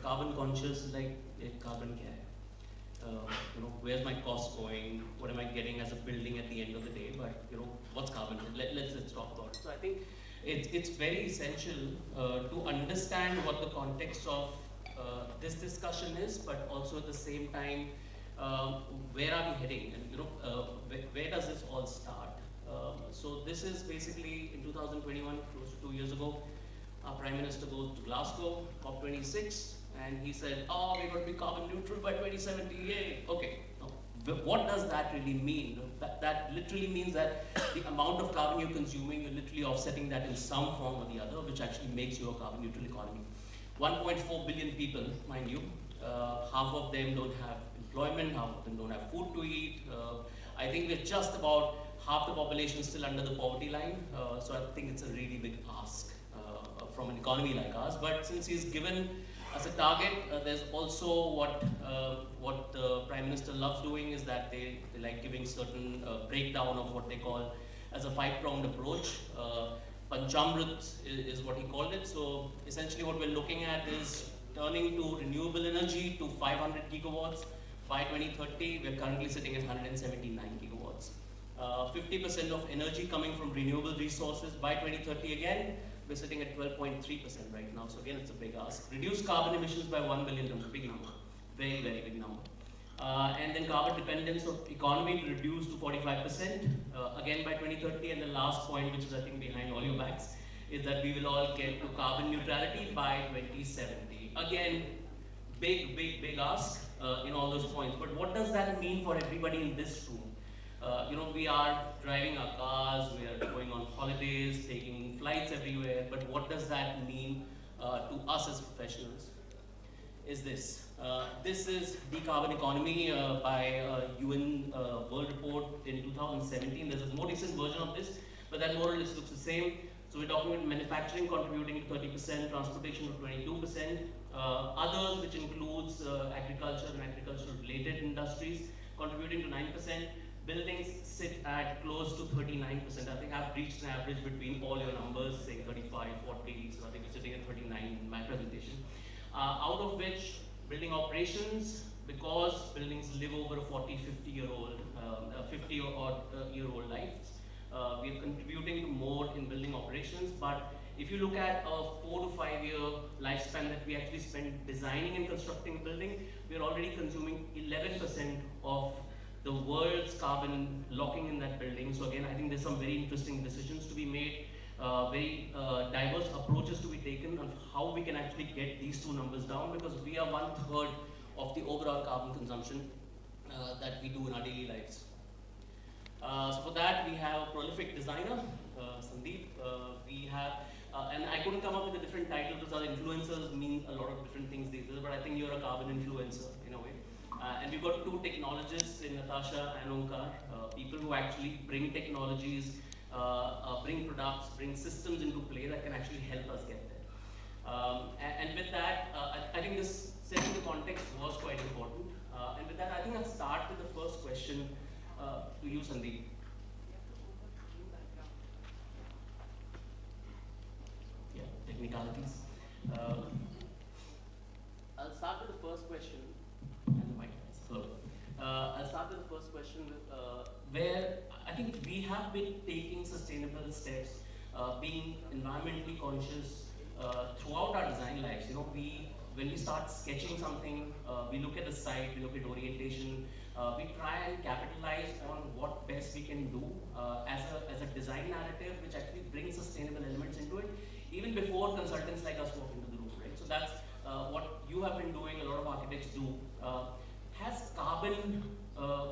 carbon conscious, like carbon care. Where's my cost going? What am I getting as a building at the end of the day? But what's carbon? Let's talk about it. So I think it's very essential to understand what the context of this discussion is, but also at the same time, where are we heading? And where does this all start? So this is basically in 2021, close to 2 years ago, our Prime Minister goes to Glasgow, COP26. And he said, oh, we're going to be carbon neutral by 2070, yay. Okay, what does that really mean? That literally means that the amount of carbon you're consuming, you're literally offsetting that in some form or the other, which actually makes you a carbon neutral economy. 1.4 billion people, mind you, half of them don't have employment, half of them don't have food to eat. I think we're just about half the population still under the poverty line. So I think it's a really big ask from an economy like ours. But since he's given as a target, there's also what the Prime Minister loves doing is that they like giving certain breakdown of what they call as a 5-pronged approach. Panchamrit is what he called it. So essentially what we're looking at is turning to renewable energy to 500 gigawatts by 2030. We're currently sitting at 179 gigawatts. 50% of energy coming from renewable resources by 2030 again. We're sitting at 12.3% right now, so again, it's a big ask. Reduce carbon emissions by 1 billion tons, big number, very, very big number. And then carbon dependence of economy to reduce to 45%, again by 2030. And the last point, which is I think behind all your backs, is that we will all get to carbon neutrality by 2070. Again, big, big, big ask in all those points. But what does that mean for everybody in this room? We are driving our cars, we are going on holidays, taking flights everywhere, but what does that mean to us as professionals? Is this. This is Decarbon Economy by UN World Report in 2017. There's a more recent version of this, but that more or less looks the same. So we're talking about manufacturing contributing to 30%, transportation to 22%, others, which includes agriculture and agricultural-related industries, contributing to 9%. Buildings sit at close to 39%. I think I've reached an average between all your numbers, saying 35, 40, so I think we're sitting at 39 in my presentation. Out of which, building operations, because buildings live over a 40, 50-year-old, 50-year-old lives, we are contributing to more in building operations. But if you look at a 4 to 5 year lifespan that we actually spend designing and constructing a building, we are already consuming 11% of the world's carbon locking in that building. So again, I think there's some very interesting decisions to be made. very diverse approaches to be taken on how we can actually get these two numbers down, because we are 1/3 of the overall carbon consumption that we do in our daily lives. So for that, we have a prolific designer, Sandeep. We have, and I couldn't come up with a different title because our influencers mean a lot of different things these days, but I think you're a carbon influencer in a way. And we've got two technologists in Natasha and Onkar, people who actually bring technologies, bring products, bring systems into play that can actually help us get there. And with that, I think this setting the context was quite important. And with that, I think I'll start with the first question to you, Sandeep. Yeah, technicalities. I'll start with the first question. And the mic is hello. I'll start with the first question with, where I think we have been taking sustainable steps, being environmentally conscious throughout our design lives. You know, when we start sketching something, we look at the site, we look at orientation, we try and capitalize on what best we can do as a design narrative, which actually brings sustainable elements into it, even before consultants like us walk into the room, right? So that's what you have been doing, a lot of architects do. Has carbon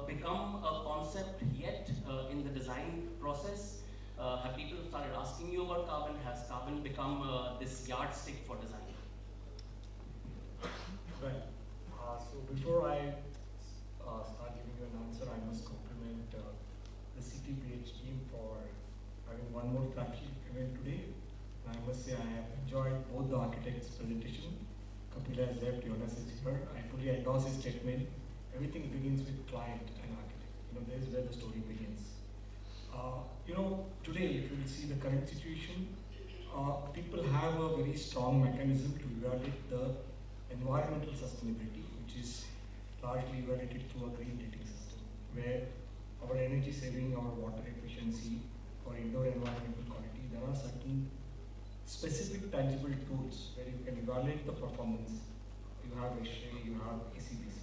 become a concept yet in the design process? Have people started asking you about carbon? Has carbon become this yardstick for design?
Right. So before I start giving you an answer, I must compliment the CTBUH team for having one more flagship event today. And I must say I have enjoyed both the architects' presentation. Kapila has left, Jonas is here. I fully endorse his statement. Everything begins with client and architect. You know, there's where the story begins. You know, today, if you will see the current situation, people have a very strong mechanism to evaluate the environmental sustainability, which is largely evaluated through a green rating system, where our energy saving, our water efficiency, our indoor environmental quality, there are certain specific tangible tools where you can evaluate the performance. You have SHA, you have ECBC.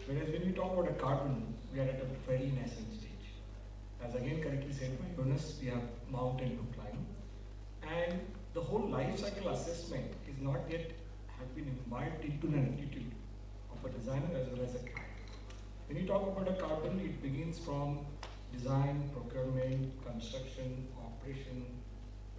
Whereas when we talk about a carbon, we are at a very nascent stage. As again correctly said by Jonas, we have mountain to climb. And the whole life cycle assessment is not yet have been imbibed into an attitude of a designer as well as a client. When you talk about a carbon, it begins from design, procurement, construction, operation,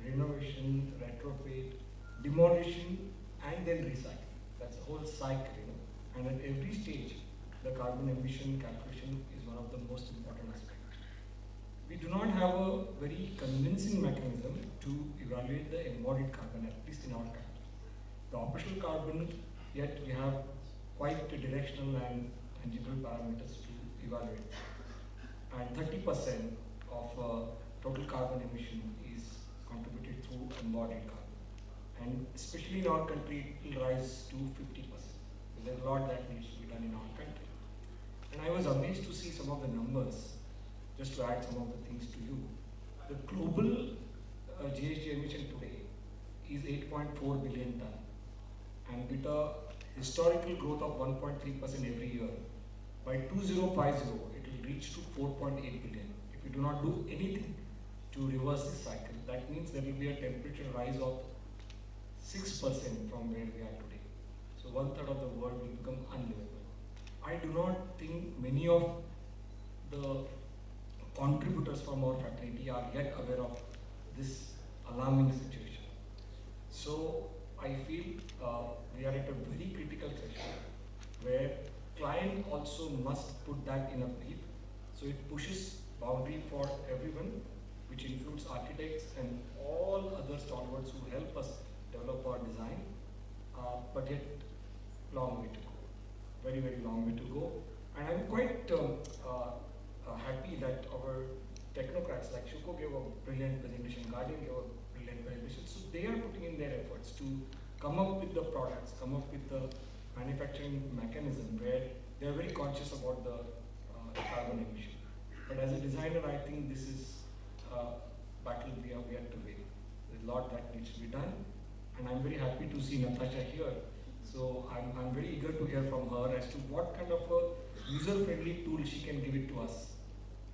renovation, retrofit, demolition, and then recycling. That's the whole cycle, you know. And at every stage, the carbon emission calculation is one of the most important aspects. We do not have a very convincing mechanism to evaluate the embodied carbon, at least in our country. The operational carbon, yet we have quite directional and tangible parameters to evaluate. And 30% of total carbon emission is contributed through embodied carbon. And especially in our country, it will rise to 50%. There's a lot that needs to be done in our country. And I was amazed to see some of the numbers, just to add some of the things to you. The global GHG emission today is 8.4 billion ton. And with a historical growth of 1.3% every year, by 2050, it will reach to 4.8 billion. If we do not do anything to reverse this cycle, that means there will be a temperature rise of 6% from where we are today. So 1/3 of the world will become unlivable. I do not think many of the contributors from our fraternity are yet aware of this alarming situation. So I feel we are at a very critical threshold where client also must put that in a brief. So it pushes boundary for everyone, which includes architects and all other stalwarts who help us develop our design, but yet long way to go. Very, very long way to go. And I'm quite happy that our technocrats like Shuko gave a brilliant presentation, Guardian gave a brilliant presentation. So they are putting in their efforts to come up with the products, come up with the manufacturing mechanism where they are very conscious about the carbon emission. But as a designer, I think this is a battle we have yet to win. There's a lot that needs to be done. And I'm very happy to see Natasha here. So I'm very eager to hear from her as to what kind of a user-friendly tool she can give it to us,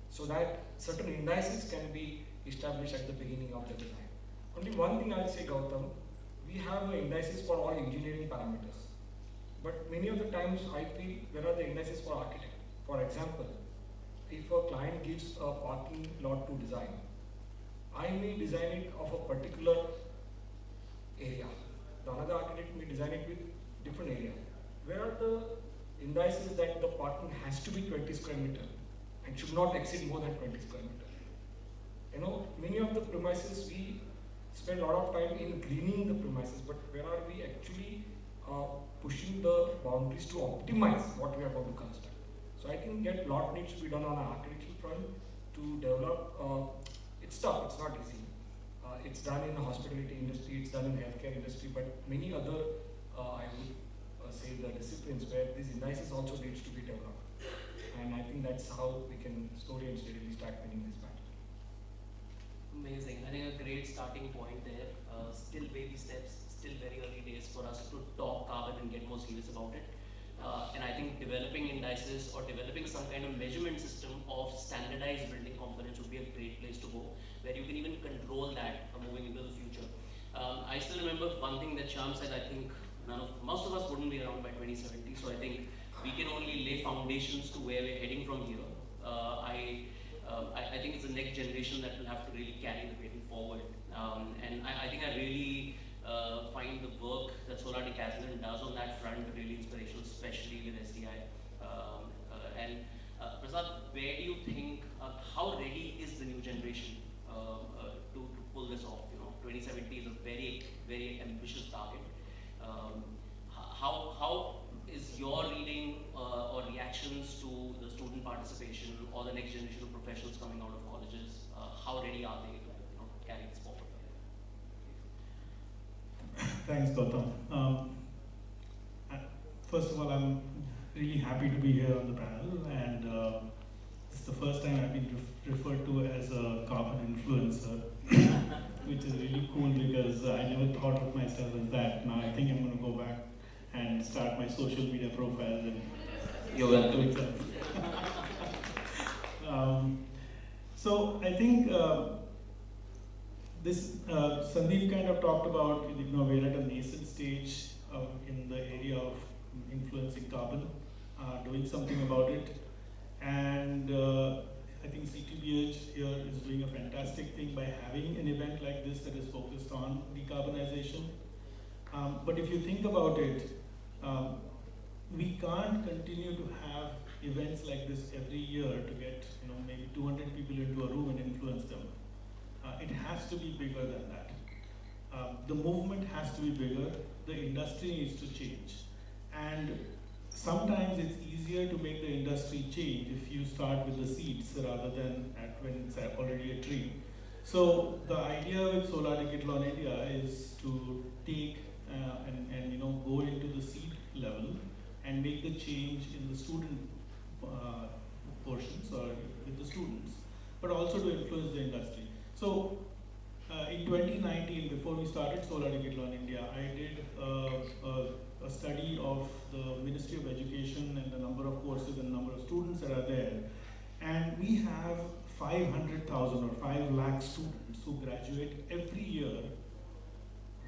so that certain indices can be established at the beginning of the design. only one thing I'll say, Gautam, we have indices for all engineering parameters. But many of the times I feel there are the indices for architect. For example, if a client gives a parking lot to design, I may design it of a particular area. The another architect may design it with different area. Where are the indices that the parking has to be 20 square meter and should not exceed more than 20 square meter? You know, many of the premises we spend a lot of time in greening the premises, but where are we actually pushing the boundaries to optimize what we are going to construct? So I think that lot needs to be done on an architectural front to develop. It's tough, it's not easy. It's done in the hospitality industry, it's done in healthcare industry, but many other, I would say, the disciplines where these indices also needs to be developed. And I think that's how we can slowly and steadily start winning this battle.
Amazing. I think a great starting point there. Still baby steps, still very early days for us to talk carbon and get more serious about it. And I think developing indices or developing some kind of measurement system of standardized building components would be a great place to go, where you can even control that moving into the future. I still remember one thing that Shyam said. I think most of us wouldn't be around by 2070, so I think we can only lay foundations to where we're heading from here. I think it's the next generation that will have to really carry the baton forward. And I think I really find the work that Solarity Catalan does on that front really inspirational, especially with SDI. Prasad, where do you think, how ready is the new generation to pull this off? 2070 is a very, very ambitious target. How is your reading or reactions to the student participation or the next generation of professionals coming out of colleges? How ready are they to carry this forward?
Thanks, Gautam. First of all, I'm really happy to be here on the panel, and it's the first time I've been referred to as a carbon influencer, which is really cool because I never thought of myself as that. Now I think I'm going to go back and start my social media profiles and
you're welcome.
So I think this Sandeep kind of talked about, we're at a nascent stage in the area of influencing carbon, doing something about it, and I think CTBUH here is doing a fantastic thing by having an event like this that is focused on decarbonization. But if you think about it, we can't continue to have events like this every year to get maybe 200 people into a room and influence them. It has to be bigger than that. The movement has to be bigger. The industry needs to change. And sometimes it's easier to make the industry change if you start with the seeds rather than when it's already a tree. So the idea with Solar Decathlon India is to take and go into the seed level and make the change in the student portions or with the students, but also to influence the industry. So in 2019, before we started Solar Decathlon India, I did a study of the Ministry of Education and the number of courses and number of students that are there. And we have 500,000 or 5 lakh students who graduate every year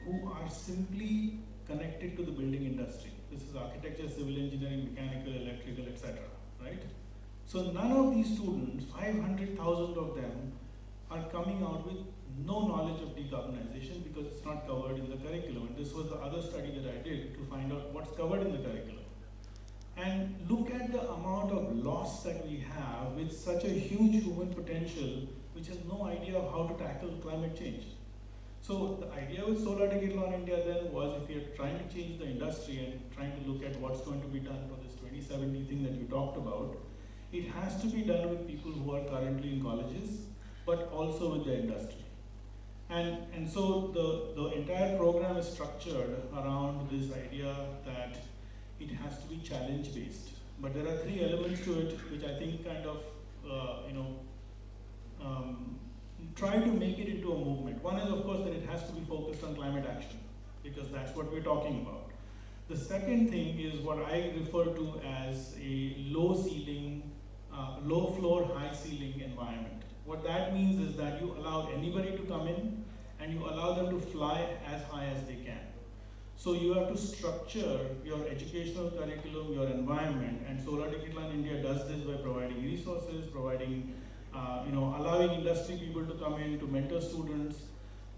who are simply connected to the building industry. This is architecture, civil engineering, mechanical, electrical, etc. Right? So none of these students, 500,000 of them, are coming out with no knowledge of decarbonization because it's not covered in the curriculum. And this was the other study that I did to find out what's covered in the curriculum. And look at the amount of loss that we have with such a huge human potential which has no idea of how to tackle climate change. So the idea with Solar Decathlon India then was, if you're trying to change the industry and trying to look at what's going to be done for this 2070 thing that you talked about, it has to be done with people who are currently in colleges, but also with the industry. And so the entire program is structured around this idea that it has to be challenge-based. But there are 3 elements to it which I think kind of, try to make it into a movement. One is, of course, that it has to be focused on climate action, because that's what we're talking about. The second thing is what I refer to as a low ceiling, low floor, high ceiling environment. What that means is that you allow anybody to come in and you allow them to fly as high as they can. So you have to structure your educational curriculum, your environment, and Solar Decathlon India does this by providing resources, providing, allowing industry people to come in to mentor students.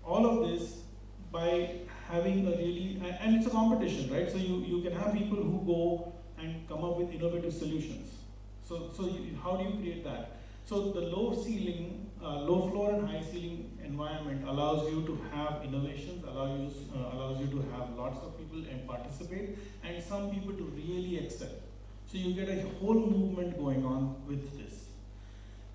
All of this by having a really, and it's a competition, right? So you can have people who go and come up with innovative solutions. So how do you create that? So the low floor and high ceiling environment allows you to have innovations, allows you to have lots of people and participate, and some people to really excel. So you get a whole movement going on with this.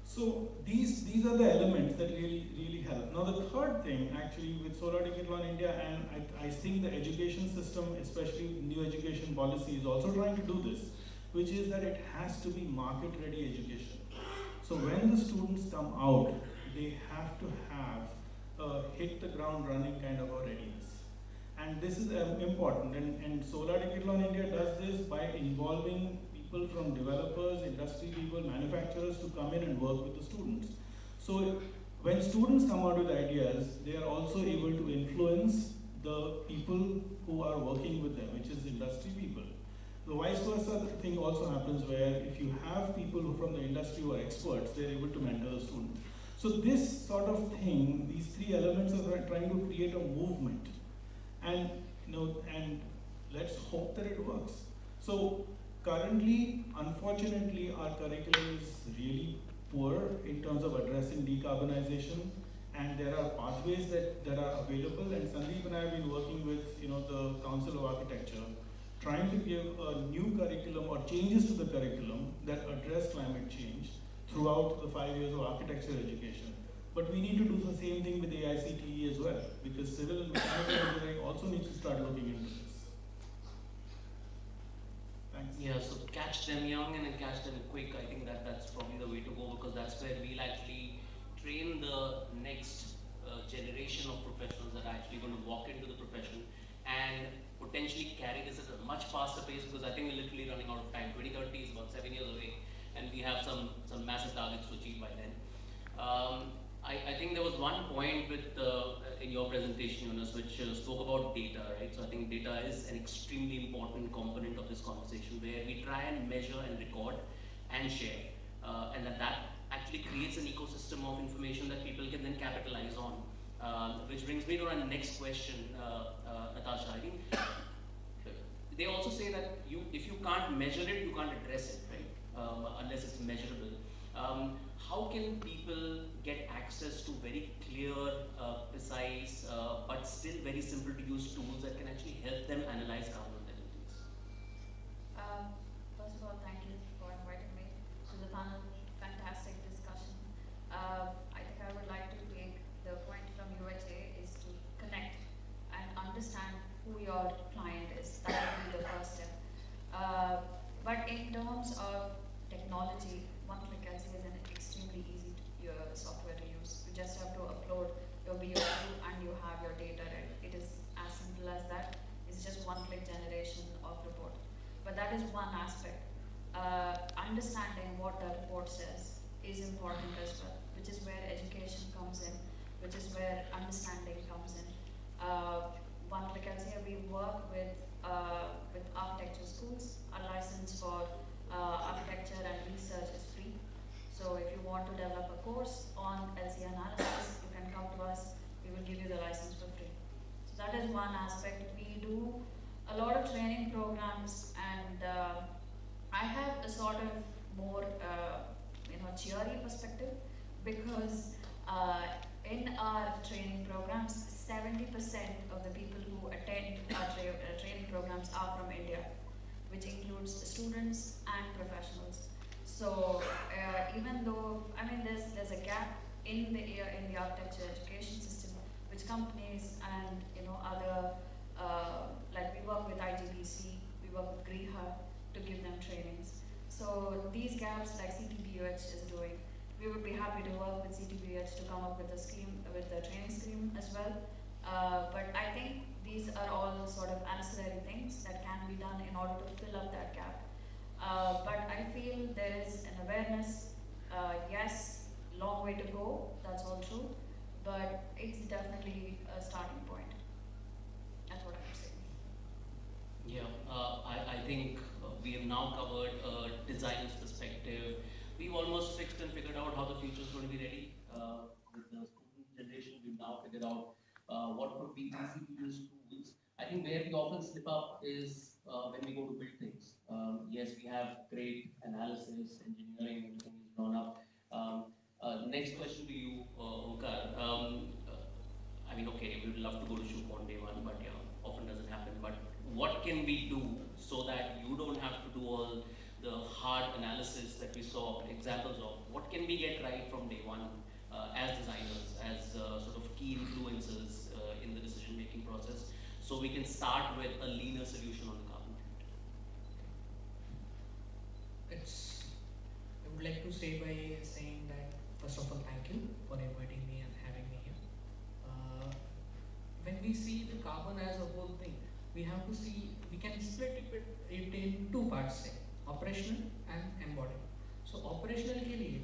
So these are the elements that really help. Now the third thing actually with Solar Decathlon India, and I think the education system, especially new education policy, is also trying to do this, which is that it has to be market ready education. So when the students come out, they have to have a hit the ground running kind of a readiness. And this is important, and Solar Decathlon India does this by involving people from developers, industry people, manufacturers to come in and work with the students. So when students come out with ideas, they are also able to influence the people who are working with them, which is industry people. The vice versa thing also happens where if you have people who from the industry who are experts, they're able to mentor the students. So this sort of thing, these three elements are trying to create a movement. And and let's hope that it works. So currently, unfortunately, our curriculum is really poor in terms of addressing decarbonization, and there are pathways that are available, and Sandeep and I have been working with the Council of Architecture, trying to give a new curriculum or changes to the curriculum that address climate change throughout the 5 years of architecture education. But we need to do the same thing with AICTE as well, because civil and mechanical engineering also needs to start looking into this. Thanks.
Yeah, so catch them young and then catch them quick. I think that's probably the way to go, because that's where we'll actually train the next generation of professionals that are actually going to walk into the profession and potentially carry this at a much faster pace, because I think we're literally running out of time. 2030 is about 7 years away, and we have some massive targets to achieve by then. I think there was one point with in your presentation, Yunus, which spoke about data, right? So I think data is an extremely important component of this conversation, where we try and measure and record and share, and that actually creates an ecosystem of information that people can then capitalize on. Which brings me to our next question, Natasha. I think they also say that if you can't measure it, you can't address it, right? Unless it's measurable. How can people get access to very clear, precise, but still very simple to use tools that can actually help them analyze carbon intelligence?
First of all, thank you for inviting me to the panel. Fantastic discussion. I think I would like to take the point from UHA is to connect and understand who your client is. That would be the first step. But in terms of technology, one-click LC is an extremely easy software to use. You just have to upload your BOQ and you have your data ready. It is as simple as that. It's just one-click generation of report. But that is one aspect. Understanding what the report says is important as well, which is where education comes in, which is where understanding comes in. One-click LC, we work with architecture schools. Our license for architecture and research is free. So if you want to develop a course on LC analysis, you can come to us. We will give you the license for free. So that is one aspect. We do a lot of training programs, and I have a sort of more cheery perspective, because in our training programs, 70% of the people who attend our training programs are from India, which includes students and professionals. So even though there's a gap in the architecture education system, which companies and other like we work with IGBC, we work with GRIHA to give them trainings. So these gaps, like CTBUH is doing, we would be happy to work with CTBUH to come up with a scheme, with the training scheme as well. But I think these are all sort of ancillary things that can be done in order to fill up that gap. But I feel there is an awareness, yes, long way to go, that's all true. but it's definitely a starting point. That's what I would say.
Yeah, I think we have now covered a designer's perspective. We've almost fixed and figured out how the future is going to be ready. With the student generation, we've now figured out what could be easy to use tools. I think where we often slip up is when we go to build things. Yes, we have great analysis, engineering, everything is drawn up. Next question to you, Omkar. I mean, okay, we would love to go to shoot on day one, but yeah, often doesn't happen. But what can we do so that you don't have to do all the hard analysis that we saw examples of? What can we get right from day one as designers, as sort of key influencers in the decision-making process, so we can start with a leaner solution on the carbon front?
I would like to say by saying that, first of all, thank you for inviting me and having me here. When we see the carbon as a whole thing, we have to see, we can split it in two parts, say, operational and embodied. So operational ke liye,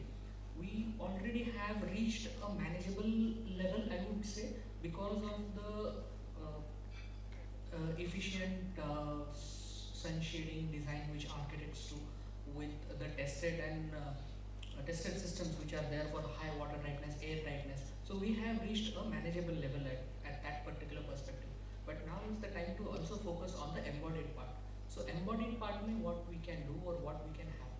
we already have reached a manageable level, I would say, because of the efficient sun shading design which architects do with the tested and tested systems which are there for high water tightness, air tightness. So we have reached a manageable level at that particular perspective. But now is the time to also focus on the embodied part. So embodied part means what we can do or what we can have.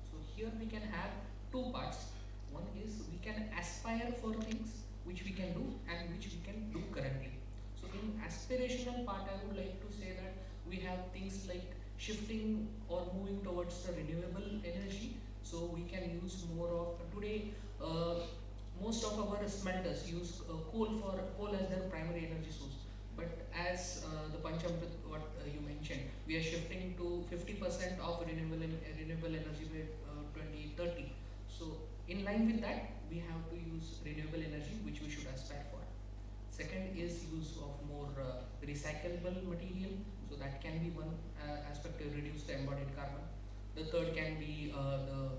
So here we can have two parts. One is we can aspire for things which we can do and which we can do currently. So in aspirational part, I would like to say that we have things like shifting or moving towards the renewable energy. So we can use more of, today most of our smelters use coal as their primary energy source. But as the Panchamrit, what you mentioned, we are shifting to 50% of renewable energy by 2030. So in line with that, we have to use renewable energy, which we should aspire for. Second is use of more recyclable material, so that can be one aspect to reduce the embodied carbon. The third can be the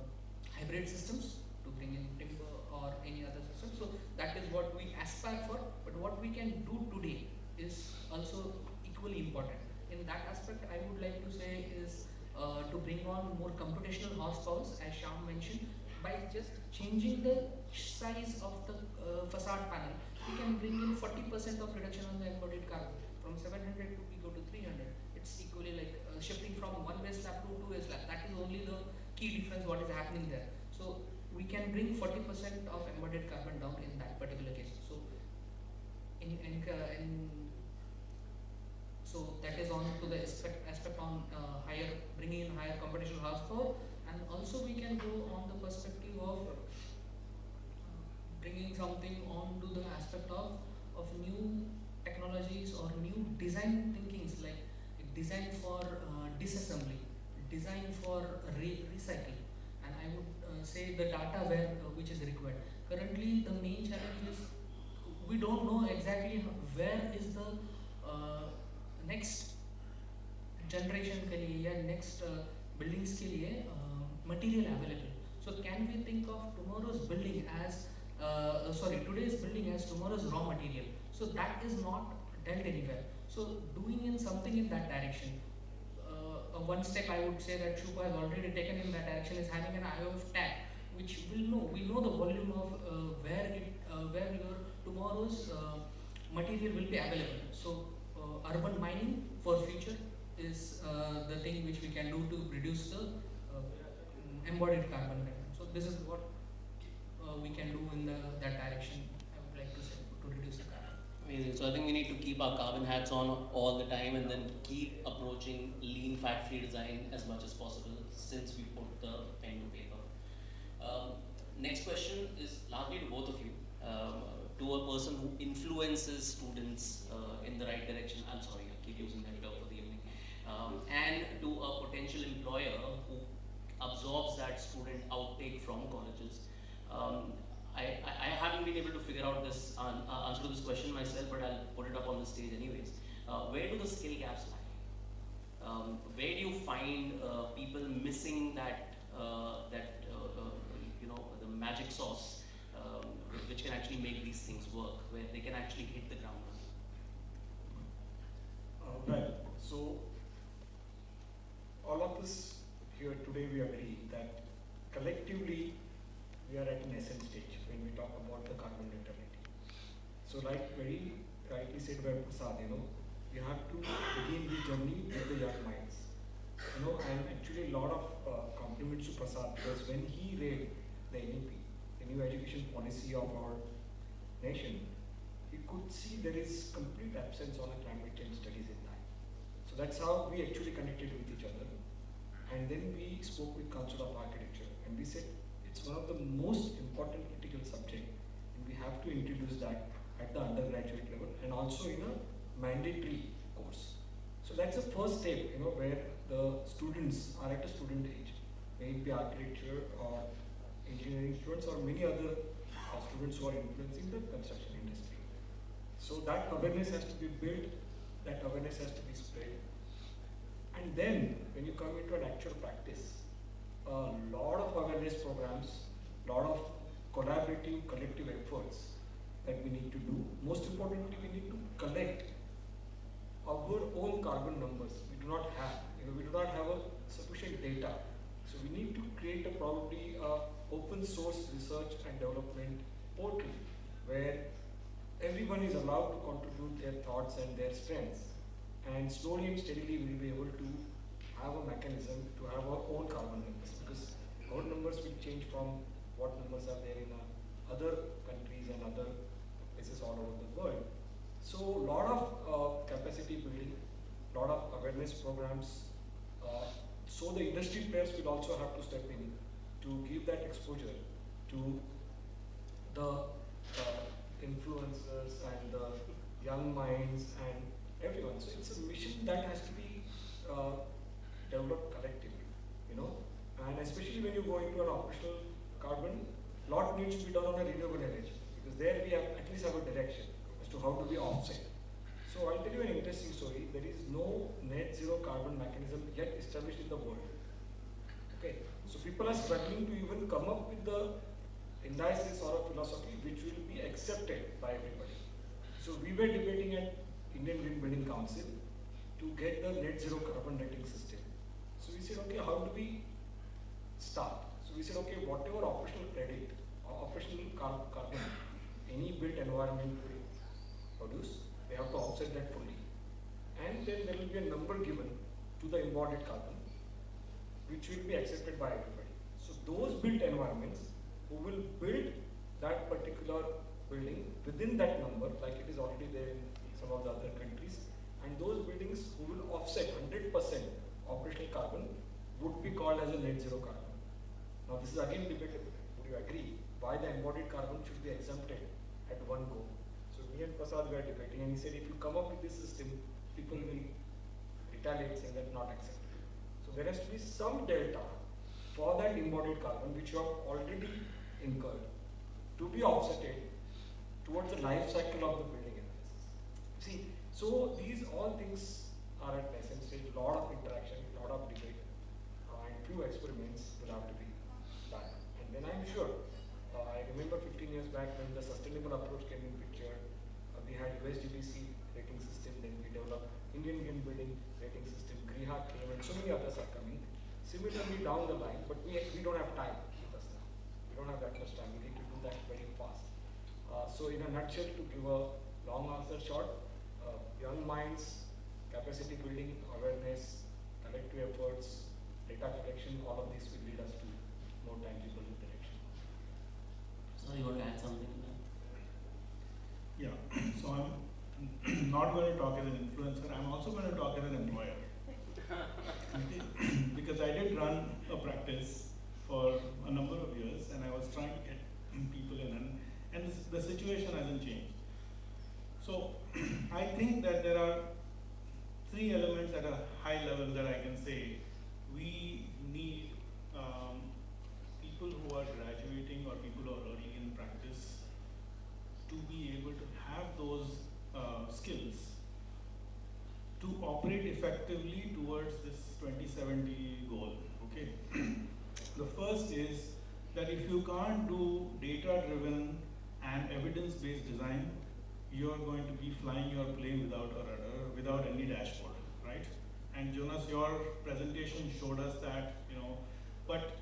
hybrid systems to bring in timber or any other system. So that is what we aspire for, but what we can do today is also equally important. In that aspect, I would like to say is to bring on more computational horsepower, as Shyam mentioned, by just changing the size of the facade panel, we can bring in 40% of reduction on the embodied carbon. From 700 to we go to 300. It's equally like shifting from one way slab to two way slab. That is only the key difference what is happening there. So we can bring 40% of embodied carbon down in that particular case. So so that is on to the aspect on bringing in higher computational horsepower, and also we can go on the perspective of bringing something on to the aspect of new technologies or new design thinkings, like design for disassembly, design for recycling, and I would say the data which is required. Currently, the main challenge is we don't know exactly where is the next generation के लिए या next buildings के लिए material available. So can we think of tomorrow's building as today's building as tomorrow's raw material? So that is not dealt anywhere. So doing in something in that direction. One step I would say that Shupa has already taken in that direction is having an IOF tag, which we know the volume of where your tomorrow's material will be available. So urban mining for future is the thing which we can do to reduce the embodied carbon. So this is what we can do in that direction, I would like to say, to reduce the carbon.
Amazing. So I think we need to keep our carbon hats on all the time and then keep approaching lean fat-free design as much as possible since we put the pen to paper. Next question is largely to both of you. To a person who influences students in the right direction, I'm sorry, I keep using that term for the evening, and to a potential employer who absorbs that student outtake from colleges. I haven't been able to figure out this answer to this question myself, but I'll put it up on the stage anyways. Where do the skill gaps lie? Where do you find people missing that the magic sauce which can actually actually make these things work, where they can actually hit the ground running?
Well, so all of us here today we agree that collectively we are at an nascent stage when we talk about the carbon neutrality. So like very rightly said by Prasad, we have to begin this journey with the young minds. And actually a lot of compliments to Prasad, because when he read the NEP, the new education policy of our nation, he could see there is complete absence on a climate change studies in that. So that's how we actually connected with each other. And then we spoke with Council of Architecture, and we said it's one of the most important critical subject, and we have to introduce that at the undergraduate level and also in a mandatory course. So that's the first step, where the students are at a student age, may it be architecture or engineering students or many other students who are influencing the construction industry. So that awareness has to be built, that awareness has to be spread. And then when you come into an actual practice, a lot of awareness programs, a lot of collaborative, collective efforts that we need to do. Most importantly, we need to collect our own carbon numbers. We do not have, we do not have a sufficient data. So we need to create probably open source research and development portal where everyone is allowed to contribute their thoughts and their strengths. And slowly and steadily we will be able to have a mechanism to have our own carbon numbers, because our numbers will change from what numbers are there in other countries and other places all over the world. So a lot of capacity building, a lot of awareness programs. So the industry players will also have to step in to give that exposure to the influencers and the young minds and everyone. So it's a mission that has to be developed collectively, and especially when you go into an operational carbon, a lot needs to be done on a renewable energy, because there we have at least have a direction as to how do we offset. So I'll tell you an interesting story. There is no net zero carbon mechanism yet established in the world. Okay, so people are struggling to even come up with the indices or a philosophy which will be accepted by everybody. So we were debating at Indian Green Building Council to get the net zero carbon rating system. So we said, okay, how do we start? So we said, okay, whatever operational credit or operational carbon any built environment will produce, they have to offset that fully. And then there will be a number given to the embodied carbon, which will be accepted by everybody. So those built environments who will build that particular building within that number, like it is already there in some of the other countries, and those buildings who will offset 100% operational carbon would be called as a net zero carbon. Now this is again debatable. Would you agree why the embodied carbon should be exempted at one go? So me and Prasad were debating, and he said if you come up with this system, people will retaliate saying that not acceptable. So there has to be some delta for that embodied carbon which you have already incurred to be offsetted towards the life cycle of the building analysis. See, so these all things are at nascent stage, a lot of interaction, a lot of debate, and few experiments will have to be done. And then I'm sure, I remember 15 years back when the sustainable approach came in picture, we had USGBC rating system, then we developed Indian Green Building rating system, GRIHA came, and so many others are coming. Similarly down the line, but we don't have time with us now. We don't have that much time, we need to do that very fast. So in a nutshell, to give a long answer short, young minds, capacity building, awareness, collective efforts, data collection, all of this will lead us to more tangible direction.
So you want to add something to that?
Yeah, so I'm not going to talk as an influencer, I'm also going to talk as an employer. Okay? Because I did run a practice for a number of years and I was trying to get people in, and the situation hasn't changed. So I think that there are three elements at a high level that I can say. We need people who are graduating or people who are early in practice to be able to have those skills to operate effectively towards this 2070 goal. Okay. The first is that if you can't do data-driven and evidence evidence-based design, you're going to be flying your plane without a rudder, without any dashboard, right? And Jonas, your presentation showed us that, but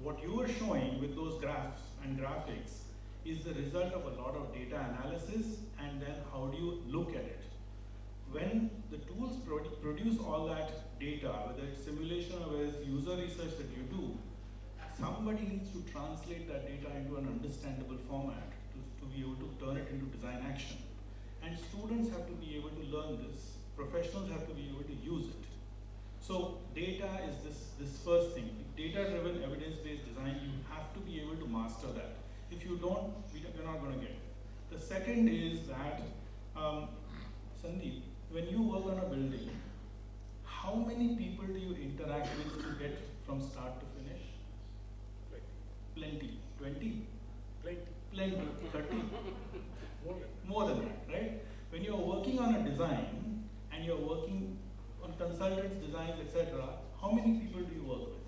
what you were showing with those graphs and graphics is the result of a lot of data analysis, and then how do you look at it? When the tools produce all that data, whether it's simulation or whether it's user research that you do, somebody needs to translate that data into an understandable format to be able to turn it into design action. And students have to be able to learn this, professionals have to be able to use it. So data is this first thing. Data-driven, evidence-based design, you have to be able to master that. If you don't, we're not going to get it. The second is that, Sandeep, when you work on a building, how many people do you interact with to get from start to finish? Plenty. 20? Plenty. 30? More than that, right? When you're working on a design and you're working on consultants, designs, etc., how many people do you work with?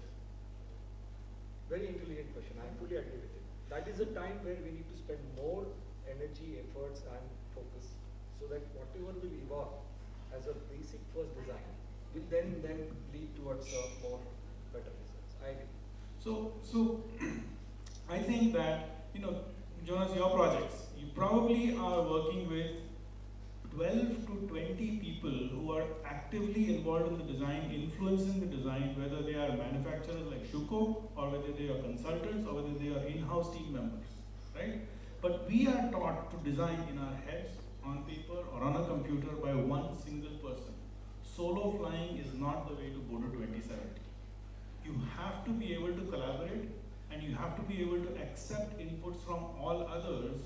Very intelligent question. I fully agree with it. That is a time where we need to spend more energy, efforts, and focus, so that whatever will evolve as a basic first design will then lead towards more better results. I agree.
So I think that, Jonas, your projects, you probably are working with 12 to 20 people who are actively involved in the design, influencing the design, whether they are manufacturers like Shuko, or whether they are consultants, or whether they are in-house team members, right? But we are taught to design in our heads, on paper, or on a computer by one single person. Solo flying is not the way to go to 2070. You have to be able to collaborate, and you have to be able to accept inputs from all others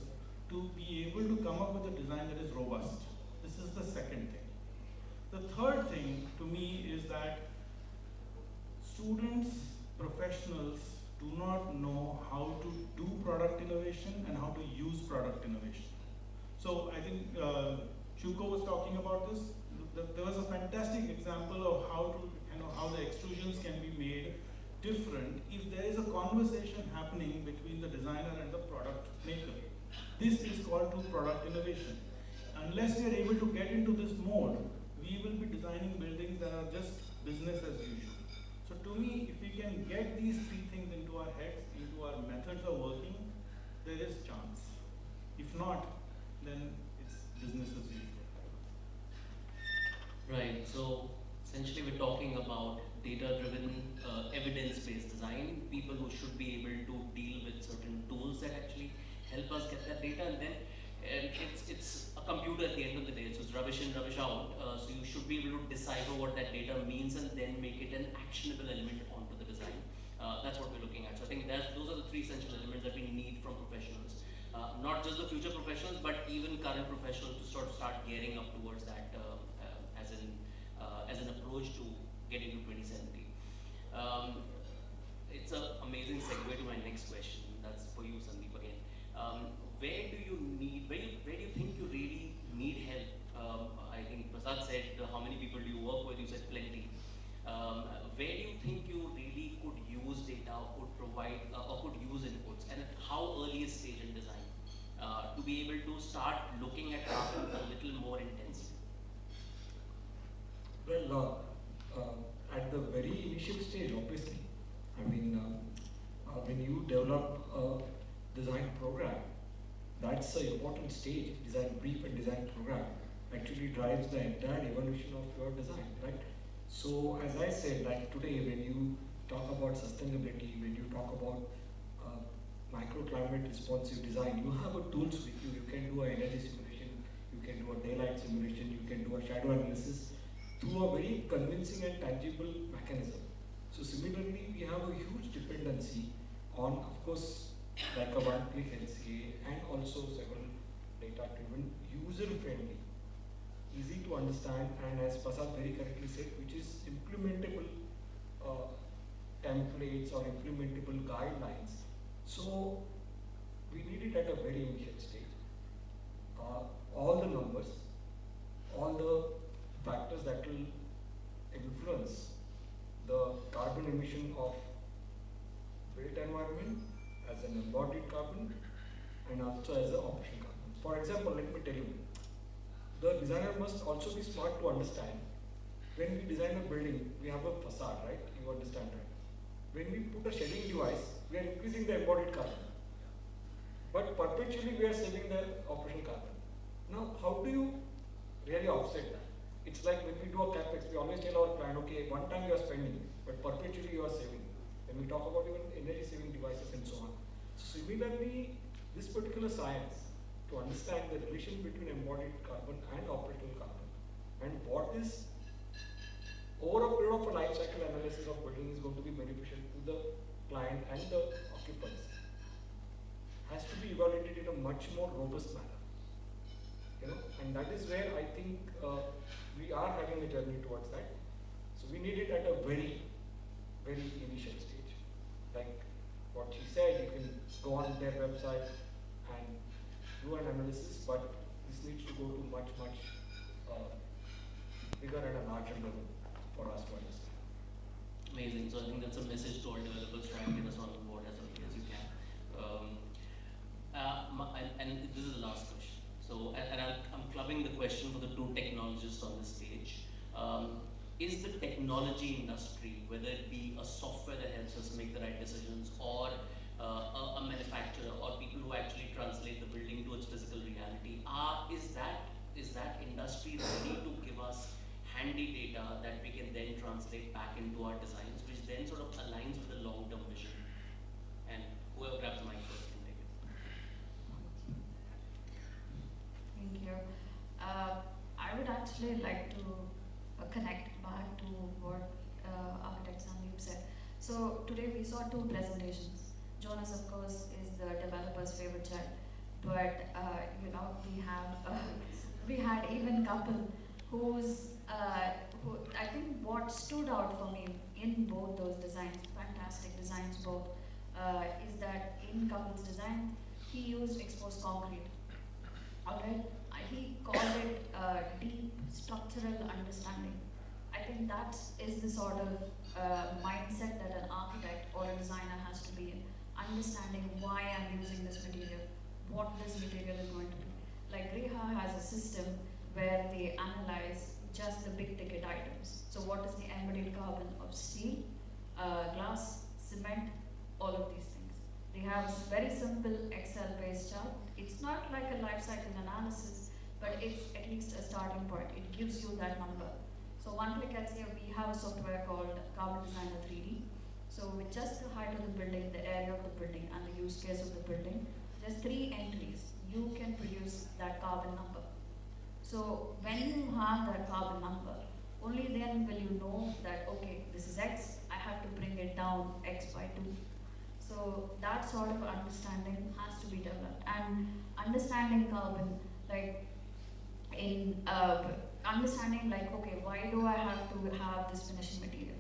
to be able to come up with a design that is robust. This is the second thing. The third thing to me is that students, professionals do not know how to do product innovation and how to use product innovation. So I think Shuko was talking about this. There was a fantastic example of how the extrusions can be made different if there is a conversation happening between the designer and the product maker. This is called product innovation. Unless we are able to get into this mode, we will be designing buildings that are just business as usual. So to me, if we can get these three things into our heads, into our methods of working, there is chance. If not, then it's business as usual.
Right, so essentially we're talking about data-driven, evidence-based design, people who should be able to deal with certain tools that actually help us get that data, and then it's a computer at the end of the day, so it's rubbish in, rubbish out, so you should be able to decipher what that data means and then make it an actionable element onto the design. That's what we're looking at. So I think those are the three essential elements that we need from professionals. Not just the future professionals, but even current professionals to start gearing up towards that as an approach to getting to 2070. It's an amazing segue to my next question. That's for you, Sandeep, again. Where do you think you really need help? I think Prasad said, how many people do you work with? You said plenty. Where do you think you really could use data, could provide, or could use inputs, and at how early a stage in design to be able to start looking at carbon a little more intensely?
Well, at the very initial stage, obviously, I mean, when you develop a design program, that's an important stage. Design brief and design program actually drives the entire evolution of your design, right? So, as I said, like today, when you talk about sustainability, when you talk about microclimate responsive design, you have a tools with you. You can do an energy simulation, you can do a daylight simulation, you can do a shadow analysis through a very convincing and tangible mechanism. So similarly, we have a huge dependency on, of course, like a one-click LCA and also several data-driven, user-friendly, easy to understand, and as Prasad very correctly said, which is implementable templates or implementable guidelines. So we need it at a very initial stage. All the numbers, all the factors that will influence the carbon emission of built environment as an embodied carbon and also as an option carbon. For example, let me tell you, the designer must also be smart to understand. When we design a building, we have a facade, right? You understand, right? When we put a shading device, we are increasing the embodied carbon. But perpetually we are saving the operational carbon. Now, how do you really offset that? It's like when we do a capex, we always tell our client, okay, one time you are spending, but perpetually you are saving. When we talk about even energy saving devices and so on. So similarly, this particular science, to understand the relation between embodied carbon and operational carbon, and what is over a period of a life cycle analysis of building is going to be beneficial to the client and the occupants, has to be evaluated in a much more robust manner. And that is where I think we are having a journey towards that. So we need it at a very, very initial stage. Like what she said, you can go on their website and do an analysis, but this needs to go to much, much bigger and a larger level for us to understand.
Amazing. So I think that's a message to all developers, try and get us on board as early as you can. And this is the last question. So, I'm clubbing the question for the two technologists on the stage. Is the technology industry, whether it be a software that helps us make the right decisions, or a manufacturer, or people who actually translate the building to its physical reality, is that industry ready to give us handy data that we can then translate back into our designs, which then sort of aligns with the long-term vision? And whoever grabs the mic first can take it.
Thank you. I would actually like to connect back to what architect Sandeep said. So today we saw two presentations. Jonas, of course, is the developer's favorite child, but we had even couple who's who I think what stood out for me in both those designs, fantastic designs both, is that in couple's design he used exposed concrete. Alright, he called it deep structural understanding. I think that is the sort of mindset that an architect or a designer has to be in. Understanding why I'm using this material, what this material is going to be. Like Reha has a system where they analyze just the big ticket items. So what is the embodied carbon of steel, glass, cement, all of these things. They have very simple Excel-based chart. It's not like a life cycle analysis, but it's at least a starting point. It gives you that number. So one click and say we have a software called Carbon Designer 3D. So with just the height of the building, the area of the building, and the use case of the building, just 3 entries, you can produce that carbon number. So when you have that carbon number, only then will you know that, okay, this is X, I have to bring it down X by 2. So that sort of understanding has to be developed. And understanding carbon, like in understanding like, okay, why do I have to have this finishing material?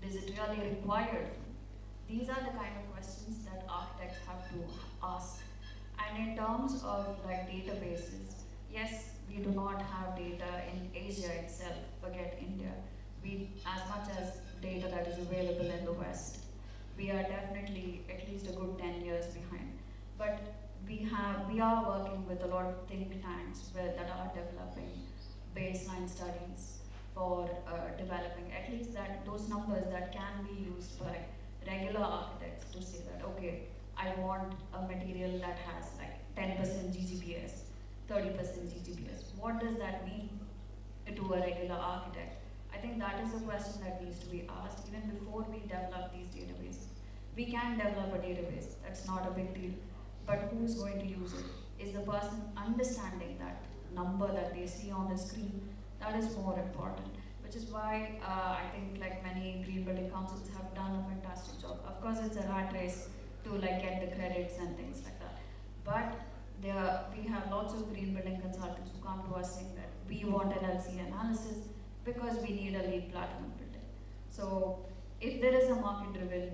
Is it really required? These are the kind of questions that architects have to ask. And in terms of like databases, yes, we do not have data in Asia itself, forget India. We, as much as data that is available in the West, we are definitely at least a good 10 years behind. But we are working with a lot of think tanks that are developing baseline studies for developing at least those numbers that can be used by regular architects to say that, okay, I want a material that has like 10% GGBS, 30% GGBS. What does that mean to a regular architect? I think that is a question that needs to be asked even before we develop these databases. We can develop a database, that's not a big deal, but who's going to use it? Is the person understanding that number that they see on the screen? That is more important, which is why I think like many green building councils have done a fantastic job. Of course, it's a rat race to like get the credits and things like that, but we have lots of green building consultants who come to us saying that we want an LC analysis because we need a LEED Platinum building. So if there is a market-driven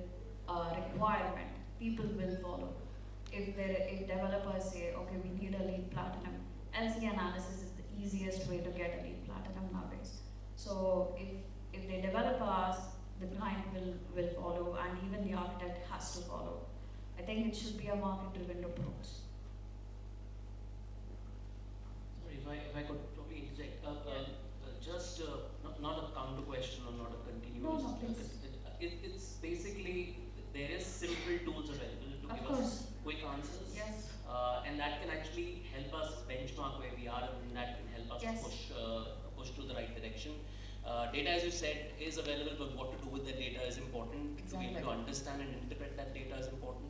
requirement, people will follow. If developers say, okay, we need a LEED Platinum, LC analysis is the easiest way to get a LEED Platinum nowadays. So if the developer asks, the client will follow, and even the architect has to follow. I think it should be a market-driven approach.
Data, as you said, is available, but what to do with the data is important.
Exactly.
To be able to understand and interpret that data is important.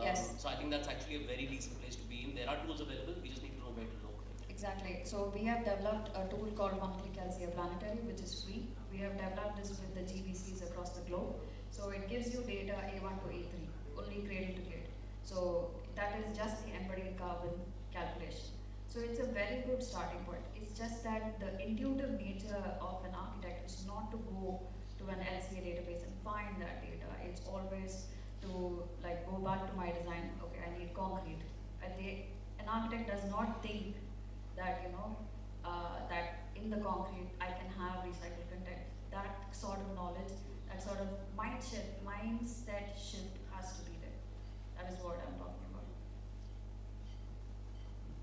Yes.
So I think that's actually a very decent place to be in. There are tools available, we just need to know where to look.
Exactly. So we have developed a tool called One-Click LCA Planetary, which is free. We have developed this with the GBCs across the globe. So it gives you data A1 to A3, only cradle to gate. So that is just the embodied carbon calculation. So it's a very good starting point. It's just that the intuitive nature of an architect is not to go to an LCA database and find that data. It's always to like go back to my design. Okay, I need concrete. An architect does not think that that in the concrete I can have recycled content. That sort of knowledge, that sort of mindset shift has to be there. That is what I'm talking about.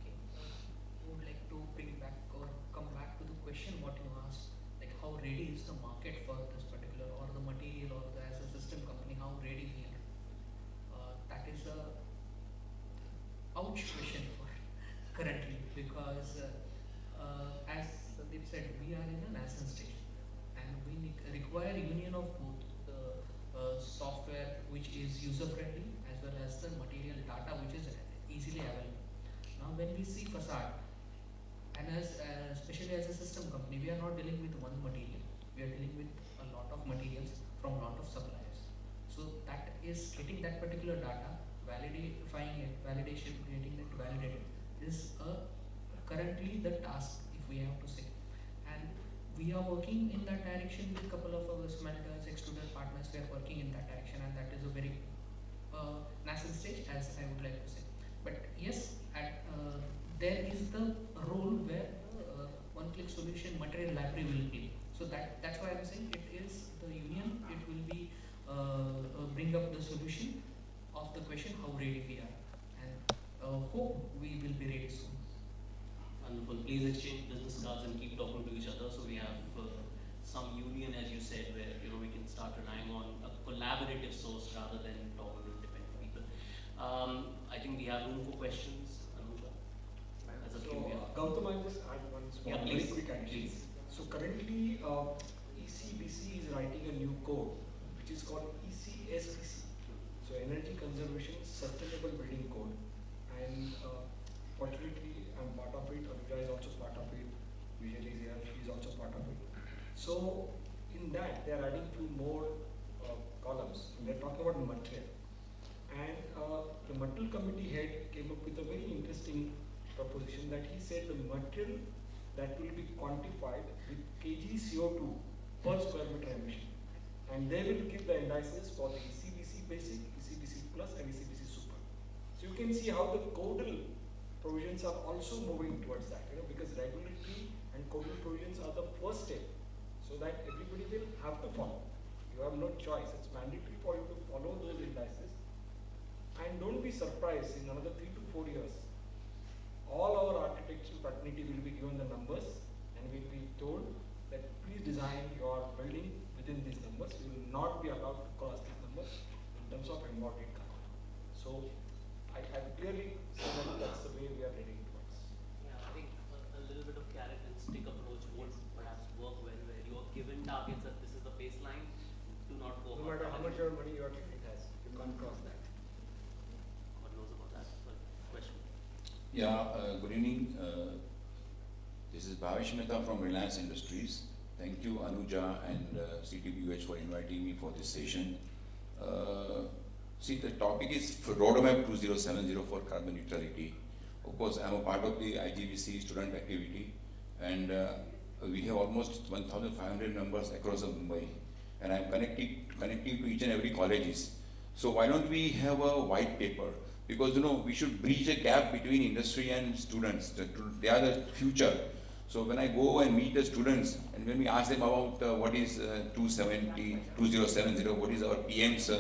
Okay. I would like to bring back or come back to the question what you asked, like how ready is the market for this particular or the material or as a system company, how ready we are. That is a ouch question for currently because as Sandeep said, we are in a nascent stage and we require union of both the software which is user friendly as well as the material data which is easily available. Now when we see Facade, and as especially as a system company, we are not dealing with one material. We are dealing with a lot of materials from a lot of suppliers. So that is getting that particular data, validifying it, validation, getting it validated is currently the task, if we have to say. And we are working in that direction with a couple of our smelters, extruder partners. We are working in that direction, and that is a very nascent stage, as I would like to say. But yes, there is the role where one-click solution material library will play. So that's why I'm saying it is the union. It will be bring up the solution of the question how ready we are, and hope we will be ready soon.
Wonderful. Please exchange business cards and keep talking to each other. So we have some union, as you said, where we can start relying on a collaborative source rather than talking to independent people. I think we have room for questions. Anuja, as a few here.
Gautam, I just add one small, very
please,
quick addition.
please.
So currently, ECBC is writing a new code, which is called ECSBC. So Energy Conservation Sustainable Building Code. And fortunately, I'm part of it. Anuja is also part of it. Vijay is here, she is also part of it. So in that, they are adding few more columns. And they're talking about material. And the material committee head came up with a very interesting proposition that he said the material that will be quantified with kg CO2 per square meter emission. And they will give the indices for the ECBC basic, ECBC plus and ECBC super. So you can see how the codal provisions are also moving towards that, because regulatory and codal provisions are the first step so that everybody will have to follow. You have no choice. It's mandatory for you to follow those indices. And don't be surprised, in another 3 to 4 years, all our architectural fraternity will be given the numbers and will be told that please design your building within these numbers. You will not be allowed to cross these numbers in terms of embodied carbon. So I clearly say that that's the way we are heading towards.
Yeah, I think a little bit of carrot and stick approach would perhaps work well, where you are given targets that this is the baseline, do not go.
No matter how much your money your client has, you can't cross that.
What knows about that? Question.
Yeah, good evening. This is Bhavesh Mehta from Reliance Industries. Thank you, Anuja and CTBUH for inviting me for this session. See, the topic is Roadmap 2070 for carbon neutrality. Of course, I'm a part of the IGBC student activity, and we have almost 1,500 members across Mumbai, and I'm connecting to each and every colleges. So why don't we have a white paper? Because we should bridge a gap between industry and students. They are the future. So when I go and meet the students, and when we ask them about what is 2070, what is our PM's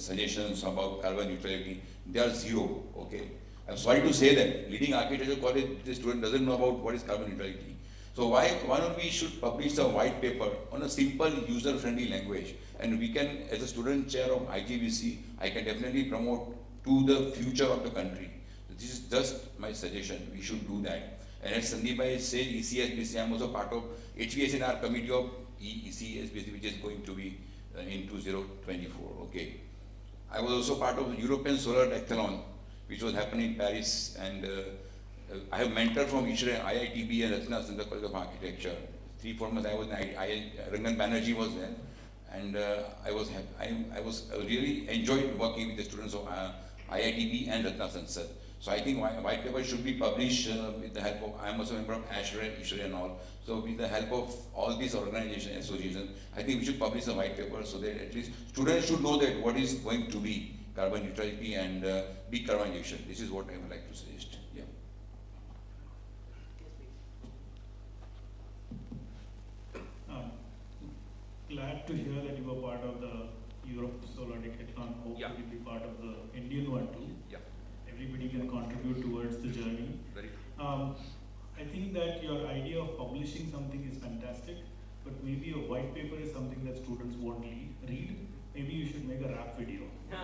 suggestions about carbon neutrality, they are zero. Okay, I'm sorry to say that leading architecture college, the student doesn't know about what is carbon neutrality. So why don't we should publish a white paper on a simple user-friendly language, and we can, as a student chair of IGBC, I can definitely promote to the future of the country. This is just my suggestion. We should do that. And as Sandeep Bhai said, ECSBC, I'm also part of HVS in our committee of ECSBC, which is going to be in 2024. Okay. I was also part of European Solar Decathlon, which was happening in Paris, and I have mentored from ISRO, IITB, and Ratna Sundar College of Architecture. 3-4 months I was Rangan Banerjee was there, and I really enjoyed working with the students of IITB and Ratna Sundar. So I think white paper should be published with the help of, I'm also a member of ASHRAE, ISRO and all. So with the help of all these organizations, associations, I think we should publish a white paper so that at least students should know that what is going to be carbon neutrality and decarbonization. This is what I would like to suggest. Yeah.
Glad to hear that you were part of the Europe Solar Decathlon. Hope you will be part of the Indian one too.
Yeah.
Everybody can contribute towards the journey.
Very
I think that your idea of publishing something is fantastic, but maybe a white paper is something that students won't read. Maybe you should make a rap video.
A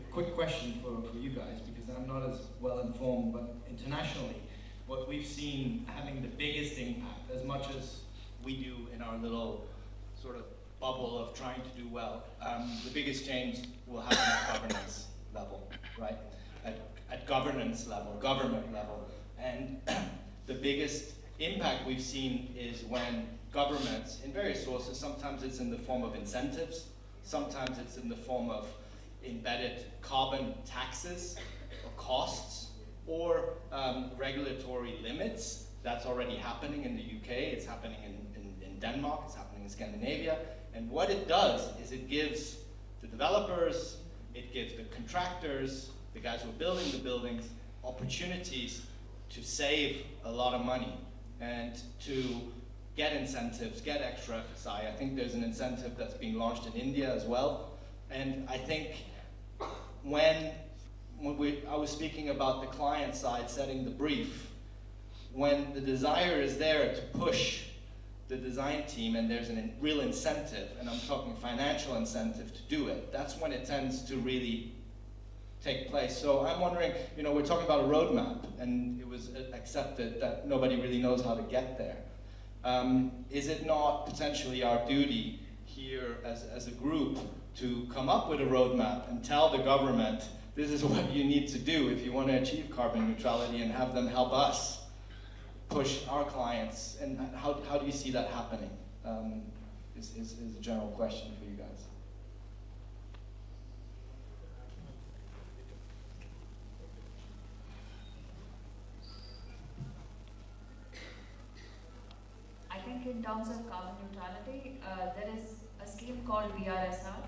quick question for you guys, because I'm not as well informed, but internationally, what we've seen having the biggest impact, as much as we do in our little sort of bubble of trying to do well, the biggest change will happen at governance level, right? At governance level, government level. And the biggest impact we've seen is when governments, in various sources, sometimes it's in the form of incentives, sometimes it's in the form of embedded carbon taxes or costs, or regulatory limits. That's already happening in the UK, it's happening in Denmark, it's happening in Scandinavia. And what it does is it gives the developers, it gives the contractors, the guys who are building the buildings, opportunities to save a lot of money and to get incentives, get extra FSI. I think there's an incentive that's being launched in India as well. And I think when I was speaking about the client side setting the brief, when the desire is there to push the design team and there's a real incentive, and I'm talking financial incentive to do it, that's when it tends to really take place. So I'm wondering, we're talking about a roadmap, and it was accepted that nobody really knows how to get there. Is it not potentially our duty here as a group to come up with a roadmap and tell the government, this is what you need to do if you want to achieve carbon neutrality, and have them help us push our clients? And how do you see that happening? Is a general question for you guys.
I think in terms of carbon neutrality, there is a scheme called BRSR,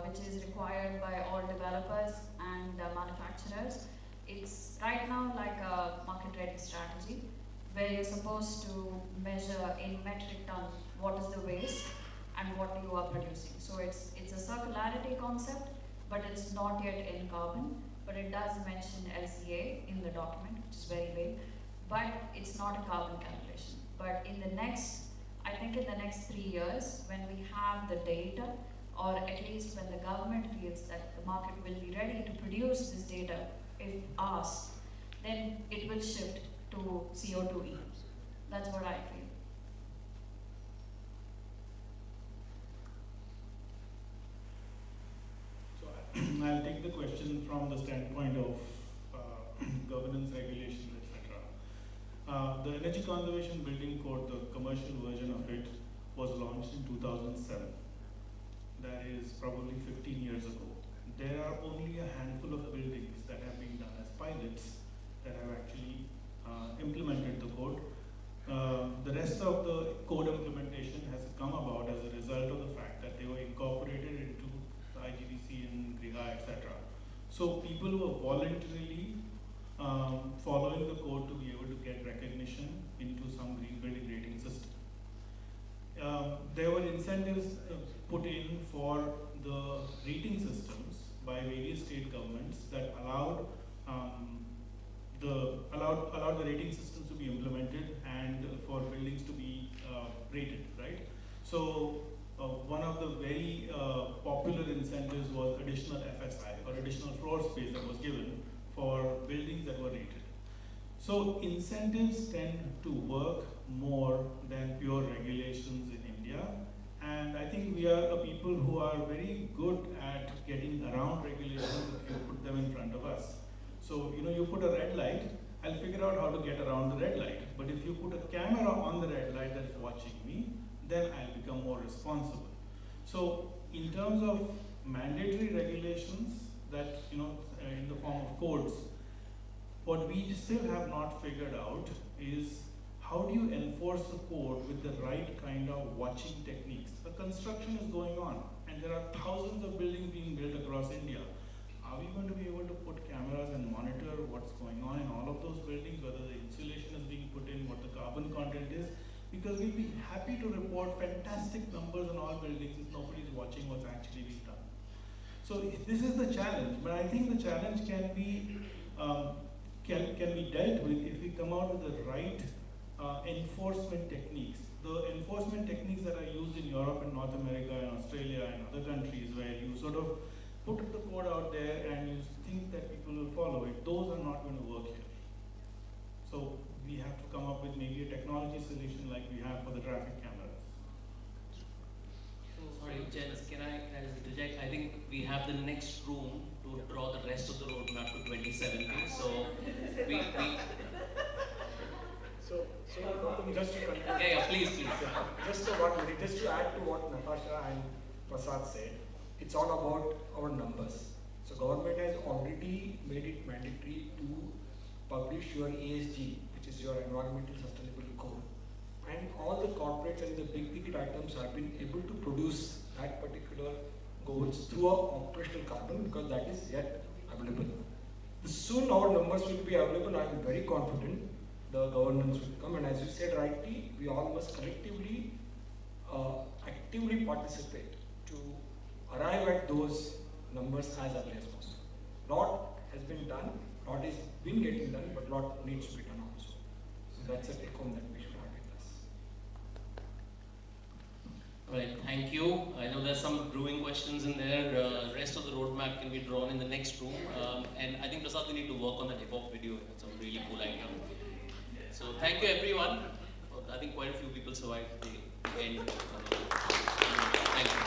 which is required by all developers and manufacturers. It's right now like a market-ready strategy, where you're supposed to measure in metric tons what is the waste and what you are producing. So it's a circularity concept, but it's not yet in carbon, but it does mention LCA in the document, which is very big, but it's not a carbon calculation. But in the next, I think in the next 3 years, when we have the data, or at least when the government feels that the market will be ready to produce this data, if asked, then it will shift to CO2e. That's what I feel.
So I'll take the question from the standpoint of governance, regulations, etc. The Energy Conservation Building Code, the commercial version of it, was launched in 2007. That is probably 15 years ago. There are only a handful of buildings that have been done as pilots that have actually implemented the code. The rest of the code implementation has come about as a result of the fact that they were incorporated into the IGBC and GRIHA, etc. So people who are voluntarily following the code to be able to get recognition into some green building rating system. There were incentives put in for the rating systems by various state governments that allowed the rating systems to be implemented and for buildings to be rated, right? So one of the very popular incentives additional FSI or additional floor space that was given for buildings that were rated. So incentives tend to work more than pure regulations in India. And I think we are a people who are very good at getting around regulations if you put them in front of us. So, you put a red light, I'll figure out how to get around the red light. But if you put a camera on the red light that's watching me, then I'll become more responsible. So, in terms of mandatory regulations that, in the form of codes, what we still have not figured out is how do you enforce the code with the right kind of watching techniques? The construction is going on, and there are thousands of buildings being built across India. Are we going to be able to put cameras and monitor what's going on in all of those buildings, whether the insulation is being put in, what the carbon content is? Because we'd be happy to report fantastic numbers on all buildings if nobody's watching what's actually being done. So this is the challenge, but I think the challenge can be dealt with if we come out with the right enforcement techniques. The enforcement techniques that are used in Europe and North America and Australia and other countries where you sort of put the code out there and you think that people will follow it, those are not going to work here. So we have to come up with maybe a technology solution like we have for the traffic cameras.
Sorry, gents, can I just interject? I think we have the next room to draw the rest of the roadmap to 2070. So we
So just to continue.
yeah, please.
Just to add to what Natasha and Prasad said, it's all about our numbers. So government has already made it mandatory to publish your ESG, which is your environmental sustainability code. And all the corporates and the big ticket items have been able to produce that particular goals through our operational carbon because that is yet available. Soon our numbers will be available. I am very confident the governance will come, and as you said rightly, we all must collectively actively participate to arrive at those numbers as early as possible. Lot has been done, lot is been getting done, but lot needs to be done also. So that's a take home that we should have with us.
Right, thank you. I know there's some brewing questions in there. Rest of the roadmap can be drawn in the next room. And I think Prasad, we need to work on that hip-hop video. It's a really cool item. So thank you everyone. I think quite a few people survived the end. Thank you.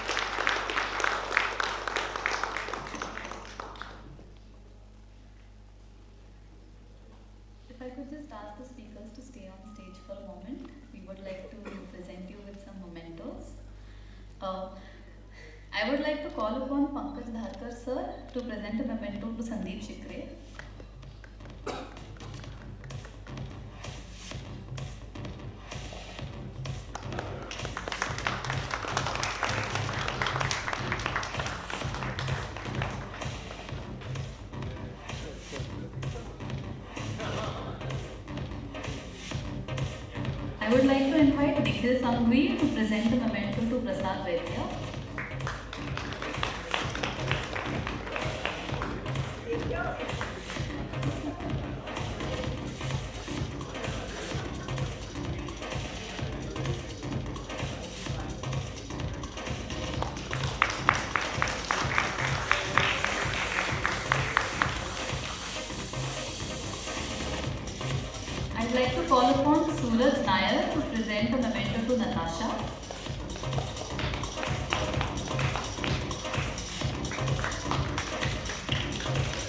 If I could just ask the speakers to stay on stage for a moment, we would like to present you with some mementos. I would like to call upon Pankaj Dharkar sir to present a memento to Sandeep Shikre. I would like to invite Nikhil Sangvi to present a memento to Prasad Vaidya. I'd like to call upon Suraj Nair to present a memento to Natasha.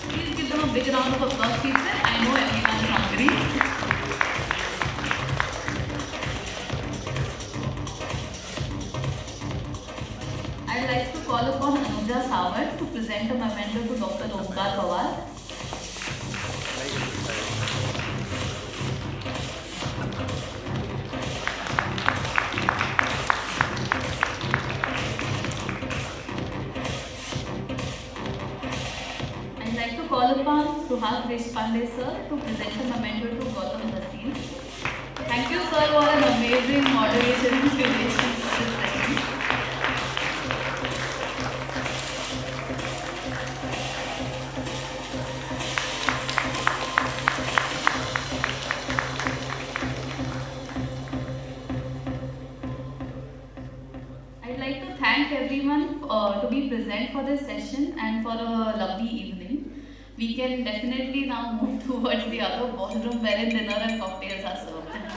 Please give them a big round of applause, please. I know everyone is hungry. I'd like to call upon Anuja Sawant to present a memento to Dr. Omkar Pawar. I'd like to call upon Suhas Deshpande sir to present a memento to Gautam Bhasin. Thank you sir for an amazing moderation and curation of this session. I'd like to thank everyone to be present for this session and for a lovely evening. We can definitely now move towards the other ballroom wherein dinner and cocktails are served.